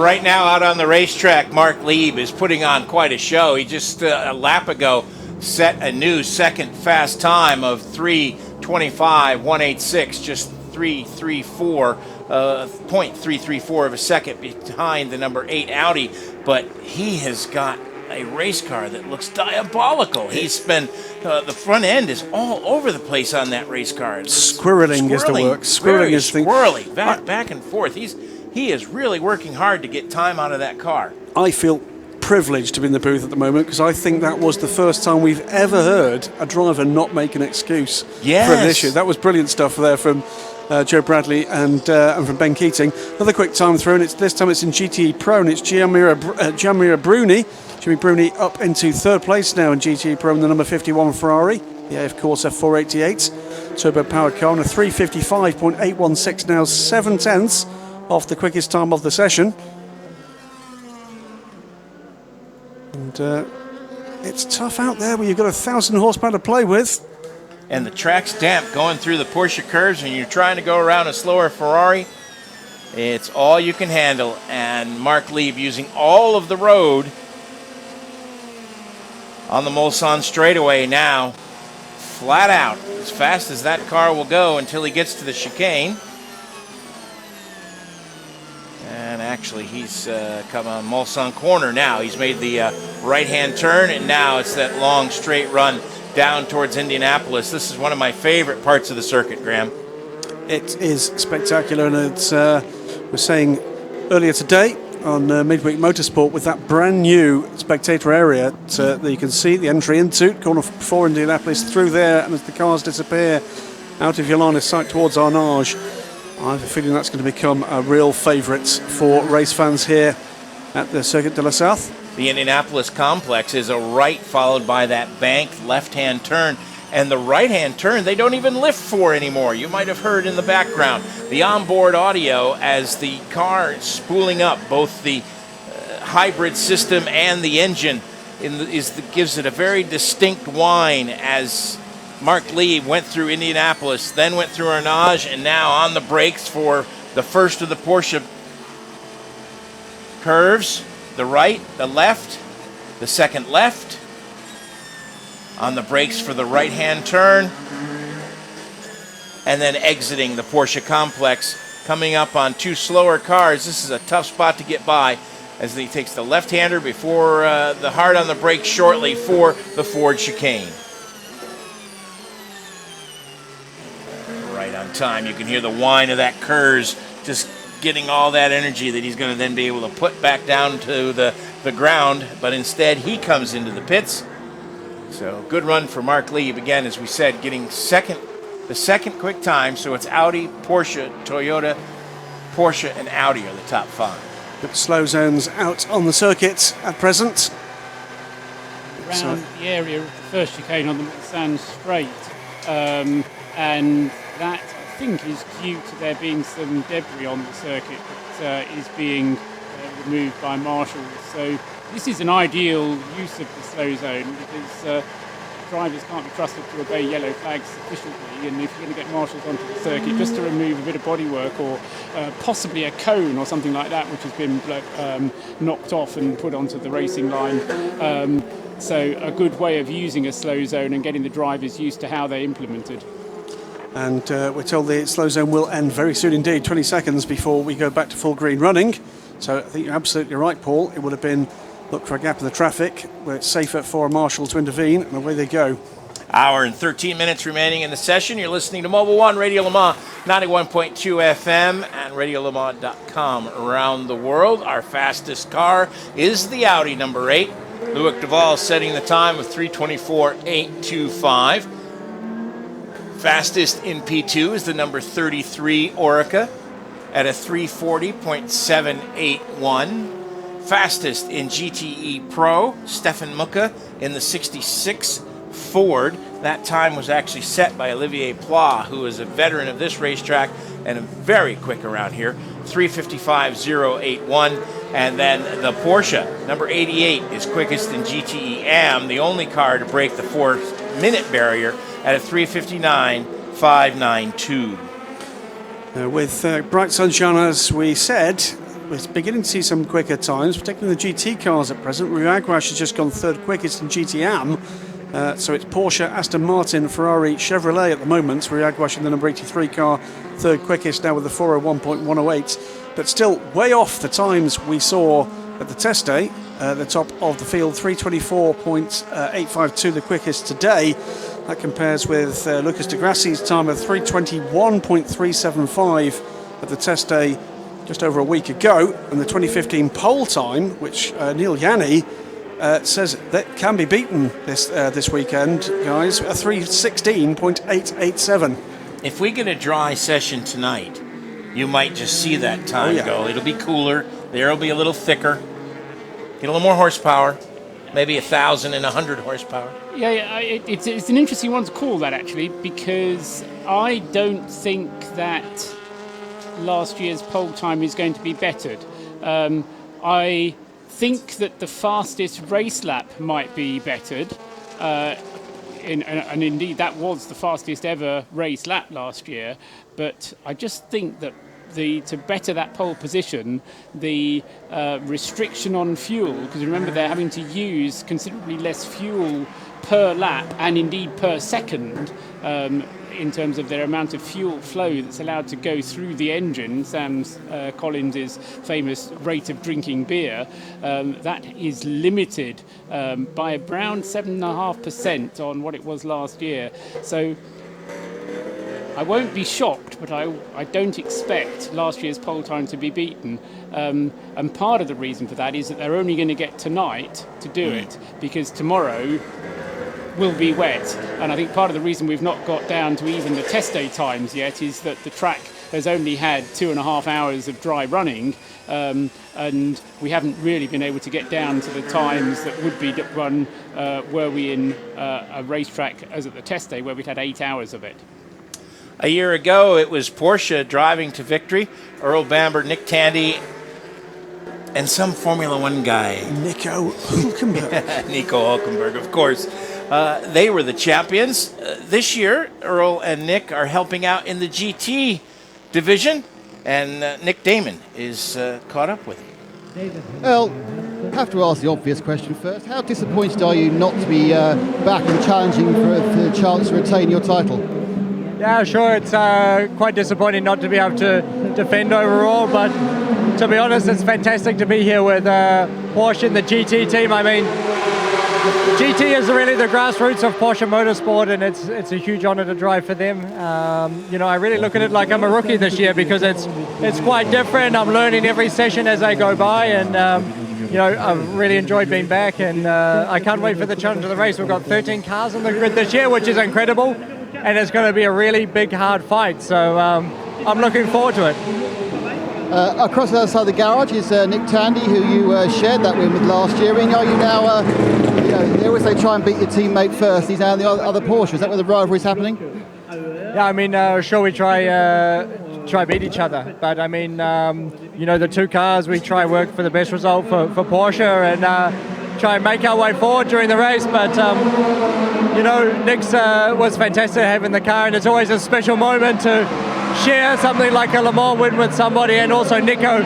Right now out on the racetrack, Mark Lieb is putting on quite a show. He just a lap ago set a new second fast time of 3:25.186, just 0.334 of a second behind the number 8 Audi, but he has got a race car that looks diabolical. He's been the front end is all over the place on that race car. Squirreling is the work. Squirreling is the squirrely back and forth. He is really working hard to get time out of that car. I feel privileged to be in the booth at the moment because I think that was the first time we've ever heard a driver not make an excuse for an issue. That was brilliant stuff there from Joe Bradley and from Ben Keating. Another quick time through, and this time it's in GTE Pro, and it's Gianmira Bruni. Jimmy Bruni up into 3rd place now in GTE Pro in the number 51 Ferrari, the AF Corsa 488 turbo powered car on a 3:55.816 now, 7/10 off the quickest time of the session. And it's tough out there when you've got 1,000 horsepower to play with. And the track's damp going through the Porsche curves, and you're trying to go around a slower Ferrari. It's all you can handle. And Mark Lieb using all of the road on the Mulsanne straightaway now, flat out, as fast as that car will go until he gets to the chicane. And actually, he's come on Mulsanne corner now. He's made the right-hand turn, and now it's that long straight run down towards Indianapolis. This is one of my favorite parts of the circuit, Graham. It is spectacular, and it's we're saying earlier today on Midweek Motorsport with that brand new spectator area that you can see the entry into corner 4 Indianapolis through there, and as the cars disappear out of your line of sight towards Arnage, I have a feeling that's going to become a real favourite for race fans here at the Circuit de la South. The Indianapolis complex is a right followed by that banked left-hand turn. And the right-hand turn, they don't even lift for anymore. You might have heard in the background the onboard audio as the car is spooling up, both the hybrid system and the engine gives it a very distinct whine as Mark Lieb went through Indianapolis, then went through Arnage, and now on the brakes for the first of the Porsche curves. The right, the left, the second left. On the brakes for the right-hand turn. And then exiting the Porsche complex coming up on two slower cars. This is a tough spot to get by as he takes the left-hander before the hard on the brake shortly for the Ford chicane. Right on time. You can hear the whine of that Kurz just getting all that energy that he's going to then be able to put back down to the ground, but instead he comes into the pits. So good run for Mark Lieb again, as we said, getting the second quick time. So it's Audi, Porsche, Toyota, Porsche, and Audi are the top 5. Good slow zones out on the circuit at present. Around the area of the first chicane on the Mulsanne straight, and that I think is due to there being some debris on the circuit that is being removed by marshals. So this is an ideal use of the slow zone because drivers can't be trusted to obey yellow flags sufficiently, and if you're going to get marshals onto the circuit just to remove a bit of bodywork or possibly a cone or something like that which has been knocked off and put onto the racing line. So a good way of using a slow zone and getting the drivers used to how they're implemented. And we're told the slow zone will end very soon indeed, 20 seconds before we go back to full green running. So I think you're absolutely right, Paul. It would have been look for a gap in the traffic where it's safer for a marshal to intervene, and away they go. Hour and 13 minutes remaining in the session. You're listening to Mobil 1 Radio Le Mans, 91.2 FM and RadioLeMans.com around the world. Our fastest car is the Audi number 8. Loic Duval setting the time of 3:24.825. Fastest in P2 is the number 33 Oreca at a 3:40.781. Fastest in GTE Pro, Stefan Mucke in the 66 Ford. That time was actually set by Olivier Pla, who is a veteran of this racetrack and very quick around here, 3:55.081. And then the Porsche, number 88, is quickest in GTE Am, the only car to break the 4-minute barrier at a 3:59.592. With bright sunshine, as we said, we're beginning to see some quicker times, particularly the GT cars at present. Riagwash has just gone third quickest in GT Am. So it's Porsche, Aston Martin, Ferrari, Chevrolet at the moment. Riagwash in the number 83 car, third quickest now with the 401.108. But still way off the times we saw at the test day. The top of the field, 3:24.852, the quickest today. That compares with Lucas Di Grassi's time of 3:21.375 at the test day just over a week ago, and the 2015 pole time, which Neil Yanni says that can be beaten this weekend, guys, a 3:16.887. If we get a dry session tonight, you might just see that time go. It'll be cooler, the air will be a little thicker, get a little more horsepower, maybe 1,000 and 100 horsepower. Yeah, it's an interesting one to call that, actually, because I don't think that last year's pole time is going to be bettered. I think that the fastest race lap might be bettered, and indeed that was the fastest ever race lap last year, but I just think that to better that pole position, the restriction on fuel, because remember they're having to use considerably less fuel per lap and indeed per second, in terms of their amount of fuel flow that's allowed to go through the engine. Sam Collins' famous rate of drinking beer, that is limited by around 7.5% on what it was last year. So I won't be shocked, but I don't expect last year's pole time to be beaten. And part of the reason for that is that they're only going to get tonight to do it, because tomorrow will be wet. And I think part of the reason we've not got down to even the test day times yet is that the track has only had 2.5 hours of dry running, and we haven't really been able to get down to the times that would be run were we in a racetrack as at the test day where we'd had 8 hours of it. A year ago, it was Porsche driving to victory. Earl Bamber, Nick Tandy, and some Formula One guy. Nico Hülkenberg. Nico Hülkenberg, of course. They were the champions. This year, Earl and Nick are helping out in the GT division, and Nick Damon is caught up with him. Well, I have to ask the obvious question first. How disappointed are you not to be back and challenging for the chance to retain your title? Yeah, sure, it's quite disappointing not to be able to defend overall, but to be honest, it's fantastic to be here with Porsche and the GT team. I mean, GT is really the grassroots of Porsche Motorsport, and it's a huge honor to drive for them. I really look at it like I'm a rookie this year because it's quite different. I'm learning every session as I go by, and I've really enjoyed being back, and I can't wait for the challenge of the race. We've got 13 cars on the grid this year, which is incredible, and it's going to be a really big, hard fight. So I'm looking forward to it. Across the other side of the garage is Nick Tandy, who you shared that win with last year. Are you now, they always say try and beat your teammate first. He's now in the other Porsche. Is that where the rivalry is happening? Yeah, I mean, sure, we try beat each other. But I mean, the two cars, we try work for the best result for Porsche and try and make our way forward during the race. But, Nick's was fantastic having the car, and it's always a special moment to share something like a Le Mans win with somebody, and also Nico.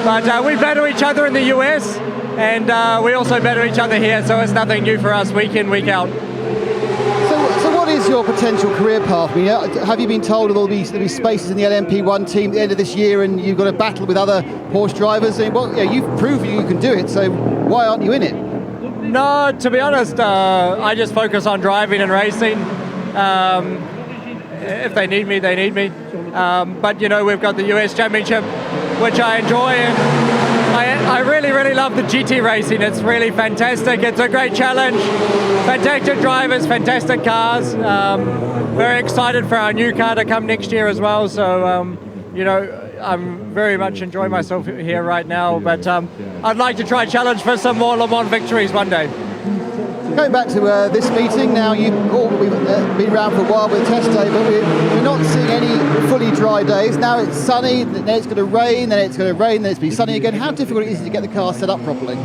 But we battle each other in the US, and we also battle each other here, so it's nothing new for us week in, week out. So what is your potential career path? I mean, have you been told there'll be spaces in the LMP1 team at the end of this year, and you've got to battle with other Porsche drivers? I mean, you've proved you can do it, so why aren't you in it? No, to be honest, I just focus on driving and racing. If they need me, they need me. But we've got the US Championship, which I enjoy, and I really, really love the GT racing. It's really fantastic. It's a great challenge. Fantastic drivers, fantastic cars. Very excited for our new car to come next year as well. So, I'm very much enjoying myself here right now. But I'd like to try challenge for some more Le Mans victories one day. Going back to this meeting, now we've been around for a while with test day, but we're not seeing any fully dry days. Now it's sunny, then it's going to rain, then it's going to rain, then it's going to be sunny again. How difficult is it to get the car set up properly?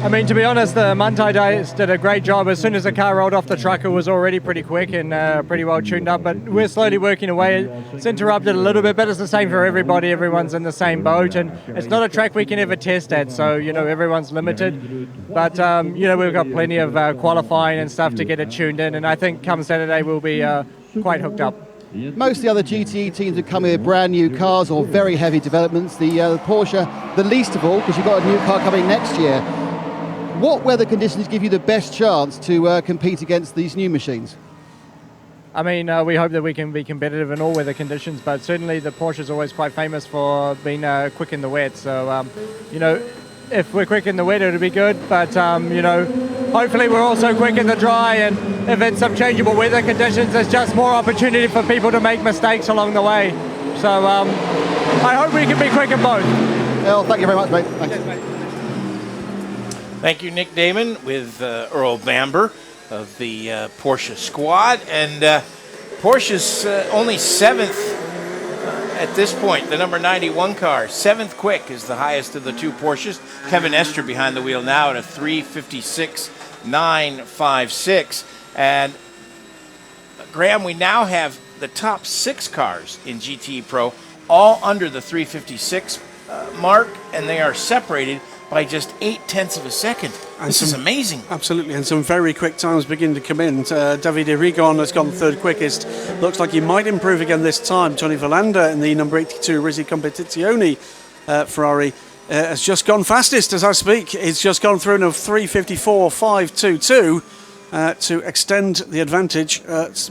I mean, to be honest, the Manthey Days did a great job. As soon as the car rolled off the truck, it was already pretty quick and pretty well tuned up, but we're slowly working away. It's interrupted a little bit, but it's the same for everybody. Everyone's in the same boat, and it's not a track we can ever test at, so, everyone's limited. But, we've got plenty of qualifying and stuff to get it tuned in, and I think come Saturday we'll be quite hooked up. Most of the other GT teams have come with brand new cars or very heavy developments. The Porsche, the least of all, because you've got a new car coming next year. What weather conditions give you the best chance to compete against these new machines? I mean, we hope that we can be competitive in all weather conditions, but certainly the Porsche is always quite famous for being quick in the wet. So, if we're quick in the wet, it'll be good, but, hopefully we're also quick in the dry, and if it's some changeable weather conditions, there's just more opportunity for people to make mistakes along the way. So, I hope we can be quick in both. Well, thank you very much, mate. Thanks. Cheers, mate. Thank you, Nick Damon, with Earl Bamber of the Porsche squad. And Porsche's only 7th at this point, the number 91 car. 7th quick is the highest of the two Porsches. Kevin Estre behind the wheel now at a 3:56.956. And Graham, we now have the top 6 cars in GTE Pro all under the 3:56 mark, and they are separated by just 0.8 of a second. This is amazing. Absolutely, and some very quick times begin to come in. Davide Rigon has gone third quickest. Looks like he might improve again this time. Tony Verlander in the number 82 Risi Competizione Ferrari has just gone fastest as I speak. It's just gone through of 3:54.522 to extend the advantage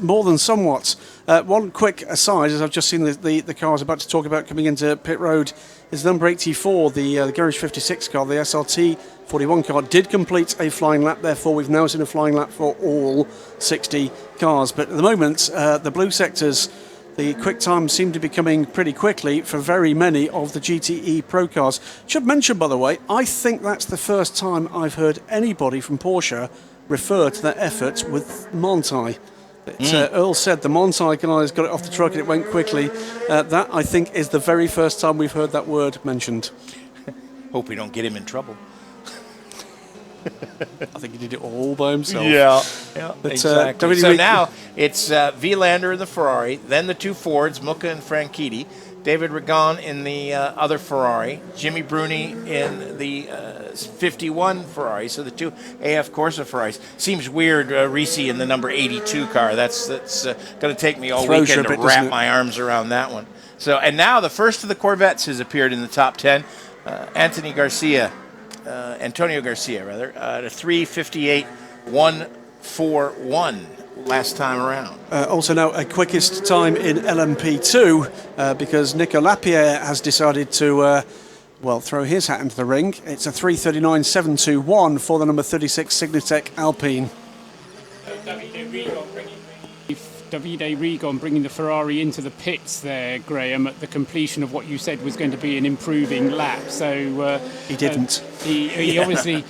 more than somewhat. One quick aside, as I've just seen the car I was about to talk about coming into pit road, is number 84, the Garage 56 car, the SRT 41 car, did complete a flying lap. Therefore, we've now seen a flying lap for all 60 cars. But at the moment, the blue sectors, the quick times seem to be coming pretty quickly for very many of the GTE Pro cars. Should mention, by the way, I think that's the first time I've heard anybody from Porsche refer to their efforts with Manthey. Earl said the Manthey guys got it off the truck and it went quickly. That, I think, is the very first time we've heard that word mentioned. Hope we don't get him in trouble. I think he did it all by himself. Yeah, But, exactly. WD So Reed- now it's Vilander in the Ferrari, then the two Fords, Mucca and Franchitti, David Ragon in the other Ferrari, Jimmy Bruni in the 51 Ferrari, so the two AF Corsa Ferraris. Seems weird, Reese in the number 82 car. That's going to take me all Throws you weekend a to bit, doesn't wrap it? my arms around that one. So, and now the first of the Corvettes has appeared in the top 10. Antonio Garcia, at a 3:58.141 last time around. Also now a quickest time in LMP2 because Nico Lapierre has decided to throw his hat into the ring. It's a 3:39.721 for the number 36 Signatec Alpine. Davide Rigon bringing the Ferrari into the pits there, Graham, at the completion of what you said was going to be an improving lap. So he didn't. He obviously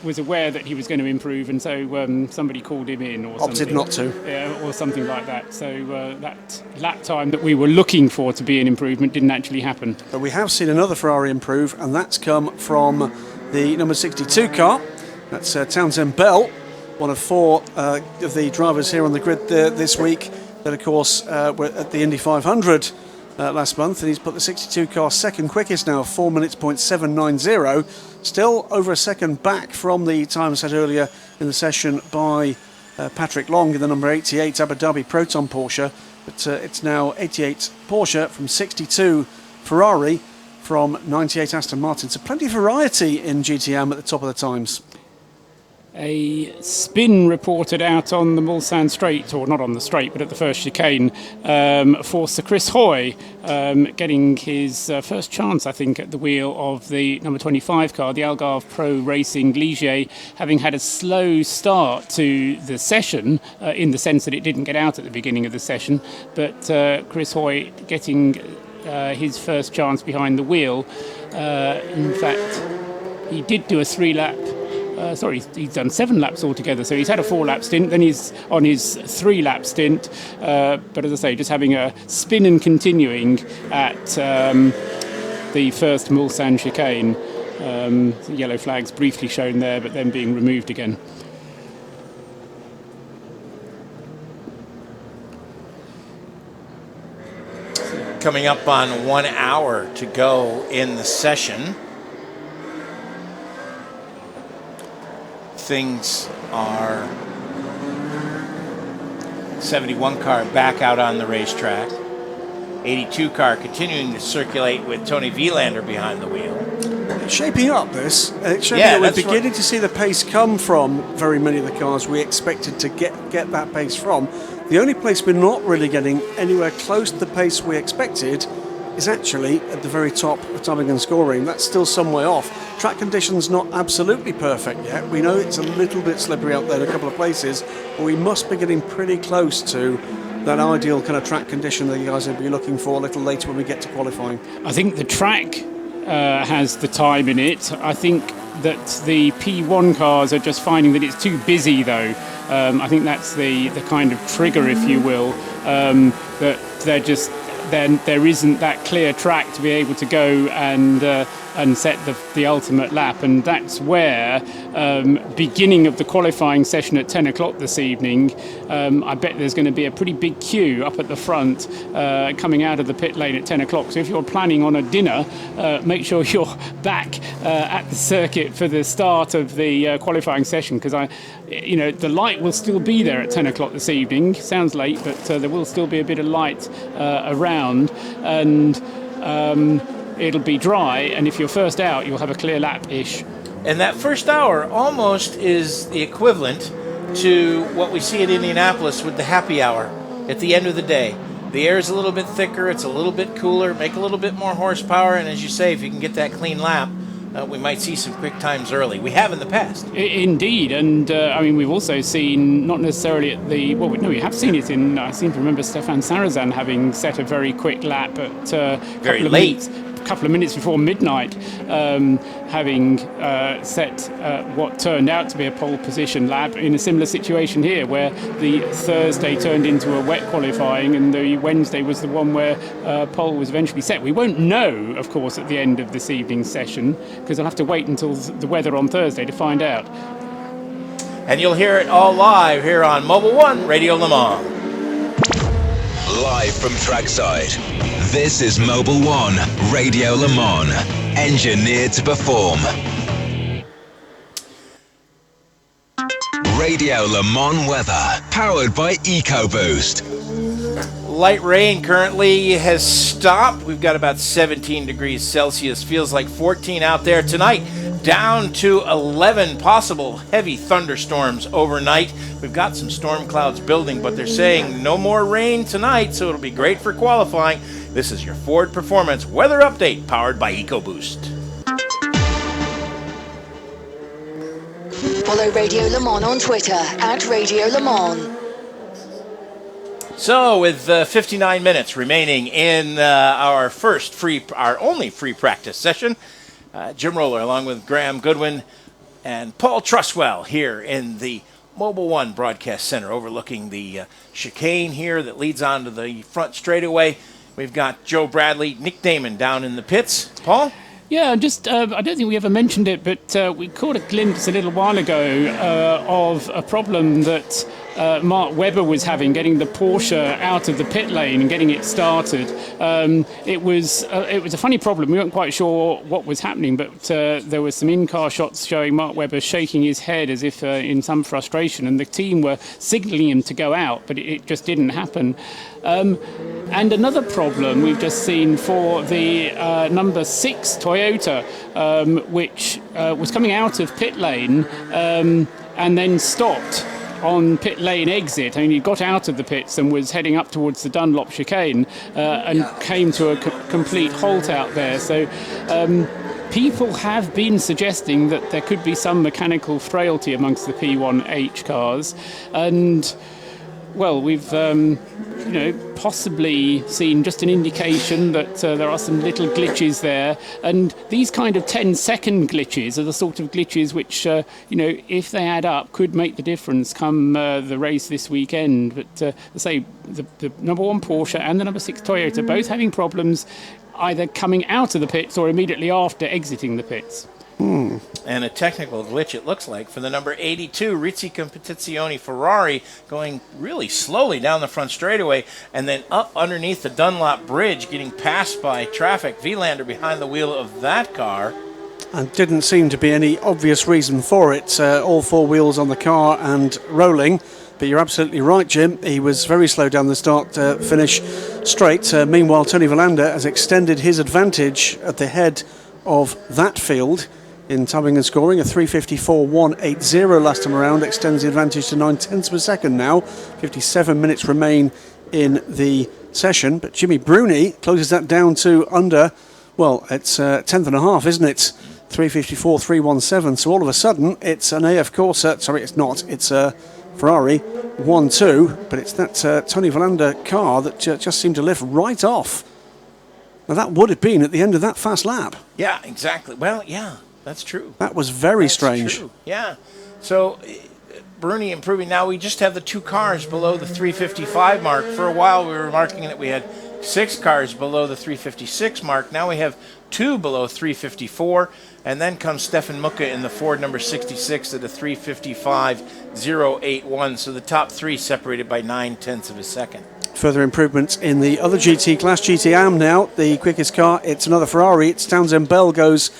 was aware that he was going to improve, and so somebody called him in, or Opted something. not to. Yeah, or something like that. So that lap time that we were looking for to be an improvement didn't actually happen. But we have seen another Ferrari improve, and that's come from the number 62 car. That's Townsend Bell, one of four of the drivers here on the grid this week that, of course, were at the Indy 500 last month, and he's put the 62 car second quickest now, 4 minutes, 0.790. Still over a second back from the time set earlier in the session by Patrick Long in the number 88 Abu Dhabi Proton Porsche. But it's now 88 Porsche from 62 Ferrari from 98 Aston Martin. So plenty of variety in GTM at the top of the times. A spin reported out on the Mulsanne straight, or not on the straight, but at the first chicane, for Sir Chris Hoy, getting his first chance, I think, at the wheel of the number 25 car, the Algarve Pro Racing Ligier, having had a slow start to the session, in the sense that it didn't get out at the beginning of the session, but Chris Hoy getting his first chance behind the wheel. In fact, he did do a three-lap. He's done 7 laps altogether, so he's had a 4-lap stint, then he's on his 3-lap stint, but as I say, just having a spin and continuing at the first Mulsanne chicane. The yellow flag's briefly shown there, but then being removed again. Coming up on 1 hour to go in the session. Things are 71 car back out on the racetrack. 82 car continuing to circulate with Tony Vilander behind the wheel. It's shaping up, this. It's shaping Yeah, up. We're that's beginning to see the pace come from very many of the cars we expected to get that pace from. The only place we're not really getting anywhere close to the pace we expected is actually at the very top of timing and scoring. That's still some way off. Track conditions not absolutely perfect yet. We know it's a little bit slippery out there in a couple of places, but we must be getting pretty close to that ideal kind of track condition that you guys will be looking for a little later when we get to qualifying. I think the track has the time in it. I think that the P1 cars are just finding that it's too busy, though. I think that's the kind of trigger, if you will, that they're just... then there isn't that clear track to be able to go and set the ultimate lap, and that's where beginning of the qualifying session at 10 o'clock this evening, I bet there's going to be a pretty big queue up at the front coming out of the pit lane at 10 o'clock. So if you're planning on a dinner, make sure you're back at the circuit for the start of the qualifying session, because the light will still be there at 10 o'clock this evening. Sounds late, but there will still be a bit of light around, and it'll be dry, and if you're first out, you'll have a clear lap-ish. And that first hour almost is the equivalent to what we see at Indianapolis with the happy hour at the end of the day. The air is a little bit thicker, it's a little bit cooler, make a little bit more horsepower, and as you say, if you can get that clean lap, we might see some quick times early. We have in the past. Indeed, and we've also seen, not necessarily at the... Well, no, we have seen it in... I seem to remember Stefan Sarazan having set a very quick lap at... Very late. couple of minutes before midnight, having set what turned out to be a pole position lap in a similar situation here, where the Thursday turned into a wet qualifying and the Wednesday was the one where pole was eventually set. We won't know, of course, at the end of this evening's session, because I'll have to wait until the weather on Thursday to find out. And you'll hear it all live here on Mobile One Radio Le Mans. Live from trackside, this is Mobile One Radio Le Mans, engineered to perform. Radio Le Mans weather, powered by EcoBoost. Light rain currently has stopped. We've got about 17 degrees Celsius. Feels like 14 out there tonight. Down to 11 possible heavy thunderstorms overnight. We've got some storm clouds building, but they're saying no more rain tonight, so it'll be great for qualifying. This is your Ford Performance Weather Update, powered by EcoBoost. Follow Radio Le Mans on Twitter @Radio Le Mans. So, with 59 minutes remaining in our only free practice session, Jim Roller, along with Graham Goodwin and Paul Truswell, here in the Mobile One Broadcast Center, overlooking the chicane here that leads onto the front straightaway. We've got Joe Bradley, Nick Damon down in the pits. Paul? Yeah, just I don't think we ever mentioned it, but we caught a glimpse a little while ago of a problem that Mark Webber was having, getting the Porsche out of the pit lane and getting it started. It was a funny problem. We weren't quite sure what was happening, but there were some in-car shots showing Mark Webber shaking his head as if in some frustration, and the team were signalling him to go out, but it just didn't happen. And another problem we've just seen for the number 6 Toyota, which was coming out of pit lane and then stopped on pit lane exit. I mean, he got out of the pits and was heading up towards the Dunlop chicane and came to a complete halt out there. So people have been suggesting that there could be some mechanical frailty amongst the P1H cars, and well, we've possibly seen just an indication that there are some little glitches there, and these kind of 10-second glitches are the sort of glitches which, if they add up, could make the difference come the race this weekend. But say the number 1 Porsche and the number 6 Toyota both having problems either coming out of the pits or immediately after exiting the pits. And a technical glitch, it looks like, for the number 82 Rizzi Competizione Ferrari, going really slowly down the front straightaway and then up underneath the Dunlop Bridge, getting passed by traffic. Vilander behind the wheel of that car. And didn't seem to be any obvious reason for it. All 4 wheels on the car and rolling. But you're absolutely right, Jim. He was very slow down the start-finish straight. Meanwhile, Tony Vilander has extended his advantage at the head of that field in timing and scoring. A 3:54.180 last time around extends the advantage to 9/10 of a second now. 57 minutes remain in the session, but Jimmy Bruni closes that down to under, well, it's 10th and a half, isn't it? 3:54.317. So all of a sudden, it's an AF Corsa. Sorry, it's not. It's a Ferrari 1-2, but it's that Tony Vilander car that just seemed to lift right off. Now that would have been at the end of that fast lap. Yeah, exactly. Well, yeah. That's true. That was very strange. True. Yeah. So Bruni improving. Now we just have the 2 cars below the 355 mark. For a while we were marking that we had 6 cars below the 356 mark. Now we have 2 below 354. And then comes Stefan Mucke in the Ford number 66 at a 355.081. So the top 3 separated by 9/10 of a second. Further improvements in the other GT class. GT Am now, the quickest car. It's another Ferrari. It's Townsend Bell goes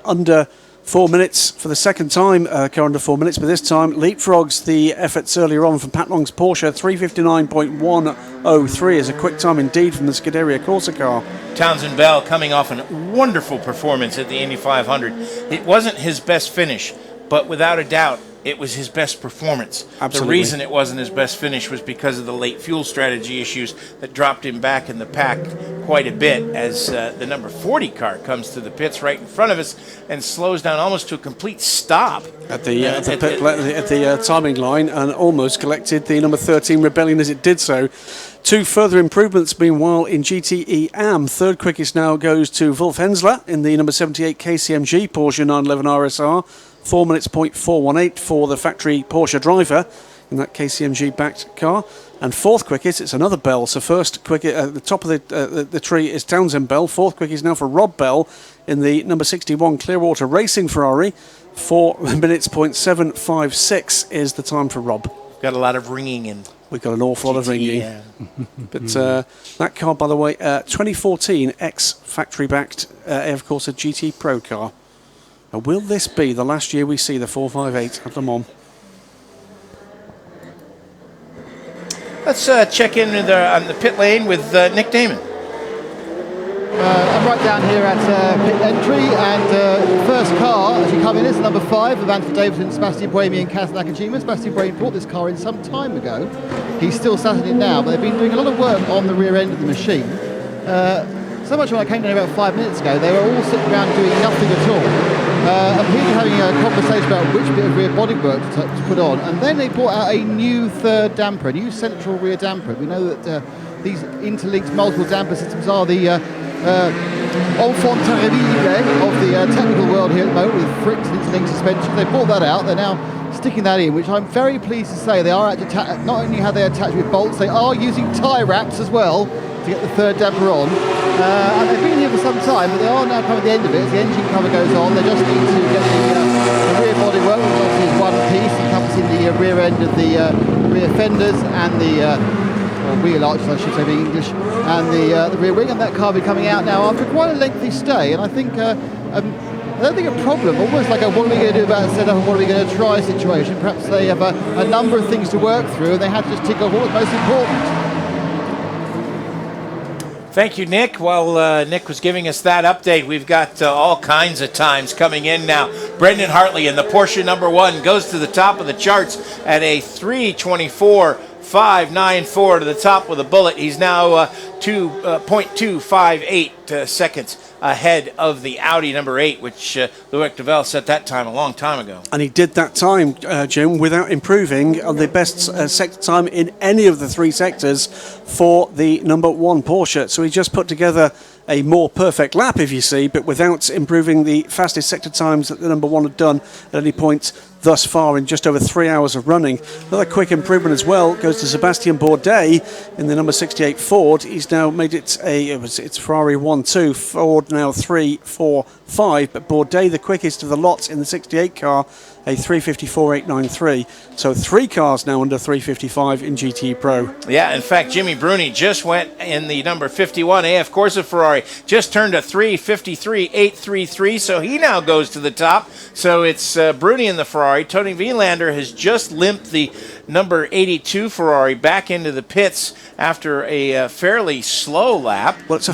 under 4 minutes for the second time. Car under 4 minutes, but this time leapfrogs the efforts earlier on from Pat Long's Porsche. 3:59.103 is a quick time indeed from the Scuderia Corsa car. Townsend Bell coming off a wonderful performance at the Indy 500. It wasn't his best finish, but without a doubt, it was his best performance. Absolutely. The reason it wasn't his best finish was because of the late fuel strategy issues that dropped him back in the pack quite a bit as the number 40 car comes to the pits right in front of us and slows down almost to a complete stop at the timing line and almost collected the number 13 Rebellion as it did so. Two further improvements, meanwhile, in GTE AM. Third quickest now goes to Wolf Hensler in the number 78 KCMG Porsche 911 RSR. 4 minutes, 0.418 for the factory Porsche driver in that KCMG-backed car. And fourth quickest, it's another Bell. So first quickest at the top of the tree is Townsend Bell. Fourth quickest now for Rob Bell in the number 61 Clearwater Racing Ferrari. 4 minutes, 0.756 is the time for Rob. Got a lot of ringing in. We've got an awful lot of ringing. But that car, by the way, 2014 ex-factory-backed AF Corsa GT Pro car. Now, will this be the last year we see the 458 at Le Mans? Let's check in on the pit lane with Nick Damon. I'm right down here at pit entry, and first car as you come in is number 5 of Anthony Davidson, Sebastian Buemi and Kaz Nakajima. Sebastian Buemi brought this car in some time ago. He's still sat in it now, but they've been doing a lot of work on the rear end of the machine. So much when I came down about 5 minutes ago, they were all sitting around doing nothing at all. Appeared having a conversation about which bit of rear bodywork to put on, and then they brought out a new third damper, a new central rear damper. We know that these interlinked multiple damper systems are the enfant terrible of the technical world here at the moment, with Fricks and interlinked suspension. They brought that out. They're now sticking that in, which I'm very pleased to say they are actually not only have they attached with bolts, they are using tie wraps as well to get the third damper on. And they've been here for some time, but they are now coming to the end of it. As the engine cover goes on, they just need to get the rear bodywork, which obviously is one piece, encompassing the rear end of the rear fenders and the wheel arches, I should say, being English, and the rear wing. And that car will be coming out now after quite a lengthy stay. And I think I don't think a problem, almost like a what are we going to do about a setup and what are we going to try situation. Perhaps they have a number of things to work through, and they had to just tick off what was most important. Thank you, Nick. While Nick was giving us that update, we've got all kinds of times coming in now. Brendan Hartley in the Porsche number 1 goes to the top of the charts at a 3:24.594 to the top with a bullet. He's now 2.258 seconds ahead of the Audi number 8, which Loic Duvel set that time a long time ago. And he did that time, Jim, without improving on the best sector time in any of the 3 sectors for the number 1 Porsche. So he just put together a more perfect lap, if you see, but without improving the fastest sector times that the number 1 had done at any point thus far in just over 3 hours of running. Another quick improvement as well goes to Sebastian Bourdais in the number 68 Ford. He's now made it it's Ferrari 1-2, Ford now 3-4-5, but Bourdais the quickest of the lot in the 68 car, a 3:54.893. So 3 cars now under 3:55 in GT Pro. Yeah, in fact, Jimmy Bruni just went in the number 51 AF Corsa Ferrari, just turned a 3:53.833, so he now goes to the top. So it's Bruni in the Ferrari. Tony Vilander has just limped the number 82 Ferrari back into the pits after a fairly slow lap. Well, it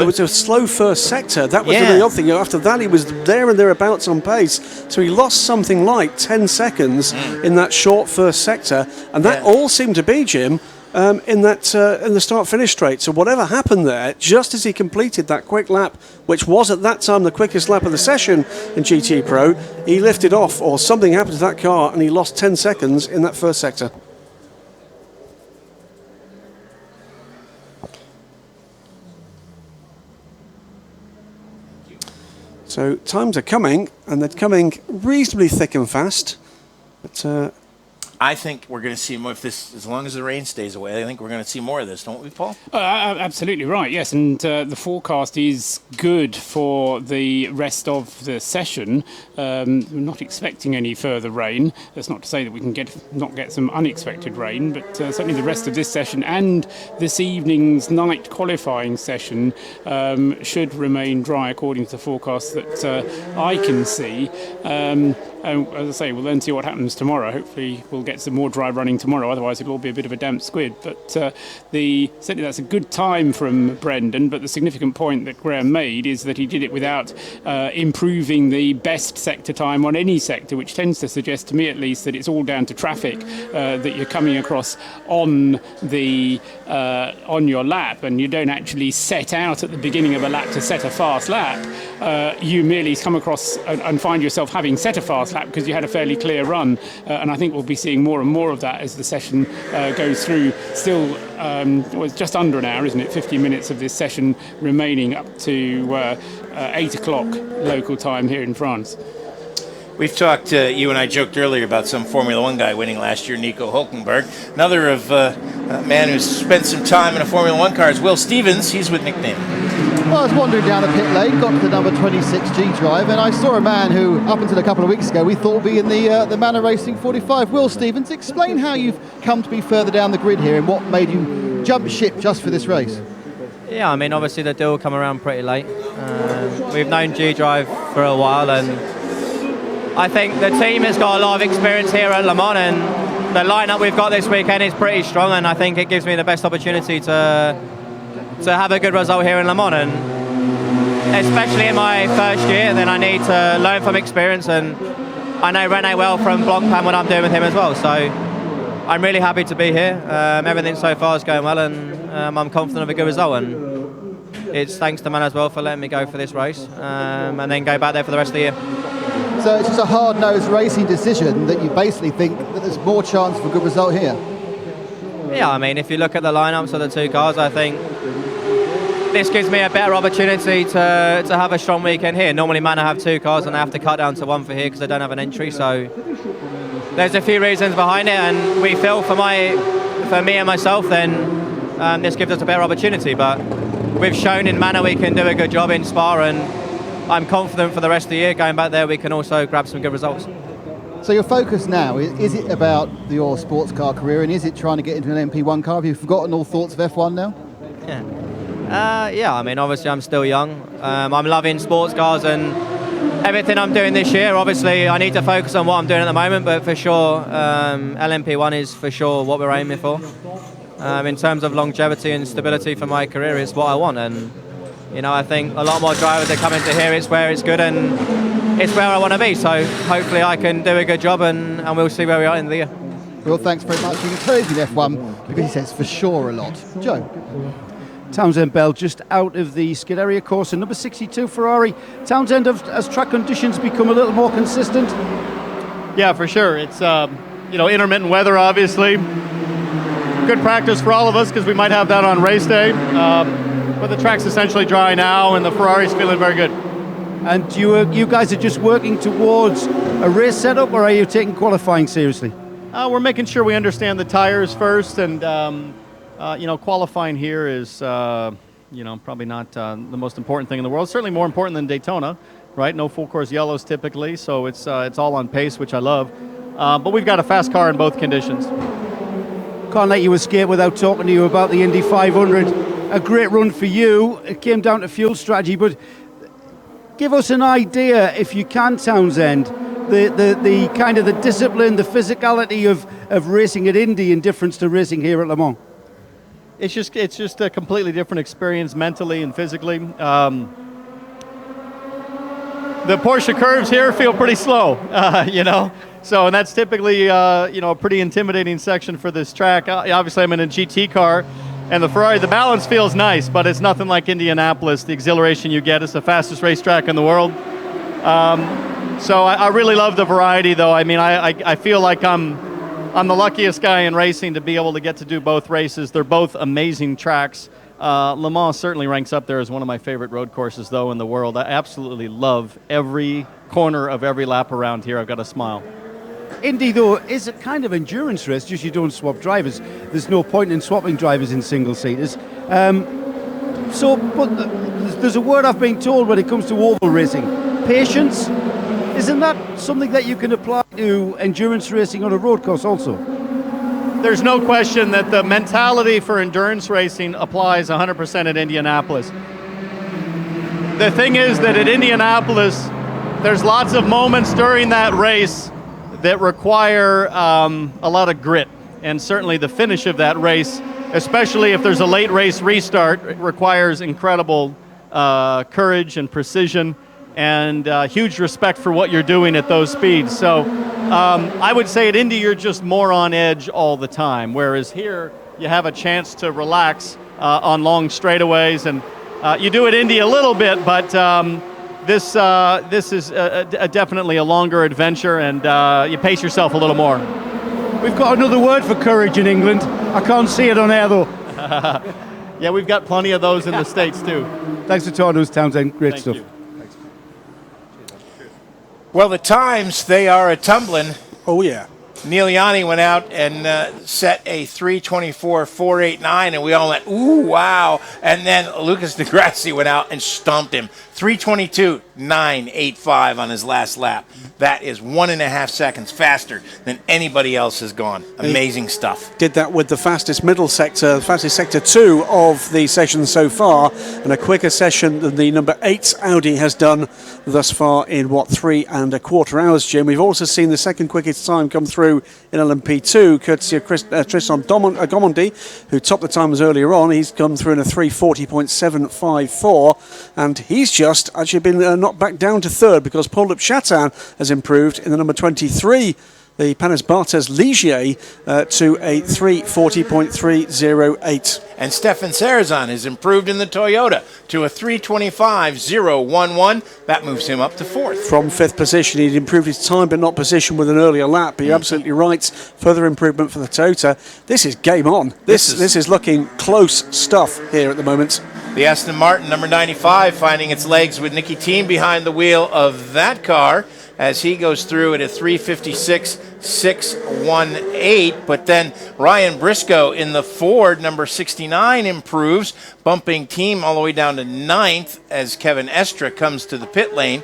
was a slow first sector. That was the really odd thing. After that, he was there and thereabouts on pace. So he lost something like 10 seconds in that short first sector, and that all seemed to be, Jim, in the start-finish straight. So whatever happened there, just as he completed that quick lap, which was at that time the quickest lap of the session in GT Pro, he lifted off, or something happened to that car, and he lost 10 seconds in that first sector. So times are coming, and they're coming reasonably thick and fast. But I think we're going to see more of this, as long as the rain stays away. I think we're going to see more of this, don't we, Paul? Absolutely right, yes. And the forecast is good for the rest of the session. We're not expecting any further rain. That's not to say that we can not get some unexpected rain, but certainly the rest of this session and this evening's night qualifying session should remain dry according to the forecast that I can see. And as I say, we'll then see what happens tomorrow. Hopefully we'll get some more dry running tomorrow, otherwise it'll all be a bit of a damp squid. But certainly that's a good time from Brendan, but the significant point that Graham made is that he did it without improving the best sector time on any sector, which tends to suggest to me at least that it's all down to traffic that you're coming across on your lap, and you don't actually set out at the beginning of a lap to set a fast lap. You merely come across and find yourself having set a fast lap track because you had a fairly clear run, and I think we'll be seeing more and more of that as the session goes through. Still, it's just under an hour, isn't it? 50 minutes of this session remaining up to 8 o'clock local time here in France. We've talked, you and I joked earlier about some Formula One guy winning last year, Nico Hülkenberg. Another of a man who's spent some time in a Formula One car is Will Stevens. He's with Nick Name. Well, I was wandering down the pit lane, got to the number 26 G Drive, and I saw a man who, up until a couple of weeks ago, we thought would be in the Manor Racing 45. Will Stevens, explain how you've come to be further down the grid here and what made you jump ship just for this race. Yeah, I mean, obviously the deal come around pretty late. We've known G Drive for a while, and I think the team has got a lot of experience here at Le Mans, and the lineup we've got this weekend is pretty strong, and I think it gives me the best opportunity to have a good result here in Le Mans, and especially in my first year, then I need to learn from experience, and I know Rene well from Blancpain, what I'm doing with him as well, so I'm really happy to be here. Everything so far is going well, and I'm confident of a good result, and it's thanks to Man as well for letting me go for this race, and then go back there for the rest of the year. So it's just a hard-nosed racing decision that you basically think that there's more chance for a good result here? Yeah, I mean, if you look at the lineups of the two cars, I think this gives me a better opportunity to have a strong weekend here. Normally, Man, I have two cars and I have to cut down to one for here because I don't have an entry. So there's a few reasons behind it, and we feel for me and myself, then this gives us a better opportunity. But we've shown in Manor we can do a good job in Spa, and I'm confident for the rest of the year going back there we can also grab some good results. So your focus now, is it about your sports car career, and is it trying to get into an MP1 car? Have you forgotten all thoughts of F1 now? Yeah, I mean, obviously I'm still young. I'm loving sports cars and everything I'm doing this year. Obviously I need to focus on what I'm doing at the moment, but for sure LMP1 is for sure what we're aiming for. In terms of longevity and stability for my career, it's what I want, and you know, I think a lot more drivers are coming to here. It's where it's good and it's where I want to be. So hopefully I can do a good job, and we'll see where we are in the year. Well, thanks very much. You can tell he's in F1 because he says for sure a lot. Joe. Townsend Bell just out of the Scuderia course, and number 62 Ferrari. Townsend, as track conditions become a little more consistent? Yeah, for sure. It's intermittent weather, obviously. Good practice for all of us because we might have that on race day. But the track's essentially dry now, and the Ferrari's feeling very good. And you guys are just working towards a race setup, or are you taking qualifying seriously? We're making sure we understand the tires first, and qualifying here is probably not the most important thing in the world. Certainly more important than Daytona, right? No full course yellows typically, so it's all on pace, which I love. But we've got a fast car in both conditions. Can't let you escape without talking to you about the Indy 500. A great run for you. It came down to fuel strategy, but give us an idea, if you can, Townsend, the kind of the discipline, the physicality of racing at Indy in difference to racing here at Le Mans. It's just a completely different experience mentally and physically. The Porsche curves here feel pretty slow, So, and that's typically, a pretty intimidating section for this track. Obviously, I'm in a GT car. And the Ferrari, the balance feels nice, but it's nothing like Indianapolis. The exhilaration you get, it's the fastest racetrack in the world. So I really love the variety, though. I mean, I feel like I'm the luckiest guy in racing to be able to get to do both races. They're both amazing tracks. Le Mans certainly ranks up there as one of my favorite road courses, though, in the world. I absolutely love every corner of every lap around here. I've got a smile. Indy, though, is a kind of endurance race, just you don't swap drivers. There's no point in swapping drivers in single-seaters. But there's a word I've been told when it comes to oval racing. Patience. Isn't that something that you can apply to endurance racing on a road course also? There's no question that the mentality for endurance racing applies 100% at Indianapolis. The thing is that at Indianapolis, there's lots of moments during that race that require a lot of grit, and certainly the finish of that race, especially if there's a late race restart, requires incredible courage and precision and huge respect for what you're doing at those speeds. So I would say at Indy you're just more on edge all the time, whereas here you have a chance to relax on long straightaways, and you do at Indy a little bit, but this is definitely a longer adventure, and you pace yourself a little more. We've got another word for courage in England. I can't see it on air though. Yeah, we've got plenty of those in the States too. Thanks for talking to us, Townsend. Great stuff. Well, the times, they are a-tumbling. Oh, yeah. Neil Yanni went out and set a 3:24.489, and we all went, ooh, wow. And then Lucas Di Grassi went out and stomped him. 3:22.985 on his last lap. That is 1.5 seconds faster than anybody else has gone. Amazing stuff. Did that with the fastest middle sector, fastest sector 2 of the session so far, and a quicker session than the number 8 Audi has done thus far in, 3.25 hours, Jim. We've also seen the second quickest time come through in LMP2, courtesy of Tristan Gomondi, who topped the times earlier on. He's come through in a 3:40.754, and he's just actually been knocked back down to third because Paul-Luc Chatin has improved in the number 23, the Panis Barthez Ligier, to a 3:40.308. And Stefan Sarazan has improved in the Toyota to a 3:25.011. That moves him up to fourth. From fifth position, he'd improved his time but not position with an earlier lap. But you're absolutely right. Further improvement for the Toyota. This is game on. This is looking close stuff here at the moment. The Aston Martin, number 95, finding its legs with Nicky Thiem behind the wheel of that car as he goes through at a 3:56.618. But then Ryan Briscoe in the Ford, number 69, improves, bumping Thiem all the way down to 9th as Kevin Estra comes to the pit lane.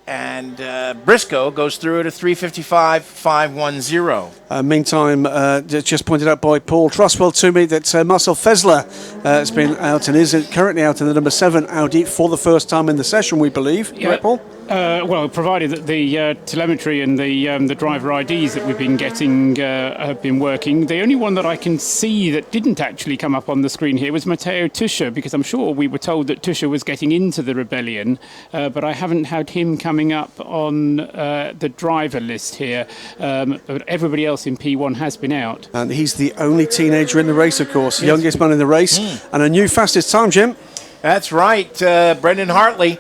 And Briscoe goes through at a 3:55.510. Meantime, just pointed out by Paul Trustwell to me that Marcel Fessler has been out and is currently out in the number 7 Audi for the first time in the session, we believe. Yeah. Right, Paul? Well, provided that the telemetry and the driver IDs that we've been getting have been working. The only one that I can see that didn't actually come up on the screen here was Matteo Tuscher, because I'm sure we were told that Tuscher was getting into the Rebellion, but I haven't had him coming up on the driver list here. But everybody else in P1 has been out. And he's the only teenager in the race, of course, the youngest man in the race, and a new fastest time, Jim. That's right, Brendan Hartley.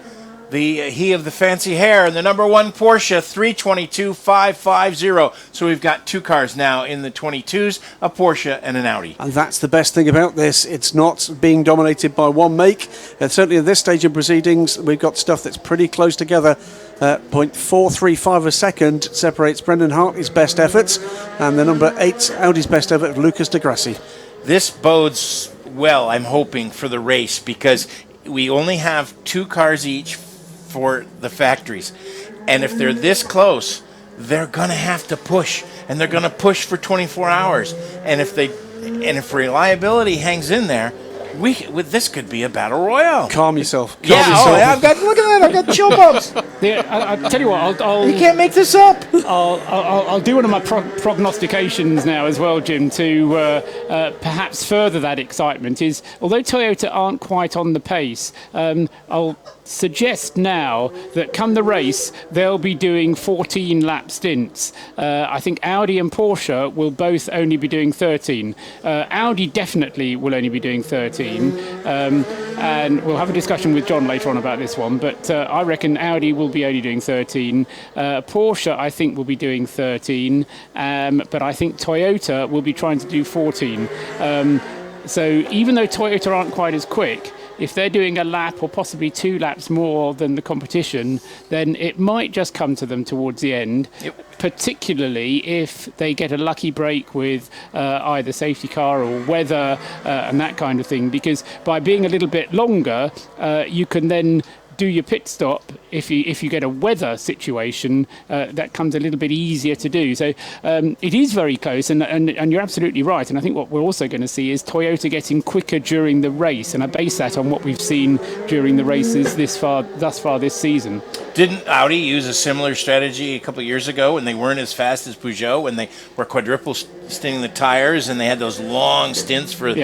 He of the fancy hair, and the number 1 Porsche, 3:22.550. So we've got 2 cars now in the 22s, a Porsche and an Audi. And that's the best thing about this. It's not being dominated by one make. And certainly at this stage of proceedings, we've got stuff that's pretty close together. 0.435 a second separates Brendan Hartley's best efforts and the number 8 Audi's best effort of Lucas Di Grassi. This bodes well, I'm hoping, for the race, because we only have 2 cars each for the factories, and if they're this close, they're gonna have to push, and they're gonna push for 24 hours. And if reliability hangs in there, this could be a battle royale. Calm yourself. Look at that! I've got chill bumps. I'll tell you what. You can't make this up. I'll do one of my prognostications now as well, Jim, to perhaps further that excitement. Is although Toyota aren't quite on the pace, I'll suggest now that come the race, they'll be doing 14 lap stints. I think Audi and Porsche will both only be doing 13. Audi definitely will only be doing 13. And we'll have a discussion with John later on about this one, but I reckon Audi will be only doing 13. Porsche, I think, will be doing 13, but I think Toyota will be trying to do 14. So even though Toyota aren't quite as quick, if they're doing a lap or possibly 2 laps more than the competition, then it might just come to them towards the end, particularly if they get a lucky break with either safety car or weather and that kind of thing, because by being a little bit longer, you can then do your pit stop if you get a weather situation. That comes a little bit easier to do. So it is very close, and you're absolutely right. And I think what we're also going to see is Toyota getting quicker during the race, and I base that on what we've seen during the races thus far this season. Didn't Audi use a similar strategy a couple of years ago when they weren't as fast as Peugeot, when they were quadruple stinting the tires and they had those long stints for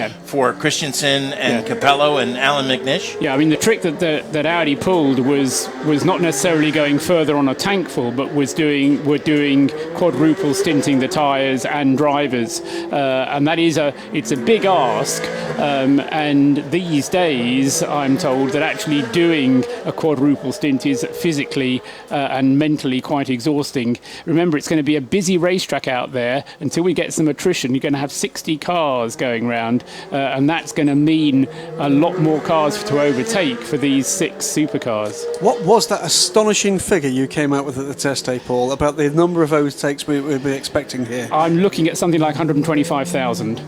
Christensen and Capello and Alan McNish? Yeah, I mean, the trick that Audi pulled was not necessarily going further on a tank full, but were doing quadruple stinting the tires and drivers, and that is it's a big ask. And these days, I'm told that actually doing a quadruple stint is physically and mentally quite exhausting. Remember, it's going to be a busy racetrack out there. Until we get some attrition, you're going to have 60 cars going round, and that's going to mean a lot more cars to overtake for these 6 supercars. What was that astonishing figure you came out with at the test day, Paul, about the number of overtakes we'd be expecting here? I'm looking at something like 125,000.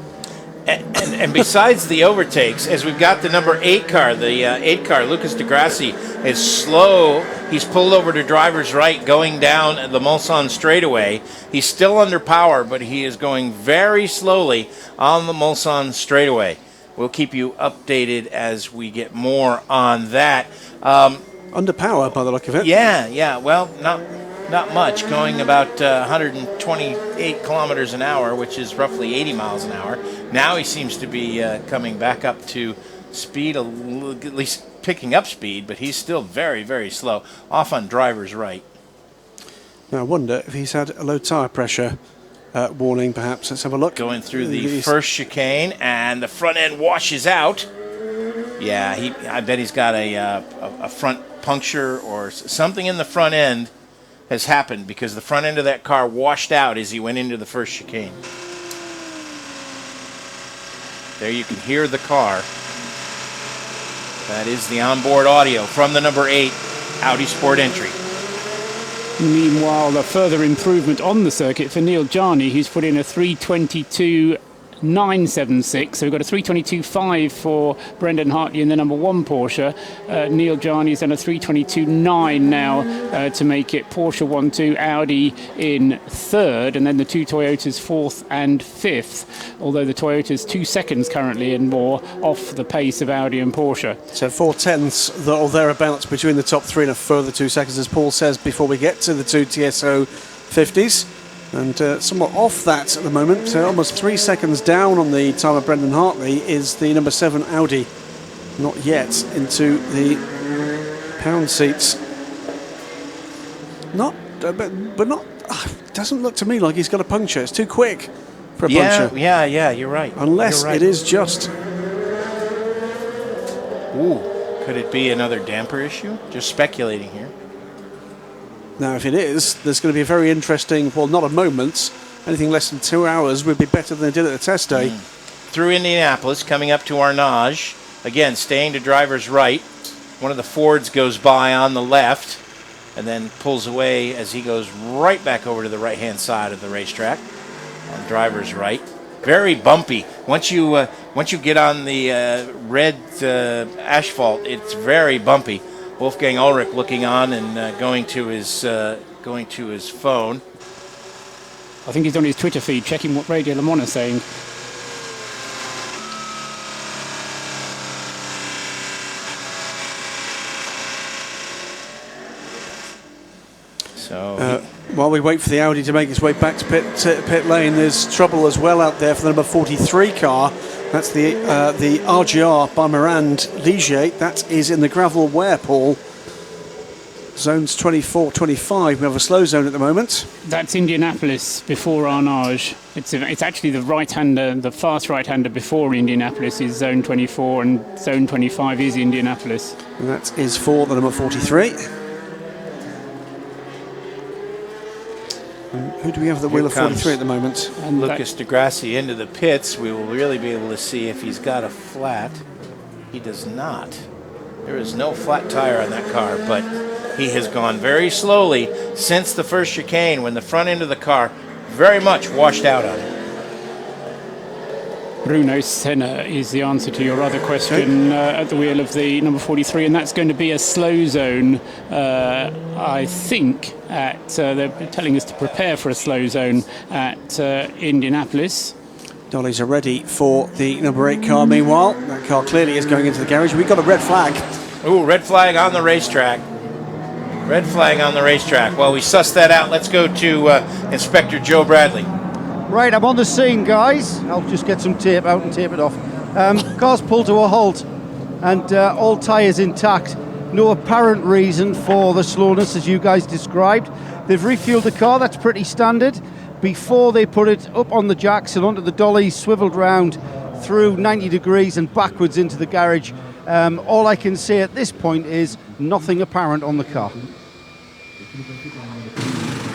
And besides the overtakes, as we've got the number 8 car, the 8 car, Lucas Di Grassi, is slow. He's pulled over to driver's right going down the Mulsanne straightaway. He's still under power, but he is going very slowly on the Mulsanne straightaway. We'll keep you updated as we get more on that. Under power, by the look of it. Yeah. Well, not much, going about 128 kilometers an hour, which is roughly 80 miles an hour. Now he seems to be coming back up to speed, at least picking up speed, but he's still very, very slow, off on driver's right. Now I wonder if he's had a low tyre pressure warning, perhaps. Let's have a look. Going through the first chicane, and the front end washes out. Yeah, I bet he's got a front puncture or something in the front end has happened, because the front end of that car washed out as he went into the first chicane. There you can hear the car. That is the onboard audio from the number 8 Audi Sport Entry. Meanwhile, a further improvement on the circuit for Neil Jarni, who's put in a 3:22.976. So we've got a 3:22.5 for Brendan Hartley in the number 1 Porsche. Neil Jarni's done a 3:22.9 now to make it Porsche 1-2, Audi in 3rd, and then the 2 Toyotas 4th and 5th. Although the Toyota's 2 seconds currently and more off the pace of Audi and Porsche. So 4/10 or thereabouts between the top 3 and a further 2 seconds, as Paul says, before we get to the 2 TSO 50s. And somewhat off that at the moment, almost 3 seconds down on the time of Brendan Hartley, is the number 7 Audi. Not yet into the pound seats. Not, but not. Doesn't look to me like he's got a puncture. It's too quick for a puncture. Yeah, you're right. Unless You're right. it is just. Ooh, could it be another damper issue? Just speculating here. Now, if it is, there's going to be a very interesting, well, not a moment, anything less than 2 hours would be better than they did at the test day. Through Indianapolis, coming up to Arnage. Again, staying to driver's right. One of the Fords goes by on the left and then pulls away as he goes right back over to the right-hand side of the racetrack on driver's right. Very bumpy. Once you get on the red asphalt, it's very bumpy. Wolfgang Ulrich looking on and going to his phone. I think he's on his Twitter feed checking what Radio Le Mans is saying. So while we wait for the Audi to make its way back to pit lane, there's trouble as well out there for the number 43 car. That's the RGR by Morand Ligier. That is in the gravel where, Paul? Zones 24, 25. We have a slow zone at the moment. That's Indianapolis before Arnage. It's actually the right-hander, the fast right-hander before Indianapolis is zone 24, and zone 25 is Indianapolis. And that is for the number 43. Who do we have at the wheel of 43 at the moment? And Lucas Di Grassi into the pits. We will really be able to see if he's got a flat. He does not. There is no flat tire on that car, but he has gone very slowly since the first chicane when the front end of the car very much washed out on him. Bruno Senna is the answer to your other question at the wheel of the number 43, and that's going to be a slow zone, I think, they're telling us to prepare for a slow zone at Indianapolis. Dollies are ready for the number 8 car. Meanwhile, that car clearly is going into the garage. We've got a red flag. Ooh, red flag on the racetrack. Red flag on the racetrack. Well, we sussed that out. Let's go to Inspector Joe Bradley. Right, I'm on the scene, guys. I'll just get some tape out and tape it off. Car's pulled to a halt, and all tyres intact. No apparent reason for the slowness, as you guys described. They've refueled the car. That's pretty standard. Before they put it up on the jacks and onto the dollies, swiveled round through 90 degrees and backwards into the garage. All I can say at this point is nothing apparent on the car.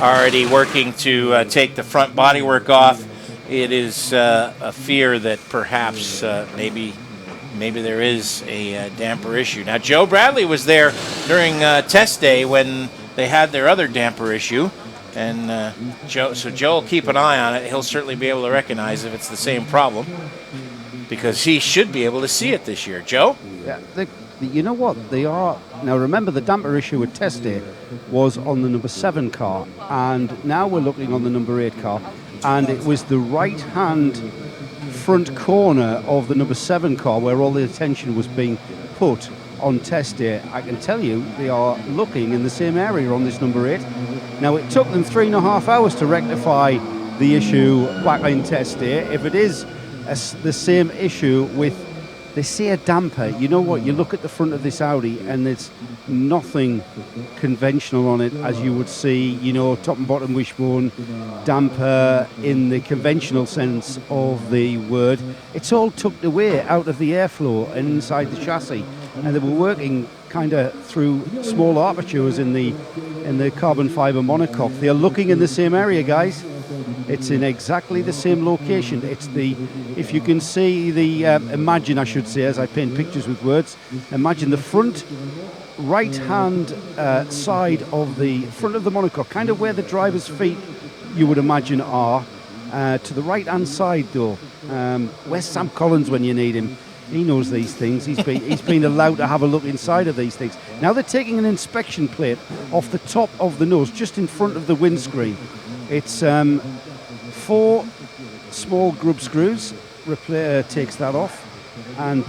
Already working to take the front bodywork off. It is a fear that perhaps maybe there is a damper issue. Now, Joe Bradley was there during test day when they had their other damper issue. And Joe will keep an eye on it. He'll certainly be able to recognize if it's the same problem, because he should be able to see it this year. Joe? Yeah, you know what? They are. Now, remember, the damper issue at test day was on the number 7 car, and now we're looking on the number 8 car, and it was the right-hand front corner of the number 7 car where all the attention was being put on test day. I can tell you they are looking in the same area on this number 8. Now, it took them 3.5 hours to rectify the issue back in test day. If it is the same issue with, they say, a damper, you know what, you look at the front of this Audi and there's nothing conventional on it as you would see, you know, top and bottom wishbone damper in the conventional sense of the word. It's all tucked away out of the airflow and inside the chassis, and they were working kind of through small apertures in the carbon fiber monocoque. They are looking in the same area, guys. It's in exactly the same location. It's the, if you can see the, imagine, I should say, as I paint pictures with words, imagine the front right-hand side of the front of the monocoque, kind of where the driver's feet, you would imagine, are. To the right-hand side, though, where's Sam Collins when you need him? He knows these things. He's been allowed to have a look inside of these things. Now they're taking an inspection plate off the top of the nose, just in front of the windscreen. It's 4 small grub screws. Takes that off, and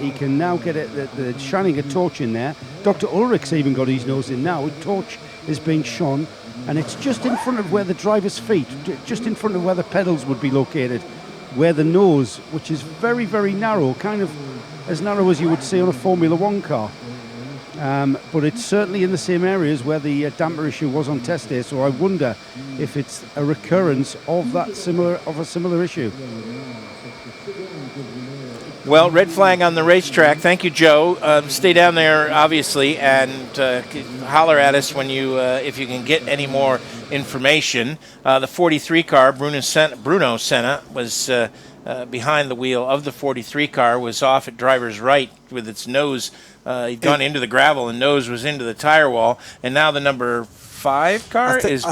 he can now get it. Shining a torch in there. Dr. Ulrich's even got his nose in now. A torch is being shone, and it's just in front of where the driver's feet, just in front of where the pedals would be located, where the nose, which is very, very narrow, kind of as narrow as you would see on a Formula 1 car. But it's certainly in the same areas where the damper issue was on test day, so I wonder if it's a recurrence of a similar issue. Well, red flag on the racetrack. Thank you, Joe. Stay down there, obviously, and holler at us when you, if you can get any more information. The 43 car, Bruno Senna, was behind the wheel of the 43 car, was off at driver's right with its nose. He'd gone into the gravel and nose was into the tire wall, and now the number 5 car is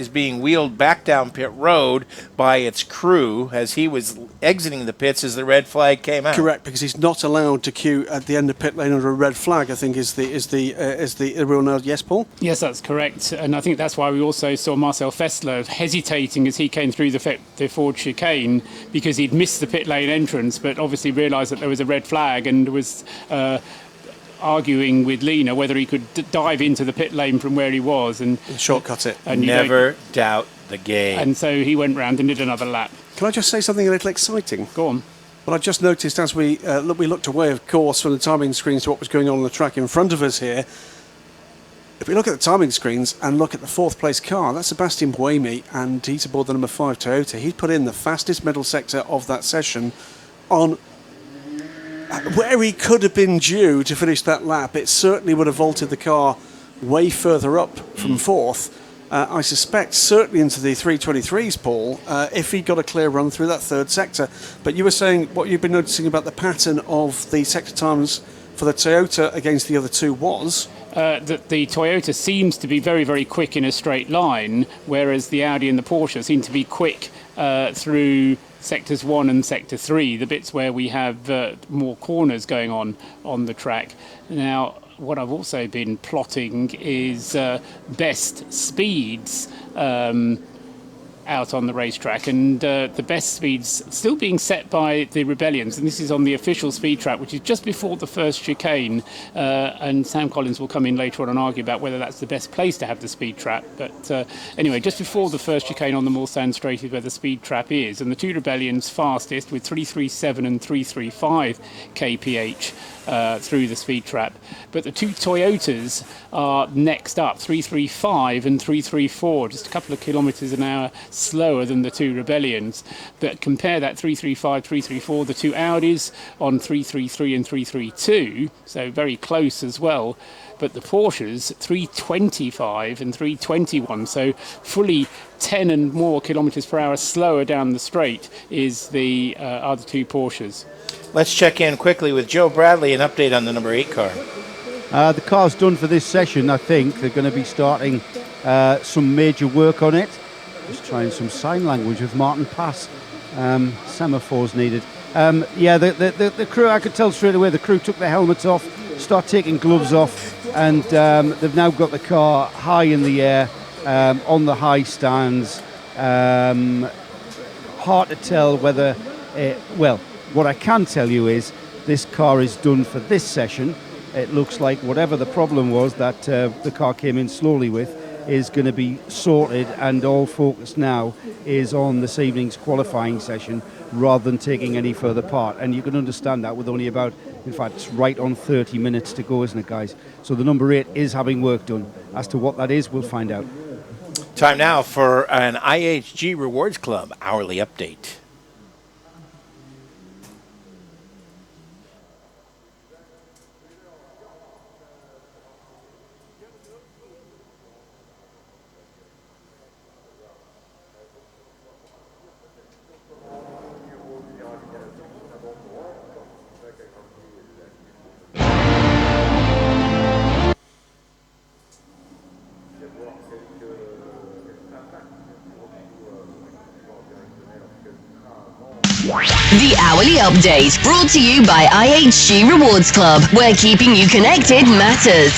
being wheeled back down pit road by its crew as he was exiting the pits as the red flag came out. Correct, because he's not allowed to queue at the end of pit lane under a red flag. I think is the real note. Yes, Paul. Yes, that's correct, and I think that's why we also saw Marcel Fessler hesitating as he came through the Ford chicane, because he'd missed the pit lane entrance, but obviously realised that there was a red flag and was arguing with Lena whether he could dive into the pit lane from where he was and shortcut it. And never doubt the game. And so he went round and did another lap. Can I just say something a little exciting? Go on. Well, I just noticed as we looked away, of course, from the timing screens to what was going on the track in front of us here. If we look at the timing screens and look at the 4th place car, that's Sebastian Buemi, and he's aboard the number 5 Toyota. He put in the fastest middle sector of that session on where he could have been due to finish that lap. It certainly would have vaulted the car way further up from 4th. I suspect certainly into the 323s, Paul, if he got a clear run through that 3rd sector. But you were saying what you've been noticing about the pattern of the sector times for the Toyota against the other two was? That the Toyota seems to be very, very quick in a straight line, whereas the Audi and the Porsche seem to be quick through sectors 1 and sector 3, the bits where we have more corners going on the track. Now, what I've also been plotting is best speeds out on the racetrack, and the best speeds still being set by the Rebellions, and this is on the official speed track, which is just before the first chicane, and Sam Collins will come in later on and argue about whether that's the best place to have the speed trap, but anyway, just before the first chicane on the Mulsanne straight is where the speed trap is, and the two Rebellions fastest with 337 and 335 kph through the speed trap, but the two Toyotas are next up, 335 and 334, just a couple of kilometres an hour slower than the two Rebellions. But compare that 335, 334, the two Audis on 333 and 332, so very close as well. But the Porsches, 325 and 321, so fully 10 and more kilometres per hour slower down the straight is the other two Porsches. Let's check in quickly with Joe Bradley, an update on the number 8 car. The car's done for this session, I think. They're going to be starting some major work on it. Just trying some sign language with Martin Pass. Semaphores needed. The crew, I could tell straight away, the crew took their helmets off, start taking gloves off, and they've now got the car high in the air, on the high stands. Hard to tell whether, what I can tell you is this car is done for this session. It looks like whatever the problem was that the car came in slowly with is going to be sorted, and all focus now is on this evening's qualifying session rather than taking any further part. And you can understand that with only about, in fact, it's right on 30 minutes to go, isn't it, guys? So the number 8 is having work done. As to what that is, we'll find out. Time now for an IHG Rewards Club hourly update. The Hourly Update, brought to you by IHG Rewards Club, where keeping you connected matters.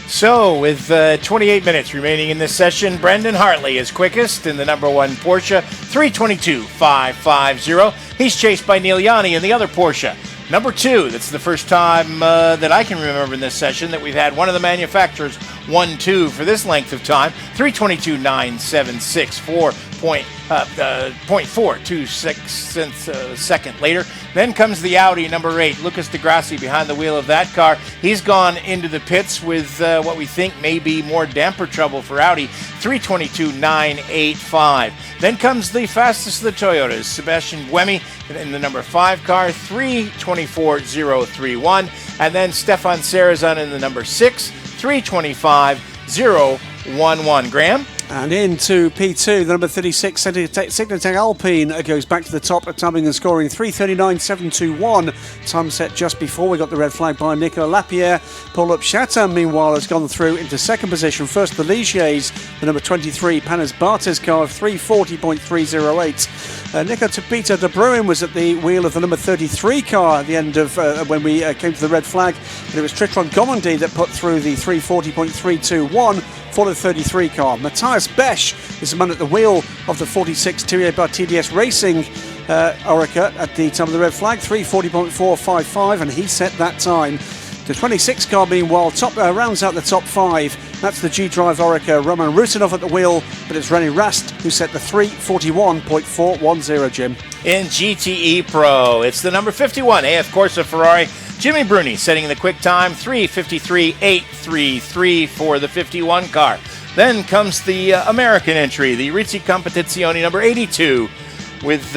So, with 28 minutes remaining in this session, Brendan Hartley is quickest in the number 1 Porsche, 322.550. He's chased by Neil Yanni in the other Porsche. Number 2, that's the first time that I can remember in this session that we've had one of the manufacturers 1-2 for this length of time. 322.976, 0.426 second later. Then comes the Audi number 8, Lucas Di Grassi behind the wheel of that car. He's gone into the pits with what we think may be more damper trouble for Audi, 322.985. Then comes the fastest of the Toyotas, Sebastian Buemi in the number 5 car, 324.031. And then Stefan Sarazan in the number 6, 325.011. Graham? And into P2, the number 36, Signatec Alpine goes back to the top, timing and scoring 339.721. Time set just before we got the red flag by Nicolas Lapierre. Paul-Up Chatin, meanwhile, has gone through into second position. First, the Ligiers, the number 23, Panis Bartes car of 340.308. Peter De Bruin was at the wheel of the number 33 car at the end of when we came to the red flag. But it was Tritron Gomondi that put through the 340.321 for the 33 car. Matthias Besch is the man at the wheel of the 46 Thierry by TDS Racing Oreca at the time of the red flag, 340.455, and he set that time. The 26 car, meanwhile, rounds out the top 5. That's the G-Drive Oreca, Roman Rutinov at the wheel, but it's René Rast who set the 341.410, Jim. In GTE Pro, it's the number 51 AF Corsa Ferrari, Jimmy Bruni setting the quick time, 3:53.833 for the 51 car. Then comes the American entry, the Rizzi Competizione number 82, with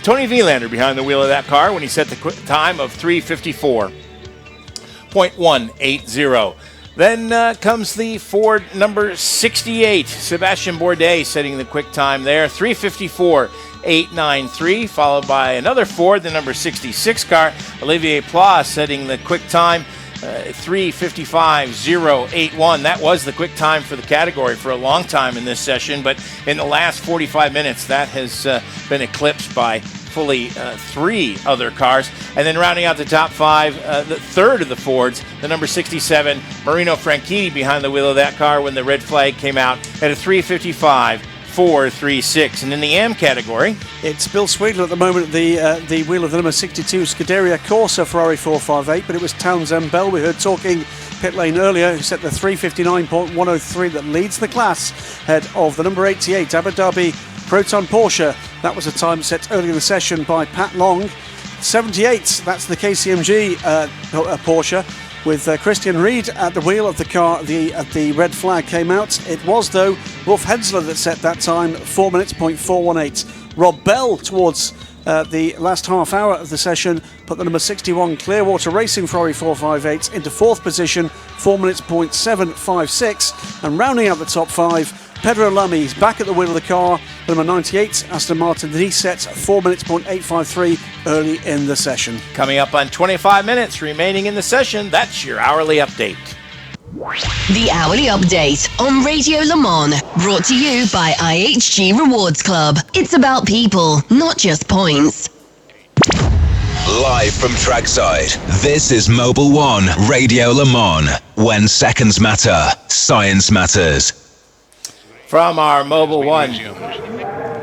Tony Vilander behind the wheel of that car when he set the quick time of 3:54.180. Then comes the Ford number 68, Sebastian Bourdais setting the quick time there, 3:54.893, followed by another Ford, the number 66 car, Olivier Pla setting the quick time, 3:55.081. That was the quick time for the category for a long time in this session, but in the last 45 minutes, that has been eclipsed by fully 3 other cars. And then rounding out the top 5, the third of the Fords, the number 67, Marino Franchitti behind the wheel of that car when the red flag came out at a 3:55.5 4.36. And in the AM category, it's Bill Swedler at the moment at the wheel of the number 62 Scuderia Corsa Ferrari 458, but it was Townsend Bell we heard talking pit lane earlier, who set the 3:59.103 that leads the class ahead of the number 88 Abu Dhabi Proton Porsche. That was a time set early in the session by Pat Long. 78, that's the KCMG Porsche, with Christian Reed at the wheel of the car. The red flag came out. It was, though, Wolf Hensler that set that time, 4 minutes, .418. Rob Bell, towards the last half hour of the session, put the number 61 Clearwater Racing Ferrari 458 into fourth position, 4 minutes, .756. And rounding out the top five, Pedro Lamy is back at the wheel of the car, number 98 Aston Martin, that he set 4 minutes, .853 early in the session. coming up on 25 minutes remaining in the session, that's your hourly update. The Hourly Update on Radio Le Mans, brought to you by IHG Rewards Club. It's about people, not just points. Live from trackside, this is Mobile One Radio Le Mans. When seconds matter, science matters. From our Mobile One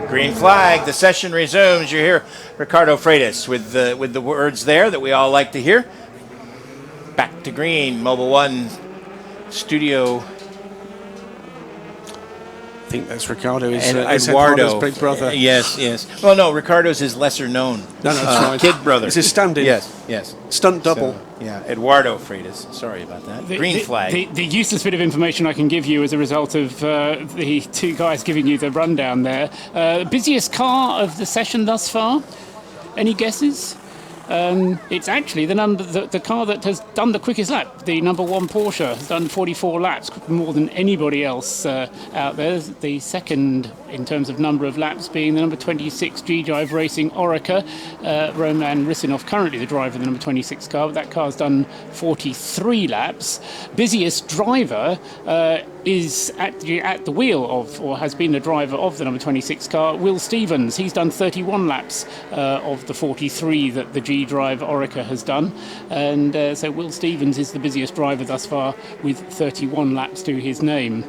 green flag, the session resumes. You hear Ricardo Freitas with the words there that we all like to hear. Back to green, Mobile One studio. I think that's Ricardo. And Eduardo's big brother. Yes. Well, no, Ricardo's his lesser known. No, that's right. Kid brother. It's his stand-in. Yes. Stunt double. So, Eduardo Freitas. Sorry about that. Green flag. The useless bit of information I can give you as a result of the two guys giving you the rundown there. Busiest car of the session thus far? Any guesses? It's actually the car that has done the quickest lap. The number 1 Porsche has done 44 laps, more than anybody else out there. The second in terms of number of laps being the number 26 G-Drive Racing Oreca. Roman Risinov, currently the driver of the number 26 car, but that car's done 43 laps. Busiest driver is at the wheel of, or has been the driver of the number 26 car, Will Stevens. He's done 31 laps of the 43 that the G-Drive Oreca has done, and so Will Stevens is the busiest driver thus far with 31 laps to his name.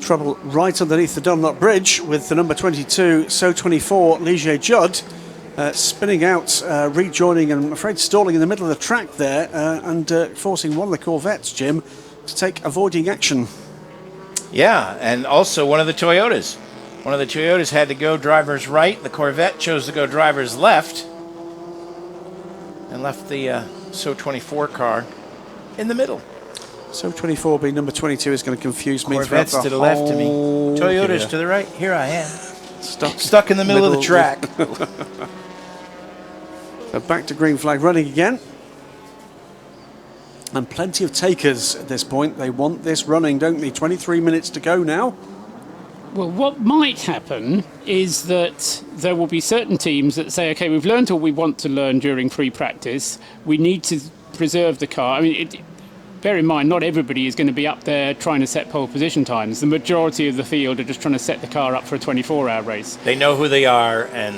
Trouble right underneath the Dunlop Bridge with the number 22 So 24 Ligier Judd spinning out, rejoining, and I'm afraid stalling in the middle of the track there, and forcing one of the Corvettes, Jim, to take avoiding action. Yeah, and also one of the Toyotas. One of the Toyotas had to go driver's right. The Corvette chose to go driver's left and left the So 24 car in the middle. So 24 being number 22 is going to confuse me. Corvettes to the left of me. Toyotas to the right. Here I am. Stuck in the middle of the track. So back to green flag running again. And plenty of takers at this point. They want this running, don't they? 23 minutes to go now. Well, what might happen is that there will be certain teams that say, OK, we've learned all we want to learn during pre-practice. We need to preserve the car. I mean, bear in mind, not everybody is going to be up there trying to set pole position times. The majority of the field are just trying to set the car up for a 24-hour race. They know who they are, and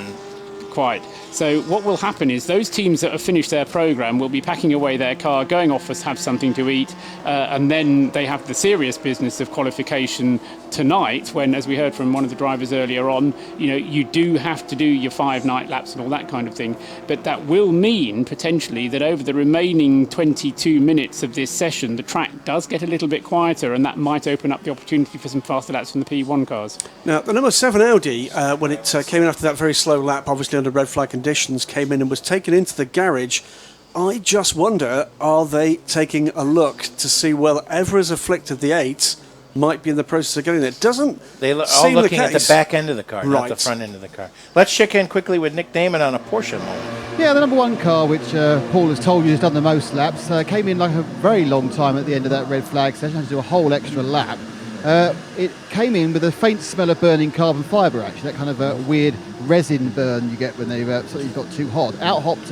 quite. So what will happen is those teams that have finished their program will be packing away their car, going off to have something to eat, and then they have the serious business of qualification tonight, when, as we heard from one of the drivers earlier on, you do have to do your 5 night laps and all that kind of thing. But that will mean potentially that over the remaining 22 minutes of this session, the track does get a little bit quieter, and that might open up the opportunity for some faster laps from the P1 cars. Now, the number 7 Audi, when it came in after that very slow lap, obviously under red flag conditions, came in and was taken into the garage. I just wonder, are they taking a look to see whether is afflicted the 8 might be in the process of getting there? Doesn't they all seem looking the at the back end of the car, not the front end of the car. Let's check in quickly with Nick Damon on a Porsche moment. Yeah, the number 1 car, which Paul has told you has done the most laps, came in like a very long time at the end of that red flag session, had to do a whole extra lap. It came in with a faint smell of burning carbon fibre, actually, that kind of weird resin burn you get when they've got too hot. Out-hopped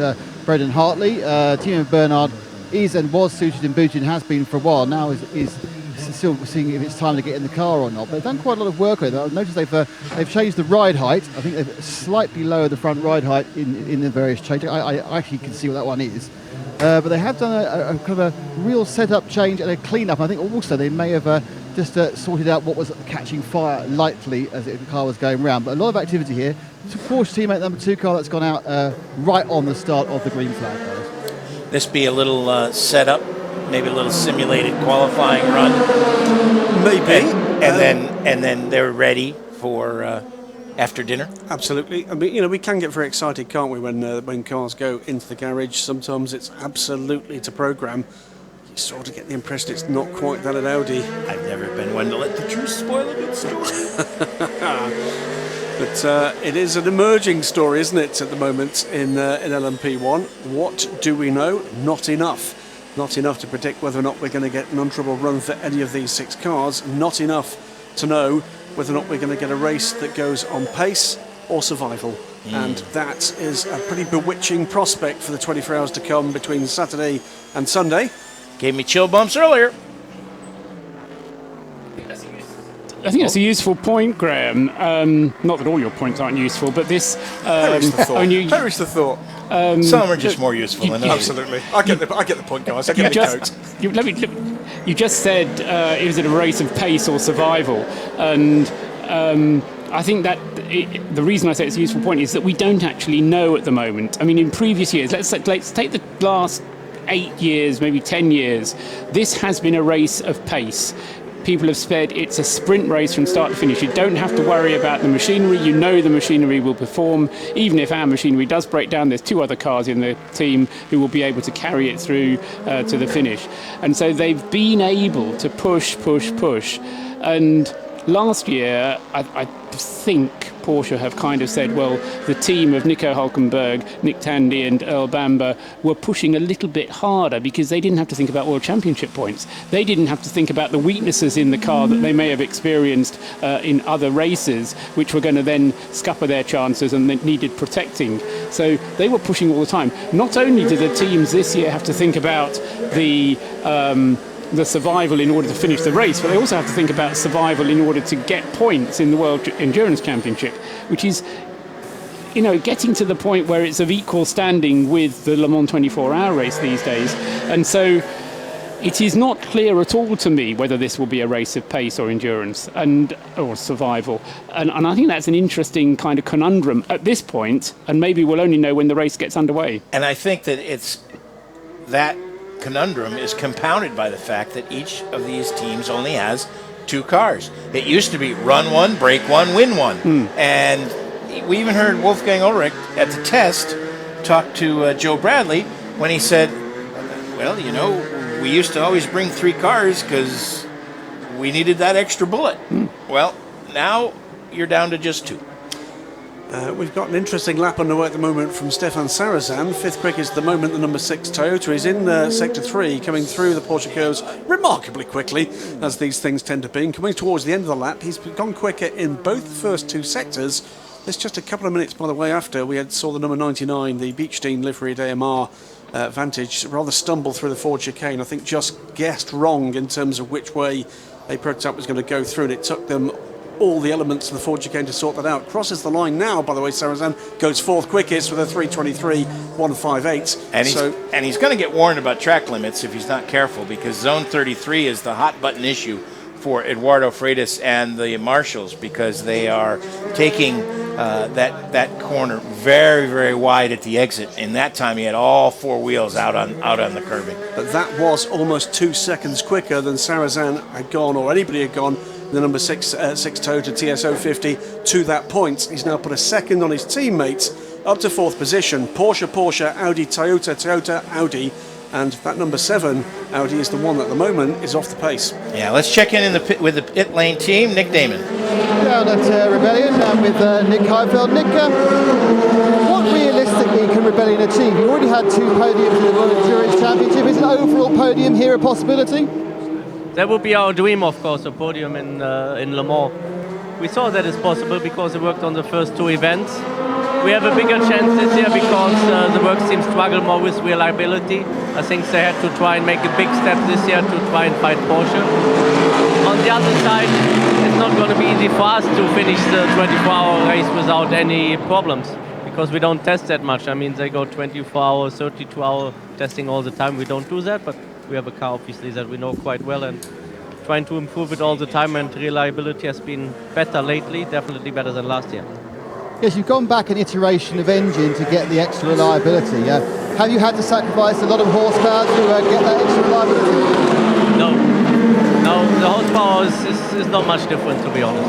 Brendan Hartley. Timo Bernard is and was suited and booted and has been for a while. Now is still seeing if it's time to get in the car or not. But they've done quite a lot of work with it. I've noticed they've changed the ride height. I think they've slightly lowered the front ride height in the various changes. I actually can see what that one is. But they have done a kind of a real setup change and a clean-up. I think also they may have just sorted out what was catching fire lightly as the car was going round. But a lot of activity here. It's a Porsche teammate number 2 car that's gone out right on the start of the green flag, guys. This be a little setup, maybe a little simulated qualifying run. Maybe. And then they're ready for after dinner. Absolutely. I mean, we can get very excited, can't we, when cars go into the garage? Sometimes it's absolutely to program. You sort of get the impression it's not quite that at Audi. I've never been one to let the truth spoil a good story. But it is an emerging story, isn't it, at the moment in LMP1? What do we know? Not enough. Not enough to predict whether or not we're going to get an untroubled run for any of these 6 cars. Not enough to know whether or not we're going to get a race that goes on pace or survival. And that is a pretty bewitching prospect for the 24 hours to come between Saturday and Sunday. Gave me chill bumps earlier. I think that's a useful point, Graham. Not that all your points aren't useful, but this... Perish the thought. Perish the thought. Some are just more useful than others. Absolutely. I get the point, guys. I get the coat. You just said, is it a race of pace or survival? And I think that the reason I say it's a useful point is that we don't actually know at the moment. I mean, in previous years, let's take the last 8 years, maybe 10 years, this has been a race of pace. People have said it's a sprint race from start to finish. You don't have to worry about the machinery. You know the machinery will perform. Even if our machinery does break down, there's 2 other cars in the team who will be able to carry it through to the finish. And so they've been able to push. And last year, I think Porsche have kind of said, well, the team of Nico Hülkenberg, Nick Tandy and Earl Bamber were pushing a little bit harder because they didn't have to think about World Championship points. They didn't have to think about the weaknesses in the car that they may have experienced in other races, which were going to then scupper their chances and that needed protecting. So they were pushing all the time. Not only did the teams this year have to think about the survival in order to finish the race, but they also have to think about survival in order to get points in the World Endurance Championship, which is, getting to the point where it's of equal standing with the Le Mans 24-hour race these days. And so it is not clear at all to me whether this will be a race of pace or endurance or survival. And I think that's an interesting kind of conundrum at this point, and maybe we'll only know when the race gets underway. And I think that that conundrum is compounded by the fact that each of these teams only has 2 cars. It used to be run 1, break 1, win 1. And we even heard Wolfgang Ulrich at the test talk to Joe Bradley when he said, well, we used to always bring 3 cars because we needed that extra bullet. Well, now you're down to just 2. We've got an interesting lap underway at the moment from Stefan Sarazan. 5th quickest at the moment, the number 6 Toyota. He's in Sector 3, coming through the Porsche curves remarkably quickly, as these things tend to be. And coming towards the end of the lap, he's gone quicker in both the first 2 sectors. There's just a couple of minutes, by the way, after we saw the number 99, the Beechstein liveried AMR Vantage, rather stumble through the Ford chicane. I think just guessed wrong in terms of which way a prototype was going to go through, and it took them all the elements of the Ford chicane to sort that out. Crosses the line now, by the way. Sarazan goes 4th quickest with a 3:23.158. And he's going to get warned about track limits if he's not careful, because zone 33 is the hot button issue for Eduardo Freitas and the marshals, because they are taking that corner very, very wide at the exit. And that time he had all 4 wheels out on the curbing. But that was almost 2 seconds quicker than Sarazan had gone, or anybody had gone, the number 6 Toyota TS050 to that point. He's now put a second on his teammates up to 4th position. Porsche, Audi, Toyota, Audi, and that number 7 Audi is the one that at the moment is off the pace. Yeah, let's check in with the pit lane team. Nick Damon. Down at Rebellion and with Nick Heifeld. Nick, what realistically can Rebellion achieve? You already had 2 podiums in the World Endurance Championship. Is an overall podium here a possibility? That would be our dream, of course, a podium in Le Mans. We saw that it's possible because we worked on the first 2 events. We have a bigger chance this year because the works team struggle more with reliability. I think they had to try and make a big step this year to try and fight Porsche. On the other side, it's not going to be easy for us to finish the 24-hour race without any problems, because we don't test that much. I mean, they go 24-hour, 32-hour testing all the time. We don't do that, but we have a car, obviously, that we know quite well, and trying to improve it all the time, and reliability has been better lately, definitely better than last year. Yes, you've gone back an iteration of engine to get the extra reliability. Have you had to sacrifice a lot of horsepower to get that extra reliability? No, the horsepower is not much different, to be honest.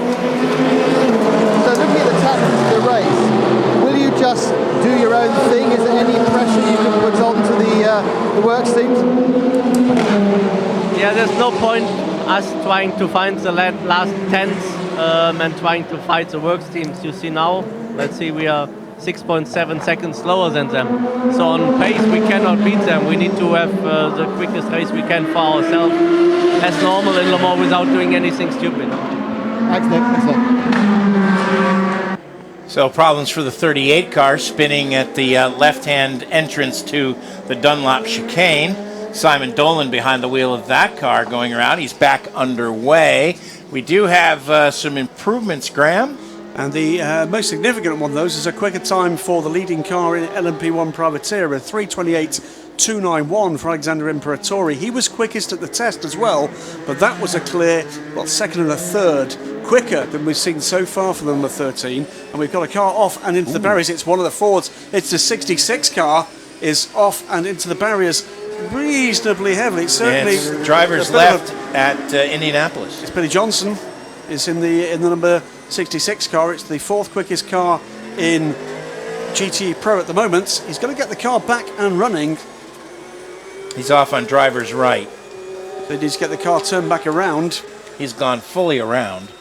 So looking at the tactics of the race, will you just do your own thing? Is there any pressure you can put onto the works teams? Yeah, there's no point us trying to find the last tenths and trying to fight the works teams. You see now, let's see, we are 6.7 seconds slower than them. So on pace, we cannot beat them. We need to have the quickest race we can for ourselves, as normal in Le Mans, without doing anything stupid. Thanks, Nick. So problems for the 38 car, spinning at the left-hand entrance to the Dunlop chicane. Simon Dolan behind the wheel of that car going around. He's back underway. We do have some improvements, Graham. And the most significant one of those is a quicker time for the leading car in LMP1 Privateer, a 3:28.291 for Alexander Imperatori. He was quickest at the test as well, but that was a clear, second and a third quicker than we've seen so far for the number 13. And we've got a car off and into the barriers. It's one of the Fords. It's the 66 car is off and into the barriers reasonably heavily. Certainly, yes, drivers left at Indianapolis. It's Billy Johnson is in the number 66 car. It's the fourth quickest car in GTE Pro at the moment. He's going to get the car back and running. He's off on driver's right. He needs to get the car turned back around. He's gone fully around.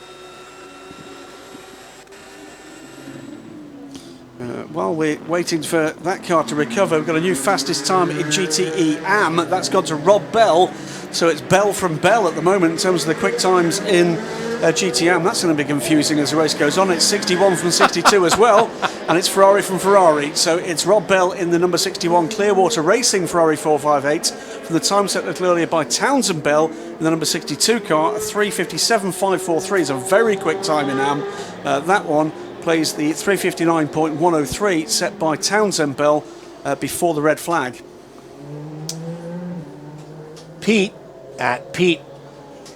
While we're waiting for that car to recover, we've got a new fastest time in GTE AM. That's gone to Rob Bell. So it's Bell from Bell at the moment in terms of the quick times in GTE AM. That's going to be confusing as the race goes on. It's 61 from 62 as well, and it's Ferrari from Ferrari. So it's Rob Bell in the number 61 Clearwater Racing Ferrari 458 from the time set a little earlier by Townsend Bell in the number 62 car. A 3:57.543 is a very quick time in AM. That one plays the 3:59.103 set by Townsend Bell before the red flag. Pete at Pete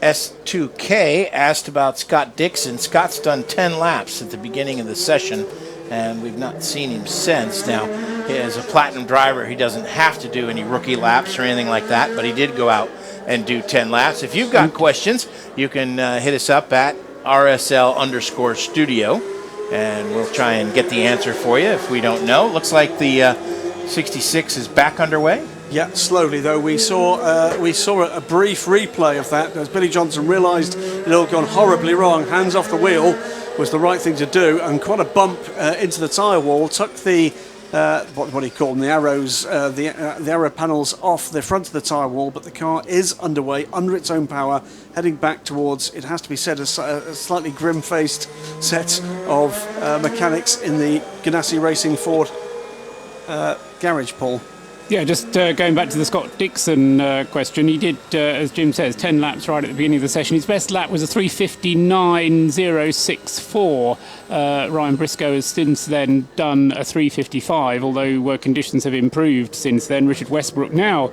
S2K asked about Scott Dixon. Scott's done 10 laps at the beginning of the session, and we've not seen him since. Now, as a platinum driver, he doesn't have to do any rookie laps or anything like that, but he did go out and do 10 laps. If you've got questions, you can hit us up at RSL_studio, and we'll try and get the answer for you if we don't know. Looks like the 66 is back underway. Yeah, slowly though. We saw a brief replay of that as Billy Johnson realised it all gone horribly wrong. Hands off the wheel was the right thing to do, and quite a bump into the tyre wall. Took the what do you call them? The arrows, the arrow panels off the front of the tyre wall. But the car is underway under its own power, heading back towards, it has to be said, a slightly grim-faced set of mechanics in the Ganassi Racing Ford garage, Paul. Yeah, just going back to the Scott Dixon question, he did, as Jim says, 10 laps right at the beginning of the session. His best lap was a 3:59.064. Ryan Briscoe has since then done a 3:55, although conditions have improved since then. Richard Westbrook now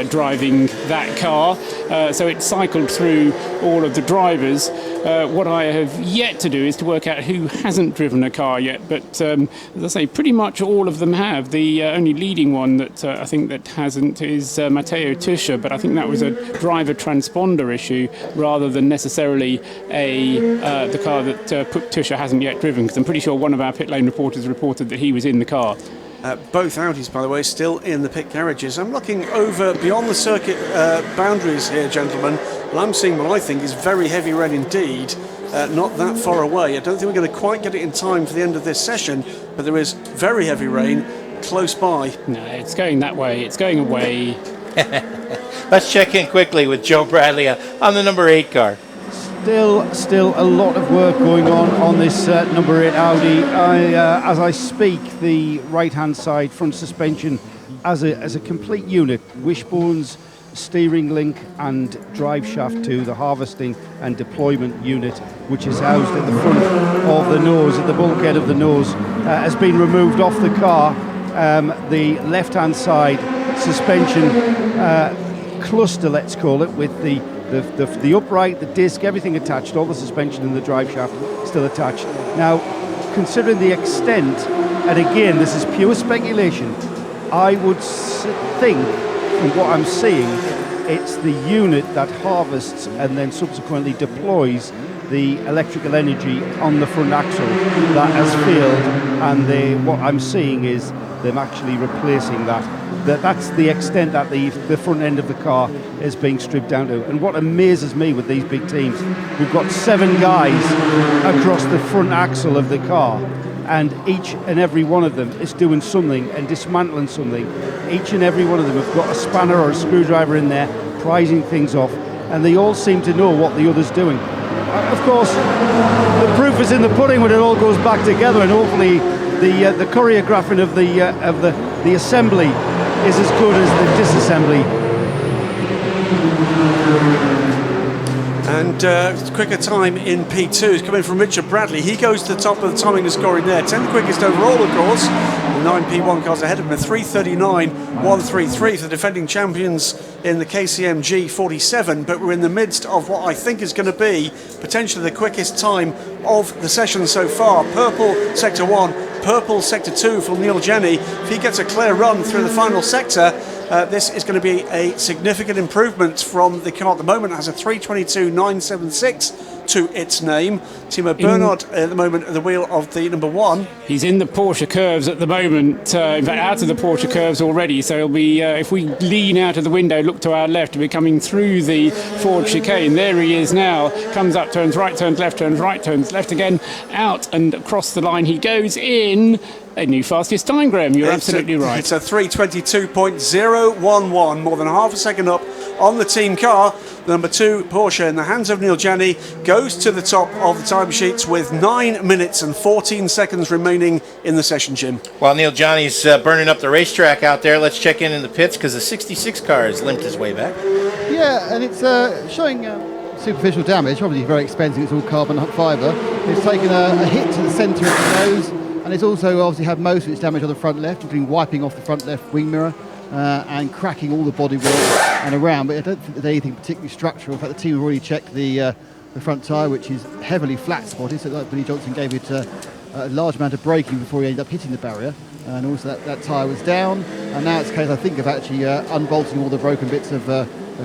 driving that car, so it's cycled through all of the drivers. What I have yet to do is to work out who hasn't driven a car yet, but as I say, pretty much all of them have. The only leading one that I think that hasn't is Matteo Tuscher, but I think that was a driver transponder issue rather than necessarily the car that Tuscher hasn't yet driven, because I'm pretty sure one of our pit lane reporters reported that he was in the car. Both Audis, by the way, still in the pit garages. I'm looking over beyond the circuit boundaries here, gentlemen, and I'm seeing what I think is very heavy rain indeed, not that far away. I don't think we're going to quite get it in time for the end of this session, but there is very heavy rain close by. No, it's going that way. It's going away. Let's check in quickly with Joe Bradley on the number 8 car. Still a lot of work going on this number 8 Audi. As I speak, the right-hand side front suspension as a complete unit, wishbones, steering link and drive shaft to the harvesting and deployment unit, which is housed at the front of the nose, at the bulkhead of the nose, has been removed off the car. The left-hand side suspension cluster, let's call it, with the The upright, the disc, everything attached, all the suspension and the drive shaft still attached. Now, considering the extent, and again, this is pure speculation, I would think, from what I'm seeing, it's the unit that harvests and then subsequently deploys the electrical energy on the front axle that has failed, and what I'm seeing is them actually replacing that. That's the extent that the front end of the car is being stripped down to. And what amazes me with these big teams, we've got 7 guys across the front axle of the car, and each and every one of them is doing something and dismantling something. Each and every one of them have got a spanner or a screwdriver in there, prizing things off, and they all seem to know what the other's doing. Of course, the proof is in the pudding when it all goes back together, and hopefully the choreographing of the assembly is as good as the disassembly. And quicker time in P2 is coming from Richard Bradley. He goes to the top of the timing and scoring there. 10th quickest overall, of course. The 9P1 cars ahead of him, a 3:39.133 for the defending champions in the KCM G47. But we're in the midst of what I think is going to be potentially the quickest time of the session so far. Purple Sector 1, purple Sector 2 from Neil Jenny. If he gets a clear run through the final sector, this is going to be a significant improvement from the car at the moment. It has a 3:22.976 to its name. Timo Bernhard at the moment at the wheel of the number 1. He's in the Porsche curves at the moment, in fact out of the Porsche curves already, so he'll be, if we lean out of the window, look to our left, he'll be coming through the Ford chicane. There he is now, comes up, turns right, turns left, turns right, turns left again, out and across the line he goes in. A new fastest time, Graham. You're absolutely right. It's a 3:22.011, more than half a second up on the team car. The number 2 Porsche in the hands of Neil Jenny goes to the top of the timesheets with 9 minutes and 14 seconds remaining in the session, Jim. While Neil Jenny's burning up the racetrack out there, let's check in the pits because the 66 car has limped his way back. Yeah, and it's showing superficial damage. Obviously very expensive, it's all carbon fibre. It's taken a hit to the centre of the nose, and it's also obviously had most of its damage on the front left, including wiping off the front left wing mirror and cracking all the bodywork and around. But I don't think there's anything particularly structural. In fact, the team have already checked the front tyre, which is heavily flat spotted, so like Billy Johnson gave it a large amount of braking before he ended up hitting the barrier. And also that tyre was down, and now it's a case, I think, of actually unbolting all the broken bits of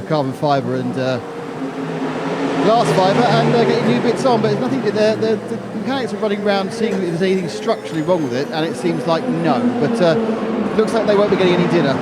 carbon fibre and glass fibre and getting new bits on. But there's nothing. The mechanics are running around seeing if there's anything structurally wrong with it, and it seems like no. But looks like they won't be getting any dinner.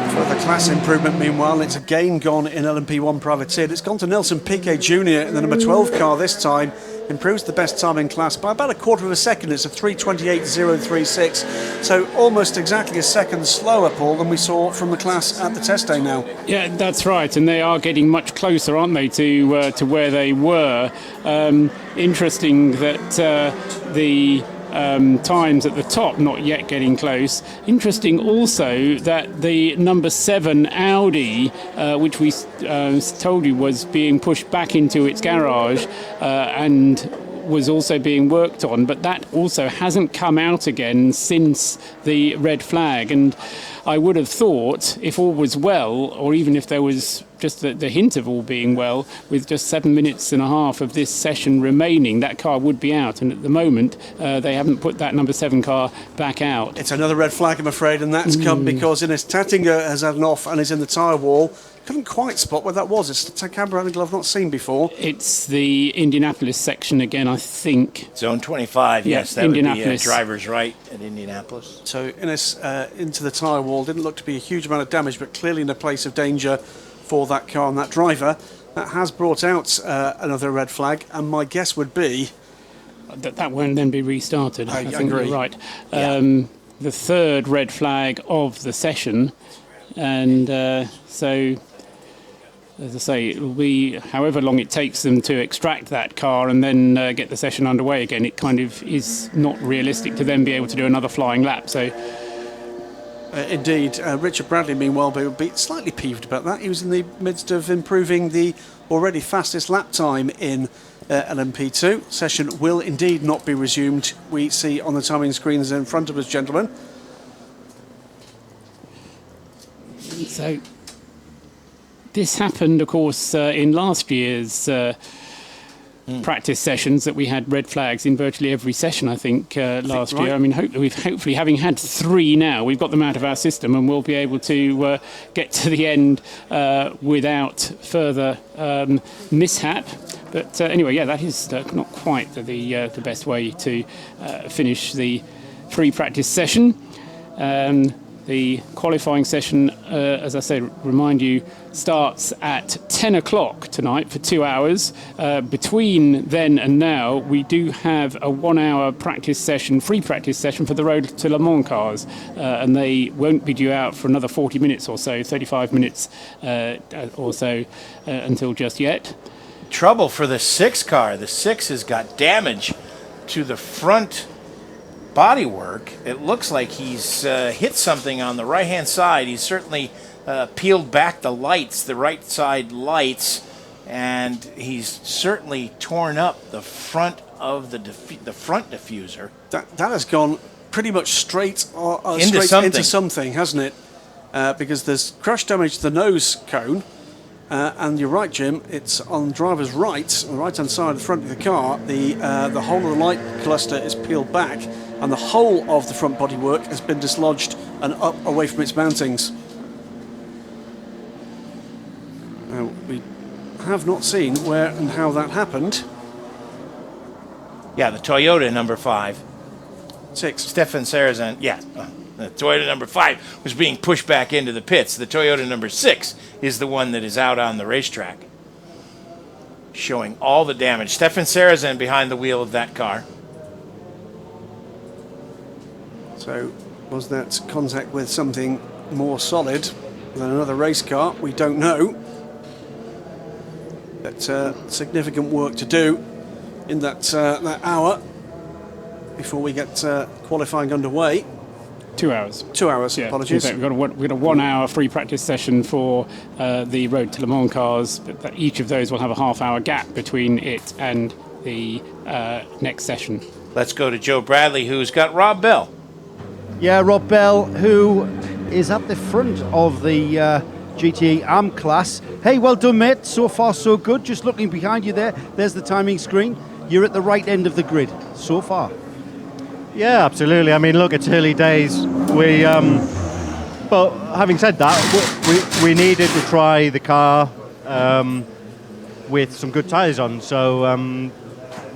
Further class improvement, meanwhile, it's again gone in LMP1 privateered. It's gone to Nelson Piquet Jr. in the number 12 car this time. Improves the best time in class by about a quarter of a second. It's a 3:28.036, so almost exactly a second slower, Paul, than we saw from the class at the test day now. Yeah, that's right, and they are getting much closer, aren't they, to where they were. Interesting that the times at the top not yet getting close. Interesting also that the number 7 Audi, which we told you was being pushed back into its garage and was also being worked on, but that also hasn't come out again since the red flag. And I would have thought if all was well, or even if there was just the hint of all being well, with just 7 minutes and a half of this session remaining, that car would be out. And at the moment, they haven't put that number 7 car back out. It's another red flag, I'm afraid, and that's come because Ines Tattinger has had an off and is in the tyre wall. Couldn't quite spot where that was. It's a camera angle I've not seen before. It's the Indianapolis section again, I think. Zone 25, yes, that would be driver's right at Indianapolis. So Ines into the tyre wall. Didn't look to be a huge amount of damage, but clearly in a place of danger for that car and that driver. That has brought out another red flag, and my guess would be that won't then be restarted. I think agree. You're right. Yeah. The third red flag of the session, and so, as I say, it will be however long it takes them to extract that car and then get the session underway again. It kind of is not realistic to then be able to do another flying lap. So. Indeed. Richard Bradley, meanwhile, will be slightly peeved about that. He was in the midst of improving the already fastest lap time in LMP2. Session will indeed not be resumed. We see on the timing screens in front of us, gentlemen. So This happened, of course, in last year's practice sessions that we had red flags in virtually every session, I think, last year. I mean, hopefully, having had 3 now, we've got them out of our system and we'll be able to get to the end without further mishap. But anyway, yeah, that is not quite the best way to finish the free practice session. The qualifying session, as I said, remind you, starts at 10 o'clock tonight for 2 hours. Between then and now, we do have a 1 hour practice session, free practice session for the Road to Le Mans cars, and they won't be due out for another 40 minutes or so, 35 minutes or so until just yet. Trouble for the 6 car. The 6 has got damage to the front bodywork. It looks like he's hit something on the right-hand side. He's certainly peeled back the lights, the right side lights, and he's certainly torn up the front of the front diffuser. That has gone pretty much straight into something, hasn't it? Because there's crash damage to the nose cone. And you're right, Jim. It's on the driver's right, on the right-hand side of the front of the car. The whole of the light cluster is peeled back, and the whole of the front bodywork has been dislodged and up away from its mountings. Now, we have not seen where and how that happened. Yeah, the Toyota number 5. 6. Stefan Sarrazin. Yeah. The Toyota number 5 was being pushed back into the pits. The Toyota number 6 is the one that is out on the racetrack, showing all the damage. Stefan Sarrazin behind the wheel of that car. So, was that contact with something more solid than another race car? We don't know. But significant work to do in that hour before we get qualifying underway. 2 hours. 2 hours, yeah, apologies. We've got a 1 hour free practice session for the Road to Le Mans cars. But each of those will have a half-hour gap between it and the next session. Let's go to Joe Bradley, who's got Rob Bell. Yeah, Rob Bell, who is at the front of the GTE AM class. Hey, well done, mate. So far, so good. Just looking behind you there. There's the timing screen. You're at the right end of the grid so far. Yeah, absolutely. I mean, look, it's early days. But having said that, we needed to try the car with some good tyres on. So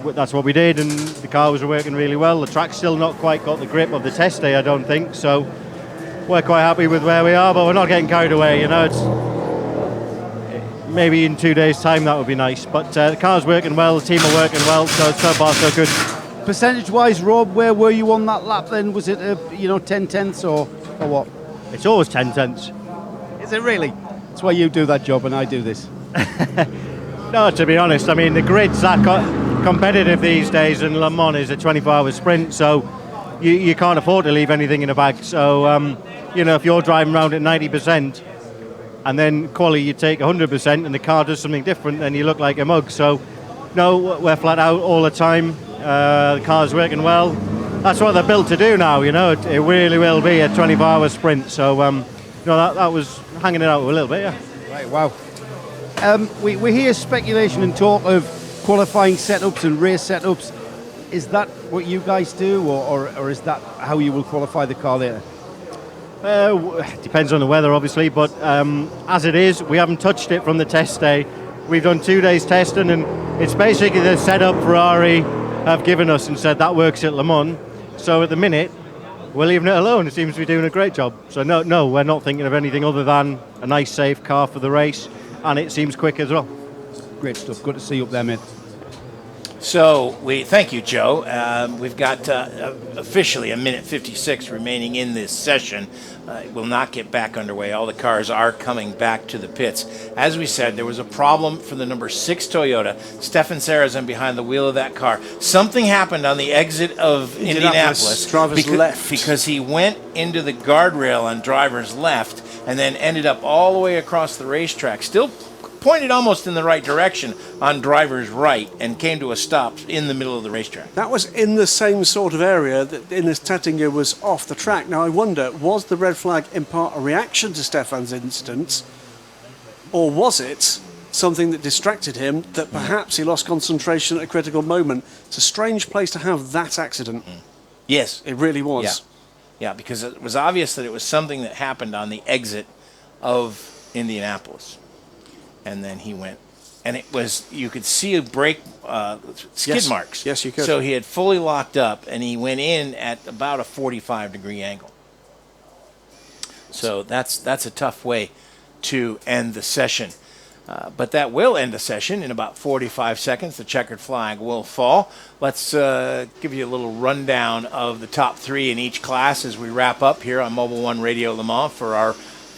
that's what we did, and the car was working really well. The track's still not quite got the grip of the test day, I don't think. So we're quite happy with where we are, but we're not getting carried away. You know, it's maybe in 2 days' time that would be nice. But the car's working well, the team are working well. So far, so good. Percentage-wise, Rob, where were you on that lap then? Was it 10 tenths or what? It's always 10 tenths. Is it really? That's why you do that job and I do this. No, to be honest, I mean, the grid's that competitive these days, and Le Mans is a 24-hour sprint, so you can't afford to leave anything in the bag. So, if you're driving around at 90% and then quali you take 100% and the car does something different, then you look like a mug. So, no, we're flat out all the time. The car's working well. That's what they're built to do now, It really will be a 24-hour sprint. So, that was hanging it out a little bit, yeah. Right, wow. We hear speculation and talk of qualifying setups and race setups. Is that what you guys do, or is that how you will qualify the car later? Depends on the weather, obviously, but as it is, we haven't touched it from the test day. We've done 2 days testing, and it's basically the setup Ferrari have given us and said that works at Le Mans. So at the minute, we're leaving it alone. It seems to be doing a great job. So no, we're not thinking of anything other than a nice, safe car for the race, and it seems quick as well. Great stuff. Good to see you up there, mate. So thank you, Joe. We've got officially a minute 56 remaining in this session. It will not get back underway. All the cars are coming back to the pits. As we said, there was a problem for the number 6 Toyota. Stefan Sarrazin behind the wheel of that car. Something happened on the exit of Indianapolis. Driver's left. Because he went into the guardrail on driver's left and then ended up all the way across the racetrack. Still pointed almost in the right direction on driver's right and came to a stop in the middle of the racetrack. That was in the same sort of area that Ines Tattinger was off the track. Now I wonder, was the red flag in part a reaction to Stefan's incident? or was it something that distracted him, that perhaps he lost concentration at a critical moment? It's a strange place to have that accident. Yes. It really was. Yeah, because it was obvious that it was something that happened on the exit of Indianapolis. And then he went, and it was, you could see a brake skid marks. Yes, you could. So he had fully locked up, and he went in at about a 45-degree angle. So that's a tough way to end the session. But that will end the session in about 45 seconds. The checkered flag will fall. Let's give you a little rundown of the top three in each class as we wrap up here on Mobile One Radio Le Mans for our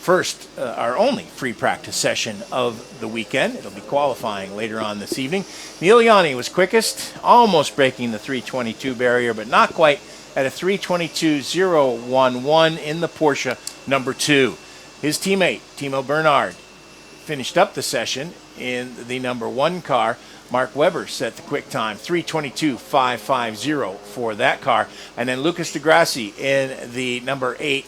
our only free practice session of the weekend. It'll be qualifying later on this evening. Neil Yanni was quickest, almost breaking the 3:22 barrier, but not quite, at a 3:22.011 in the Porsche number 2. His teammate, Timo Bernhard, finished up the session in the number 1 car. Mark Webber set the quick time, 3:22.550 for that car. And then Lucas Di Grassi in the number 8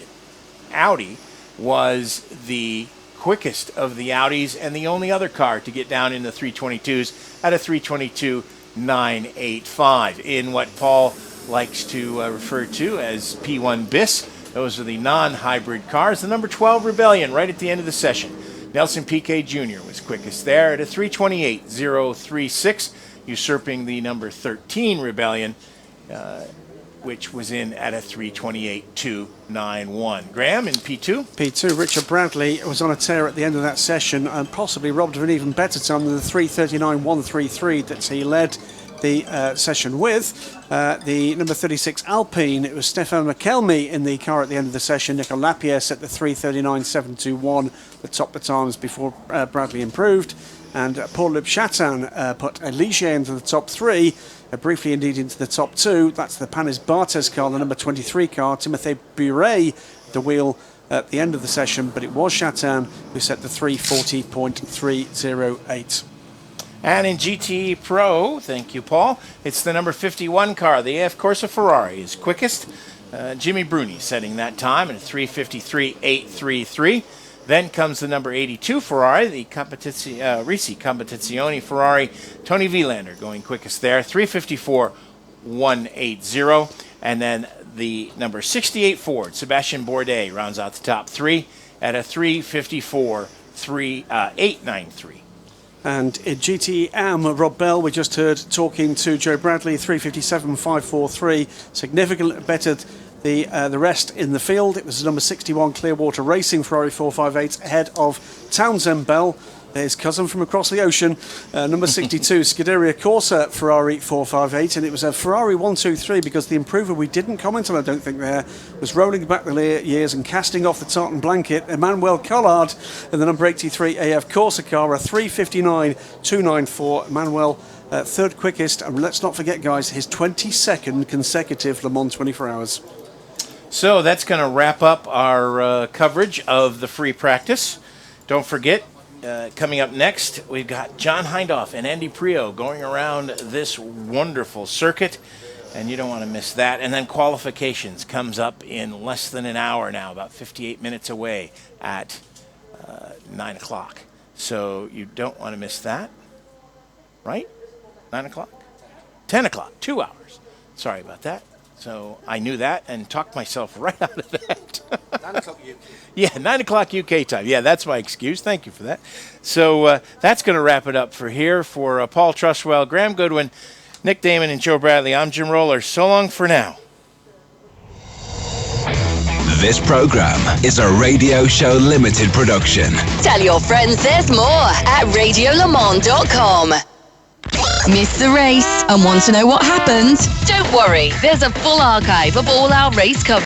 Audi was the quickest of the Audis and the only other car to get down in the 3:22s at a 3:22.985 in what Paul likes to refer to as P1 BIS. Those are the non-hybrid cars. The number 12 Rebellion right at the end of the session. Nelson Piquet Jr. was quickest there at a 3:28.036, usurping the number 13 Rebellion, which was in at a 3:28.291. Graham in P2? P2, Richard Bradley was on a tear at the end of that session and possibly robbed of an even better time than the 3:39.133 that he led the session with. The number 36 Alpine, it was Stefan McKelmy in the car at the end of the session. Nicolas Lapierre set the 3:39.721 that topped the times before Bradley improved. And Paul Lubchatin put Ligier into the top 3, briefly indeed into the top 2. That's the Panis Barthez car, the number 23 car. Timothy Buret, the wheel at the end of the session, but it was Chatin who set the 3:40.308. And in GTE Pro, thank you, Paul, it's the number 51 car, the AF Corsa Ferrari, is quickest. Jimmy Bruni setting that time at 3:53.833. Then comes the number 82 Ferrari, the Risi Competizione Ferrari. Tony Vilander going quickest there, 3:54.180. And then the number 68 Ford, Sebastian Bourdais, rounds out the top 3 at a 3:54.893. And in GTE AM, Rob Bell, we just heard talking to Joe Bradley, 3:57.543, significantly bettered the rest in the field. It was number 61 Clearwater Racing Ferrari 458 ahead of Townsend Bell, his cousin from across the ocean. Number 62 Scuderia Corsa Ferrari 458, and it was a Ferrari 123 because the improver we didn't comment on, I don't think, there was rolling back the years and casting off the tartan blanket. Emmanuel Collard in the number 83 AF Corsa car, a 3:59.294. Emmanuel third quickest, and let's not forget, guys, his 22nd consecutive Le Mans 24 hours. So that's going to wrap up our coverage of the free practice. Don't forget, coming up next, we've got John Hindhaugh and Andy Prio going around this wonderful circuit, and you don't want to miss that. And then qualifications comes up in less than an hour now, about 58 minutes away at 9 o'clock. So you don't want to miss that, right? 9 o'clock? 10 o'clock, 2 hours. Sorry about that. So I knew that and talked myself right out of that. 9 o'clock UK. Yeah, 9 o'clock UK time. Yeah, that's my excuse. Thank you for that. So that's going to wrap it up for here. For Paul Trustwell, Graham Goodwin, Nick Damon, and Joe Bradley, I'm Jim Roller. So long for now. This program is a Radio Show Limited production. Tell your friends there's more at radiolemans.com. Miss the race and want to know what happened? Don't worry, there's a full archive of all our race coverage